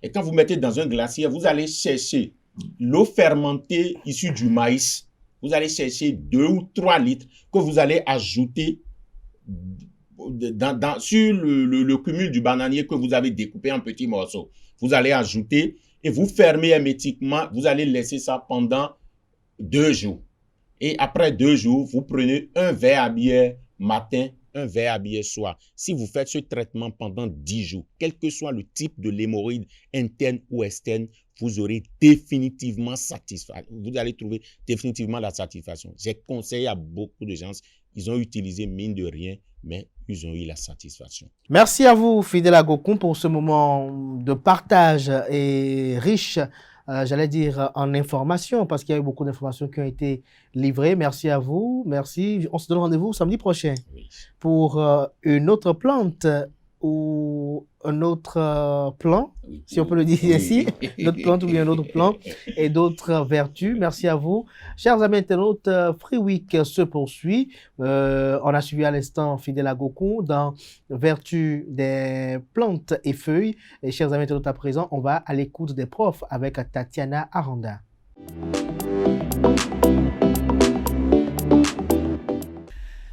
Et quand vous mettez dans un glacier, vous allez chercher l'eau fermentée issue du maïs. Vous allez chercher 2 ou 3 litres que vous allez ajouter sur le cumul du bananier que vous avez découpé en petits morceaux. Vous allez ajouter et vous fermez hermétiquement. Vous allez laisser ça pendant 2 jours. Et après 2 jours, vous prenez un verre à bière matin, un verre à bière soir. Si vous faites ce traitement pendant 10 jours, quel que soit le type de l'hémorroïde interne ou externe, vous aurez définitivement satisfaction. Vous allez trouver définitivement la satisfaction. J'ai conseillé à beaucoup de gens, ils ont utilisé mine de rien, mais ils ont eu la satisfaction. Merci à vous, Fidèle Agokoum, pour ce moment de partage et riche, j'allais dire, en informations, parce qu'il y a eu beaucoup d'informations qui ont été livrées. Merci à vous. Merci. On se donne rendez-vous samedi prochain pour une autre plante ou un autre plan, si on peut le dire ainsi, notre plan ou bien un autre plan et d'autres vertus. Merci à vous. Chers amis internautes, Free Week se poursuit. On a suivi à l'instant Fidèle Agokou dans Vertu des plantes et feuilles. Et chers amis internautes, à présent, on va à l'écoute des profs avec Tatiana Aranda.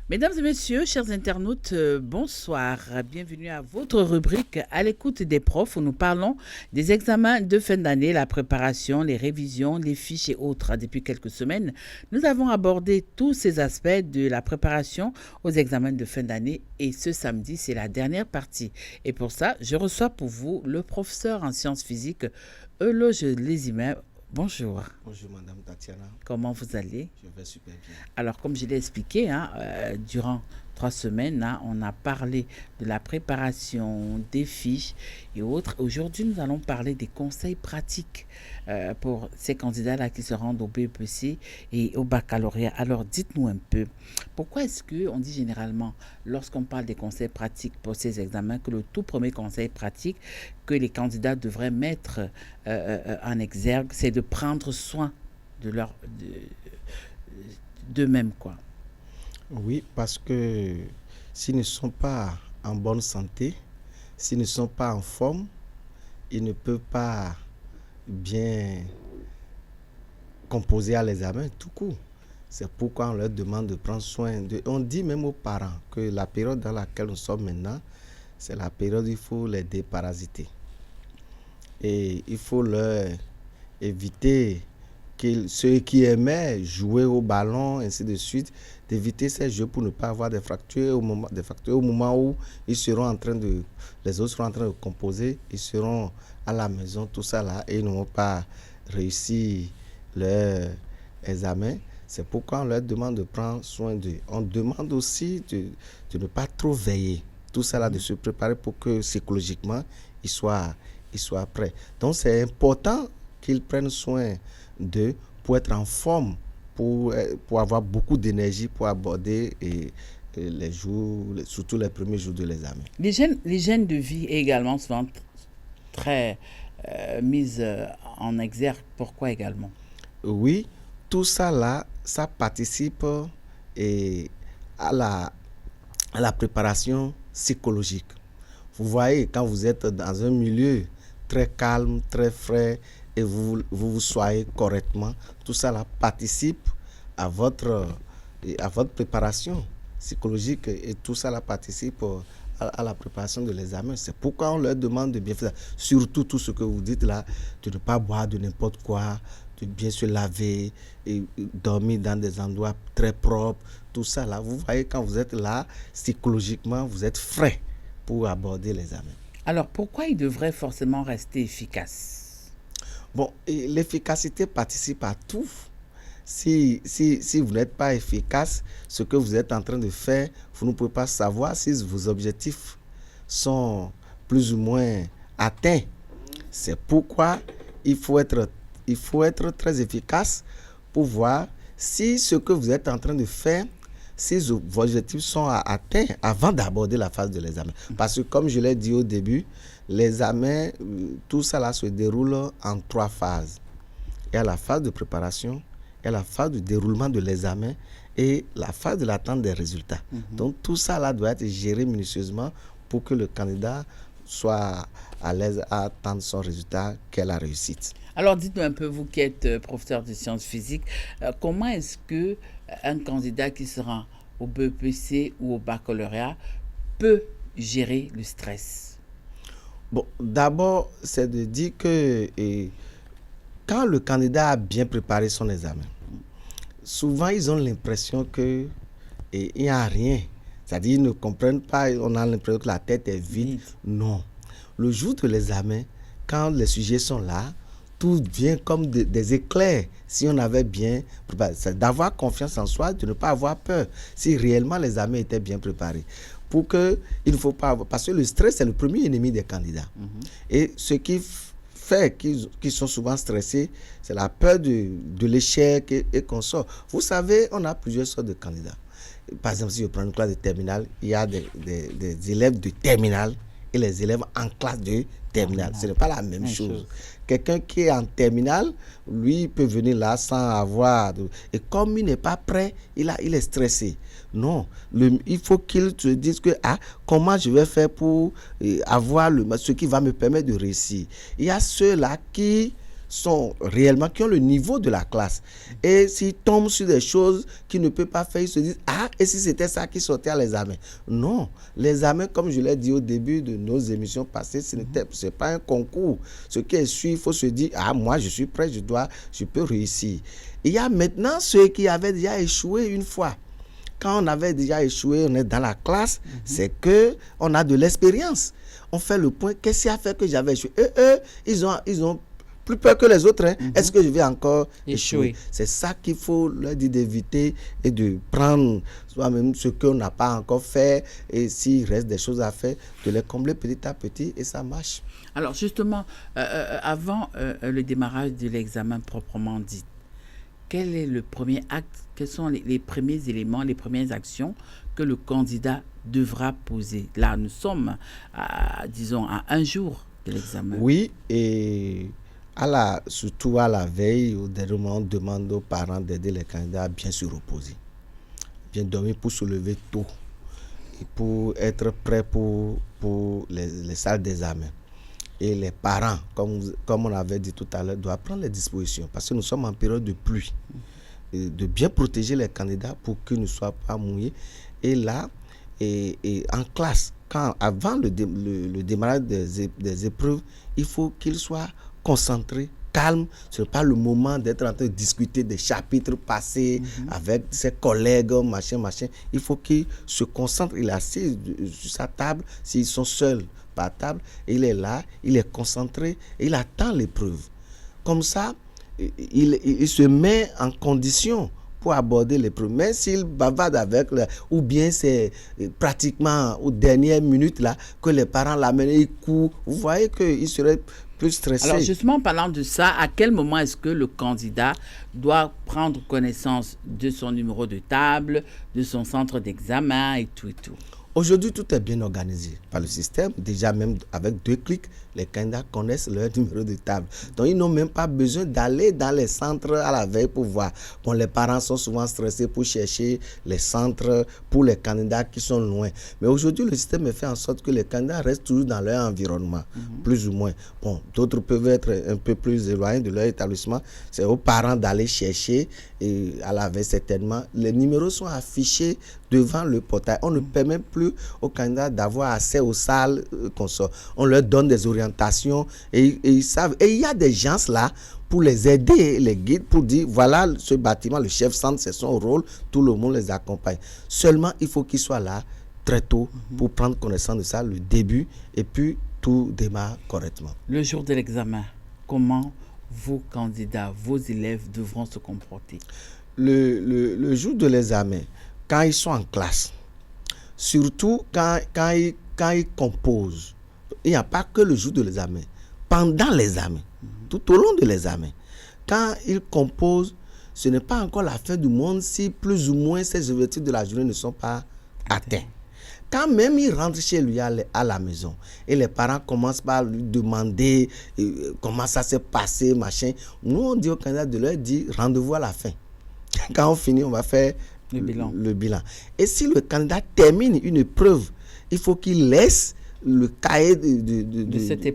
Mesdames et messieurs, chers internautes, bonsoir. Bienvenue à votre rubrique à l'écoute des profs où nous parlons des examens de fin d'année, la préparation, les révisions, les fiches et autres. Depuis quelques semaines, nous avons abordé tous ces aspects de la préparation aux examens de fin d'année et ce samedi, c'est la dernière partie. Et pour ça, je reçois pour vous le professeur en sciences physiques, Euloge Lézimé. Bonjour. Bonjour Madame Tatiana. Comment vous allez? Je vais super bien. Alors comme je l'ai expliqué, durant 3 semaines, on a parlé de la préparation des fiches et autres. Aujourd'hui, nous allons parler des conseils pratiques pour ces candidats-là qui se rendent au BEPC et au baccalauréat. Alors dites-nous un peu, pourquoi est-ce qu'on dit généralement, lorsqu'on parle des conseils pratiques pour ces examens, que le tout premier conseil pratique que les candidats devraient mettre en exergue, c'est de prendre soin d'eux-mêmes, quoi? Oui, parce que s'ils ne sont pas en bonne santé, s'ils ne sont pas en forme, ils ne peuvent pas bien composer à l'examen tout court. C'est pourquoi on leur demande de prendre soin d'eux. On dit même aux parents que la période dans laquelle nous sommes maintenant, c'est la période où il faut les déparasiter. Et il faut leur éviter ceux qui aimaient jouer au ballon, ainsi de suite, d'éviter ces jeux pour ne pas avoir des fractures au moment où ils seront les autres seront en train de composer, ils seront à la maison, tout ça là, et ils n'auront pas réussi leur examen. C'est pourquoi on leur demande de prendre soin d'eux. On demande aussi de ne pas trop veiller. Tout ça là, de se préparer pour que psychologiquement, ils soient prêts. Donc c'est important qu'ils prennent soin d'eux pour être en forme, pour avoir beaucoup d'énergie pour aborder les jours, surtout les premiers jours de l'examen. L'hygiène de vie est également souvent très mise en exergue. Pourquoi également? Oui, tout ça là, ça participe à la préparation psychologique. Vous voyez, quand vous êtes dans un milieu très calme, très frais, et vous soyez correctement, tout ça là participe à votre préparation psychologique et tout ça là participe à la préparation de l'examen. C'est pourquoi on leur demande de bien faire, surtout tout ce que vous dites là, de ne pas boire de n'importe quoi, de bien se laver et dormir dans des endroits très propres, tout ça là. Vous voyez, quand vous êtes là, psychologiquement, vous êtes frais pour aborder l'examen. Alors, pourquoi il devrait forcément rester efficace? Bon, l'efficacité participe à tout. Si vous n'êtes pas efficace, ce que vous êtes en train de faire, vous ne pouvez pas savoir si vos objectifs sont plus ou moins atteints. C'est pourquoi il faut être très efficace pour voir si ce que vous êtes en train de faire, si vos objectifs sont atteints avant d'aborder la phase de l'examen. Parce que comme je l'ai dit au début, l'examen, tout ça là se déroule en 3 phases. Il y a la phase de préparation, il y a la phase de déroulement de l'examen et la phase de l'attente des résultats. Donc tout ça là doit être géré minutieusement pour que le candidat soit à l'aise à attendre son résultat, qu'elle a réussite. Alors dites-nous un peu, vous qui êtes professeur de sciences physiques, comment est-ce qu'un candidat qui se rend au BEPC ou au baccalauréat peut gérer le stress? Bon, d'abord, c'est de dire que quand le candidat a bien préparé son examen, souvent ils ont l'impression qu'il n'y a rien. C'est-à-dire qu'ils ne comprennent pas, on a l'impression que la tête est vide. Non. Le jour de l'examen, quand les sujets sont là, tout vient comme des éclairs. Si on avait bien préparé, c'est d'avoir confiance en soi, de ne pas avoir peur. Si réellement l'examen était bien préparé. Pour que, il ne faut pas avoir, parce que le stress, c'est le premier ennemi des candidats. Et ce qui fait qu'ils sont souvent stressés, c'est la peur de l'échec et qu'on sort. Vous savez, on a plusieurs sortes de candidats. Par exemple, si je prends une classe de terminale, il y a des élèves de terminale et les élèves en classe de terminale. Ce n'est pas la même chose. Quelqu'un qui est en terminale, lui, peut venir là sans avoir... Et comme il n'est pas prêt, il est stressé. Non, il faut qu'il se dise que comment je vais faire pour avoir ce qui va me permettre de réussir. Il y a ceux-là qui sont réellement, qui ont le niveau de la classe. Et s'ils tombent sur des choses qu'ils ne peuvent pas faire, ils se disent, et si c'était ça qui sortait à l'examen? Non, l'examen, comme je l'ai dit au début de nos émissions passées, ce n'est pas un concours. Ce qui est sûr, il faut se dire, moi je suis prêt, je peux réussir. Il y a maintenant ceux qui avaient déjà échoué une fois. Quand on avait déjà échoué, on est dans la classe, c'est qu'on a de l'expérience. On fait le point, qu'est-ce qui a fait que j'avais échoué? Ils ont plus peur que les autres. Est-ce que je vais encore échouer? C'est ça qu'il faut leur dire d'éviter et de prendre soi-même ce qu'on n'a pas encore fait, et s'il reste des choses à faire, de les combler petit à petit, et ça marche. Alors justement, avant le démarrage de l'examen proprement dit, quel est le premier acte, quels sont les premiers éléments, les premières actions que le candidat devra poser? Là, nous sommes, disons, à un jour de l'examen. Oui, et surtout à la veille, au dernier moment, on demande aux parents d'aider les candidats à bien se reposer, bien dormir pour se lever tôt et pour être prêt pour les salles d'examen. Et les parents, comme on avait dit tout à l'heure, doivent prendre les dispositions parce que nous sommes en période de pluie, et de bien protéger les candidats pour qu'ils ne soient pas mouillés. Et là, et en classe, avant le démarrage des épreuves, il faut qu'ils soient concentrés, calmes. Ce n'est pas le moment d'être en train de discuter des chapitres passés avec ses collègues, machin. Il faut qu'ils se concentrent. Il est assis sur sa table, s'ils sont seuls par table, il est là, il est concentré et il attend l'épreuve. Comme ça, il se met en condition pour aborder l'épreuve. Mais s'il bavarde avec, ou bien c'est pratiquement aux dernières minutes là, que les parents l'amènent, ils courent, vous voyez qu'il serait plus stressé. Alors justement, parlant de ça, à quel moment est-ce que le candidat doit prendre connaissance de son numéro de table, de son centre d'examen et tout? Aujourd'hui, tout est bien organisé par le système. Déjà, même avec 2 clics, les candidats connaissent leur numéro de table. Donc, ils n'ont même pas besoin d'aller dans les centres à la veille pour voir. Bon, les parents sont souvent stressés pour chercher les centres pour les candidats qui sont loin. Mais aujourd'hui, le système fait en sorte que les candidats restent toujours dans leur environnement, plus ou moins. Bon, d'autres peuvent être un peu plus éloignés de leur établissement. C'est aux parents d'aller chercher et à la veille, certainement. Les numéros sont affichés devant le portail. On ne permet plus aux candidats d'avoir accès aux salles qu'on sort. On leur donne des orientations et ils savent. Et il y a des gens là pour les aider, les guides, pour dire voilà ce bâtiment, le chef centre, c'est son rôle, tout le monde les accompagne. Seulement, il faut qu'ils soient là très tôt pour prendre connaissance de ça, le début, et puis tout démarre correctement. Le jour de l'examen, comment vos candidats, vos élèves devront se comporter? Le jour de l'examen, quand ils sont en classe, surtout quand ils composent, il n'y a pas que le jour de l'examen. Pendant l'examen, tout au long de l'examen, quand ils composent, ce n'est pas encore la fin du monde si plus ou moins ces objectifs de la journée ne sont pas atteints. Quand même il rentre chez lui à la maison et les parents commencent par lui demander comment ça s'est passé, machin, nous on dit aux candidats de leur dire rendez-vous à la fin. Quand on finit, on va faire le bilan. Et si le candidat termine une épreuve, il faut qu'il laisse le cahier de cette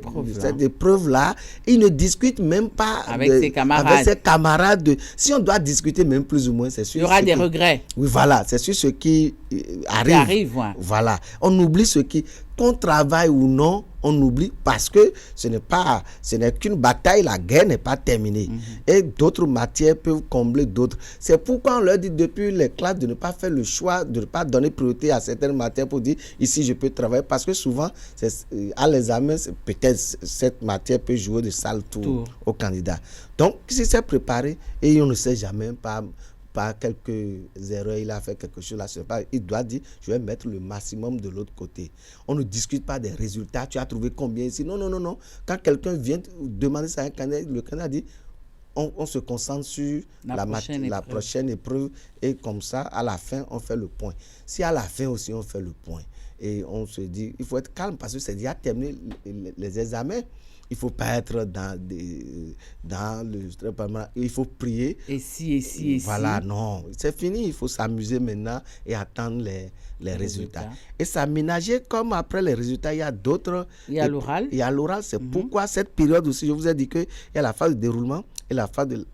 épreuve-là. Il ne discute même pas avec ses camarades. Si on doit discuter même plus ou moins, c'est sûr. Il y aura des regrets. Oui, voilà, c'est sûr ce qui arrive. Voilà. On oublie ce qui... Qu'on travaille ou non, on oublie parce que ce n'est qu'une bataille, la guerre n'est pas terminée. Et d'autres matières peuvent combler d'autres. C'est pourquoi on leur dit depuis les classes de ne pas faire le choix, de ne pas donner priorité à certaines matières pour dire ici je peux travailler. Parce que souvent, à l'examen, peut-être cette matière peut jouer de sale tour au candidat. Donc, si c'est préparé et on ne sait jamais par quelques erreurs, il a fait quelque chose là, il doit dire, je vais mettre le maximum de l'autre côté. On ne discute pas des résultats, tu as trouvé combien ici. Non. Quand quelqu'un vient demander ça à un candidat, le candidat dit, on se concentre sur la prochaine épreuve et comme ça, à la fin, on fait le point. Si à la fin aussi, on fait le point et on se dit, il faut être calme parce que c'est déjà terminé les examens. Il ne faut pas être dans le... Il faut prier. Et si. Voilà, non. C'est fini. Il faut s'amuser maintenant et attendre les résultats. Et s'aménager comme après les résultats, il y a d'autres... Il y a l'oral. Il y a l'oral. C'est pourquoi cette période aussi, je vous ai dit qu'il y a la phase de déroulement et la phase de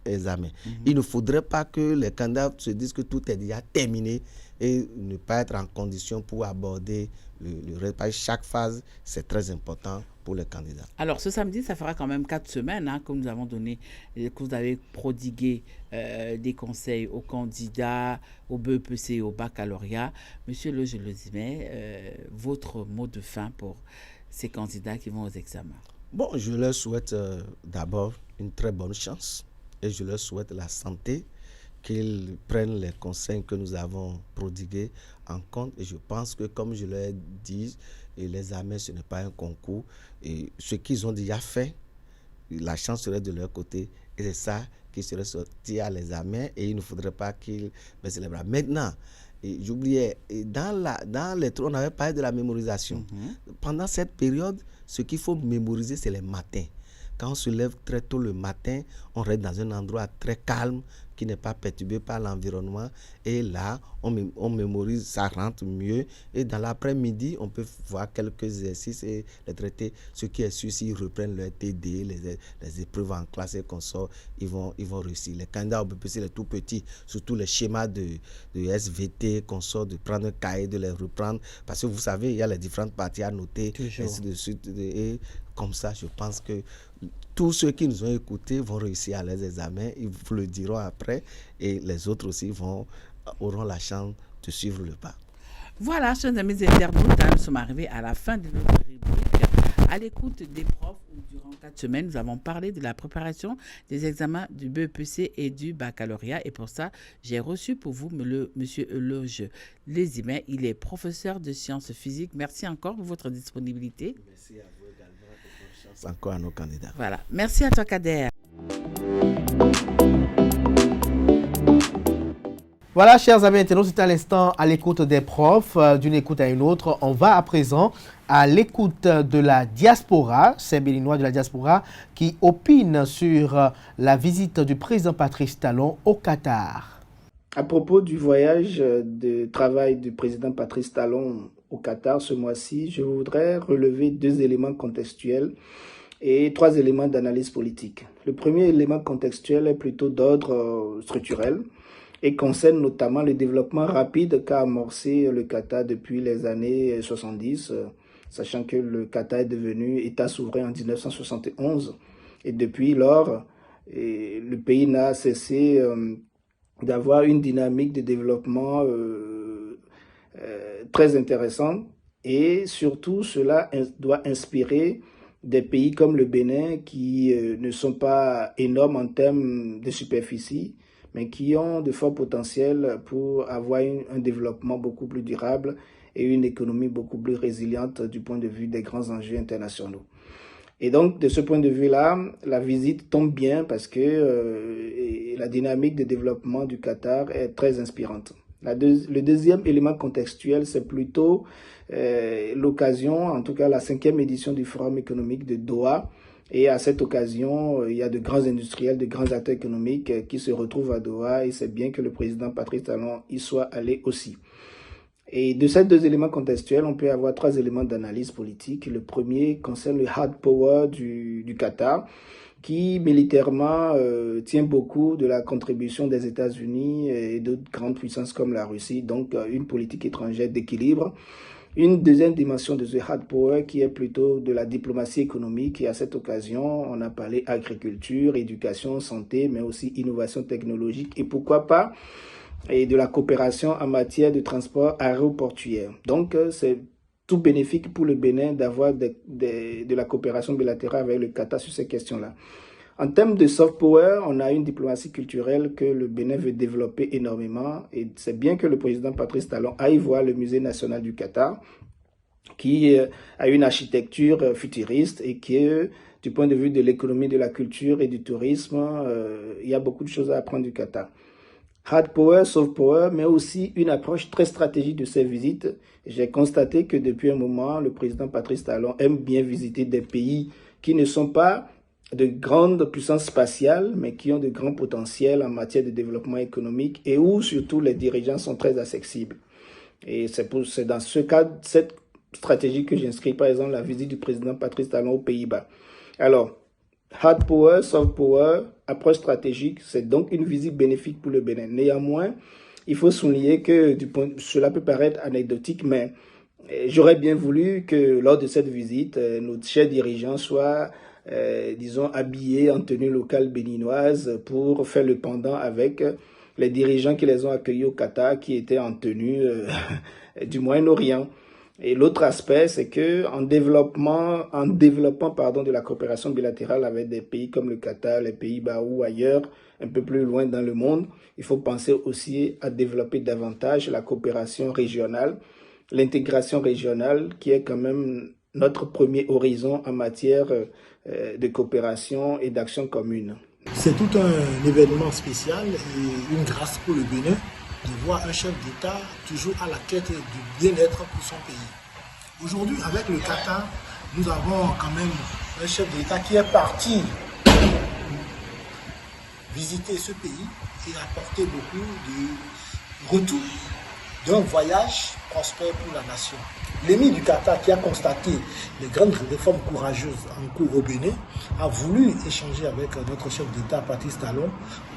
l'examen. Il ne faudrait pas que les candidats se disent que tout est déjà terminé et ne pas être en condition pour aborder le résultat. Chaque phase, c'est très important pour les candidats. Alors, ce samedi, ça fera quand même 4 semaines que nous avons donné, que vous avez prodigué des conseils aux candidats, au BEPC et au baccalauréat. Monsieur Lezimé, votre mot de fin pour ces candidats qui vont aux examens? Bon, je leur souhaite d'abord une très bonne chance et je leur souhaite la santé, qu'ils prennent les conseils que nous avons prodigués en compte. Et je pense que, comme je l'ai dit, l'examen, ce n'est pas un concours. Et ce qu'ils ont déjà fait, la chance serait de leur côté. Et c'est ça qui serait sorti à l'examen. Et il ne faudrait pas qu'ils baissent les bras. Maintenant, j'oubliais, dans les trous, on avait parlé de la mémorisation. Pendant cette période, ce qu'il faut mémoriser, c'est les matins. Quand on se lève très tôt le matin, on reste dans un endroit très calme, qui n'est pas perturbé par l'environnement. Et là, on mémorise, ça rentre mieux. Et dans l'après-midi, on peut voir quelques exercices et les traiter. Ceux qui est sûr, s'ils reprennent leur TD, les épreuves en classe et consorts, ils vont réussir. Les candidats au BPC, les tout petits, surtout les schémas de SVT, consorts, de prendre un cahier, de les reprendre. Parce que vous savez, il y a les différentes parties à noter, ainsi de suite. Et comme ça, je pense que tous ceux qui nous ont écoutés vont réussir à les examens, ils vous le diront après, et les autres aussi auront la chance de suivre le pas. Voilà, chers amis internautes, nous sommes arrivés à la fin de notre rubrique à l'écoute des profs. Durant 4 semaines, nous avons parlé de la préparation des examens du BEPC et du baccalauréat. Et pour ça, j'ai reçu pour vous monsieur Euloge Lezimé. Il est professeur de sciences physiques. Merci encore pour votre disponibilité. Merci à vous également et bonne chance encore à nos candidats. Voilà. Merci à toi, Kader. Voilà, chers amis internautes, c'est à l'instant à l'écoute des profs, d'une écoute à une autre. On va à présent à l'écoute de la diaspora, ces Béninois de la diaspora qui opinent sur la visite du président Patrice Talon au Qatar. À propos du voyage de travail du président Patrice Talon au Qatar ce mois-ci, je voudrais relever 2 éléments contextuels et 3 éléments d'analyse politique. Le premier élément contextuel est plutôt d'ordre structurel et concerne notamment le développement rapide qu'a amorcé le Qatar depuis les années 70, sachant que le Qatar est devenu État souverain en 1971. Et depuis lors, le pays n'a cessé d'avoir une dynamique de développement très intéressante. Et surtout, cela doit inspirer des pays comme le Bénin qui ne sont pas énormes en termes de superficie, mais qui ont de forts potentiels pour avoir un développement beaucoup plus durable et une économie beaucoup plus résiliente du point de vue des grands enjeux internationaux. Et donc, de ce point de vue-là, la visite tombe bien parce que la dynamique de développement du Qatar est très inspirante. Le deuxième élément contextuel, c'est plutôt l'occasion, en tout cas la 5e édition du Forum économique de Doha. Et à cette occasion, il y a de grands industriels, de grands acteurs économiques qui se retrouvent à Doha et c'est bien que le président Patrice Talon y soit allé aussi. Et de ces 2 éléments contextuels, on peut avoir 3 éléments d'analyse politique. Le premier concerne le hard power du Qatar, qui militairement tient beaucoup de la contribution des États-Unis et d'autres grandes puissances comme la Russie, donc une politique étrangère d'équilibre. Une deuxième dimension de ce hard power qui est plutôt de la diplomatie économique et à cette occasion, on a parlé agriculture, éducation, santé, mais aussi innovation technologique et pourquoi pas et de la coopération en matière de transport aéroportuaire. Donc, c'est tout bénéfique pour le Bénin d'avoir de la coopération bilatérale avec le Qatar sur ces questions-là. En termes de soft power, on a une diplomatie culturelle que le Bénin veut développer énormément et c'est bien que le président Patrice Talon aille voir le Musée national du Qatar qui a une architecture futuriste et qui, du point de vue de l'économie, de la culture et du tourisme, il y a beaucoup de choses à apprendre du Qatar. hard power, soft power, mais aussi une approche très stratégique de ces visites. J'ai constaté que depuis un moment, le président Patrice Talon aime bien visiter des pays qui ne sont pas de grandes puissances spatiales, mais qui ont de grands potentiels en matière de développement économique et où surtout les dirigeants sont très accessibles. Et c'est dans ce cadre, cette stratégie que j'inscris par exemple la visite du président Patrice Talon aux Pays-Bas. Alors, hard power, soft power, approche stratégique, c'est donc une visite bénéfique pour le Bénin. Néanmoins, il faut souligner que cela peut paraître anecdotique, mais j'aurais bien voulu que lors de cette visite, nos chers dirigeants soient, disons, habillés en tenue locale béninoise pour faire le pendant avec les dirigeants qui les ont accueillis au Qatar, qui étaient en tenue du Moyen-Orient. Et l'autre aspect, c'est que en développant de la coopération bilatérale avec des pays comme le Qatar, les Pays-Bas ou ailleurs, un peu plus loin dans le monde, il faut penser aussi à développer davantage la coopération régionale, l'intégration régionale qui est quand même notre premier horizon en matière de coopération et d'action commune. C'est tout un événement spécial et une grâce pour le Bénin de voir un chef d'État toujours à la quête du bien-être pour son pays. Aujourd'hui, avec le Qatar, nous avons quand même un chef d'État qui est parti visiter ce pays et apporter beaucoup de retour d'un voyage prospère pour la nation. L'émir du Qatar, qui a constaté les grandes réformes courageuses en cours au Bénin, a voulu échanger avec notre chef d'État, Patrice Talon,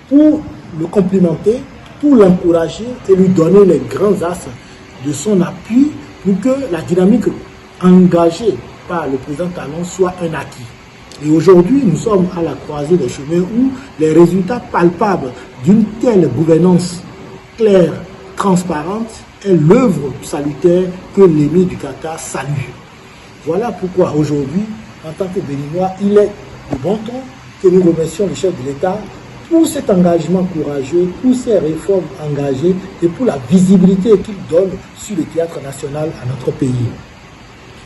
pour le complimenter, pour l'encourager et lui donner les grands axes de son appui pour que la dynamique engagée par le président Talon soit un acquis. Et aujourd'hui, nous sommes à la croisée des chemins où les résultats palpables d'une telle gouvernance claire, transparente, est l'œuvre salutaire que l'émir du Qatar salue. Voilà pourquoi aujourd'hui, en tant que Béninois, il est de bon ton que nous remercions le chef de l'État pour cet engagement courageux, pour ces réformes engagées et pour la visibilité qu'il donne sur le théâtre national à notre pays.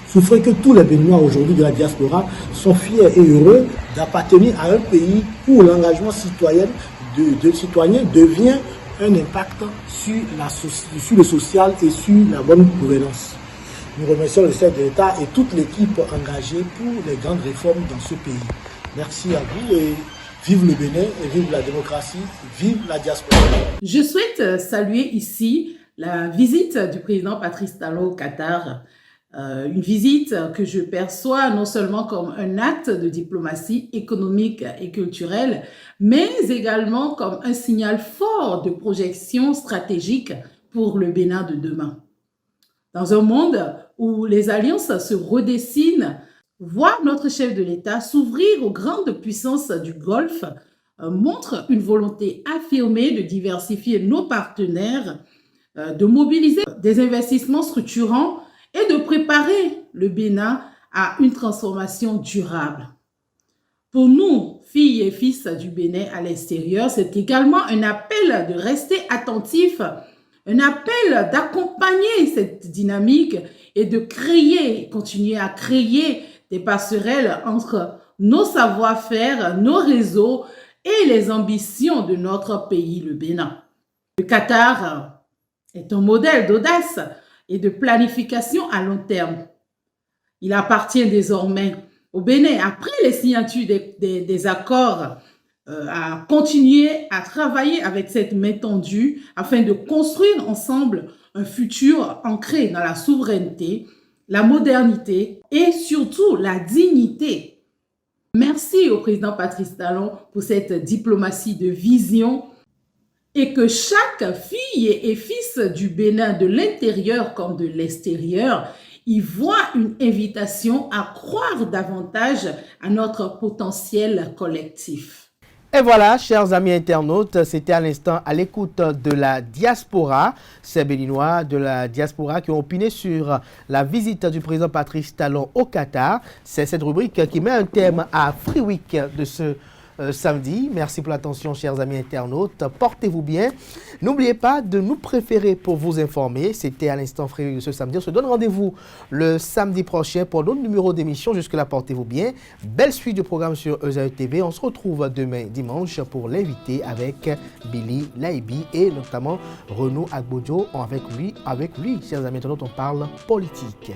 Souffrez que tous les Béninois aujourd'hui de la diaspora sont fiers et heureux d'appartenir à un pays où l'engagement citoyen devient un impact sur le social et sur la bonne gouvernance. Nous remercions le chef de l'État et toute l'équipe engagée pour les grandes réformes dans ce pays. Merci à vous et vive le Bénin et vive la démocratie, vive la diaspora. Je souhaite saluer ici la visite du président Patrice Talon au Qatar. Une visite que je perçois non seulement comme un acte de diplomatie économique et culturelle, mais également comme un signal fort de projection stratégique pour le Bénin de demain. Dans un monde où les alliances se redessinent, voir notre chef de l'État s'ouvrir aux grandes puissances du Golfe montre une volonté affirmée de diversifier nos partenaires, de mobiliser des investissements structurants et de préparer le Bénin à une transformation durable. Pour nous, filles et fils du Bénin à l'extérieur, c'est également un appel de rester attentifs, un appel d'accompagner cette dynamique et de continuer à créer des passerelles entre nos savoir-faire, nos réseaux et les ambitions de notre pays, le Bénin. Le Qatar est un modèle d'audace et de planification à long terme. Il appartient désormais au Bénin, après les signatures des accords, à continuer à travailler avec cette main tendue afin de construire ensemble un futur ancré dans la souveraineté, la modernité et surtout la dignité. Merci au président Patrice Talon pour cette diplomatie de vision et que chaque fille et fils du Bénin, de l'intérieur comme de l'extérieur, y voit une invitation à croire davantage à notre potentiel collectif. Et voilà, chers amis internautes, c'était à l'instant à l'écoute de la diaspora, ces Béninois de la diaspora qui ont opiné sur la visite du président Patrice Talon au Qatar. C'est cette rubrique qui met un thème à Free Week de ce samedi. Merci pour l'attention, chers amis internautes. Portez-vous bien. N'oubliez pas de nous préférer pour vous informer. C'était à l'instant Free de ce samedi. On se donne rendez-vous le samedi prochain pour d'autres numéros d'émission. Jusque-là, portez-vous bien. Belle suite de programme sur EZAE TV. On se retrouve demain dimanche pour l'inviter avec Billy Laibi et notamment Renaud Agbodio. Avec lui, chers amis internautes, on parle politique.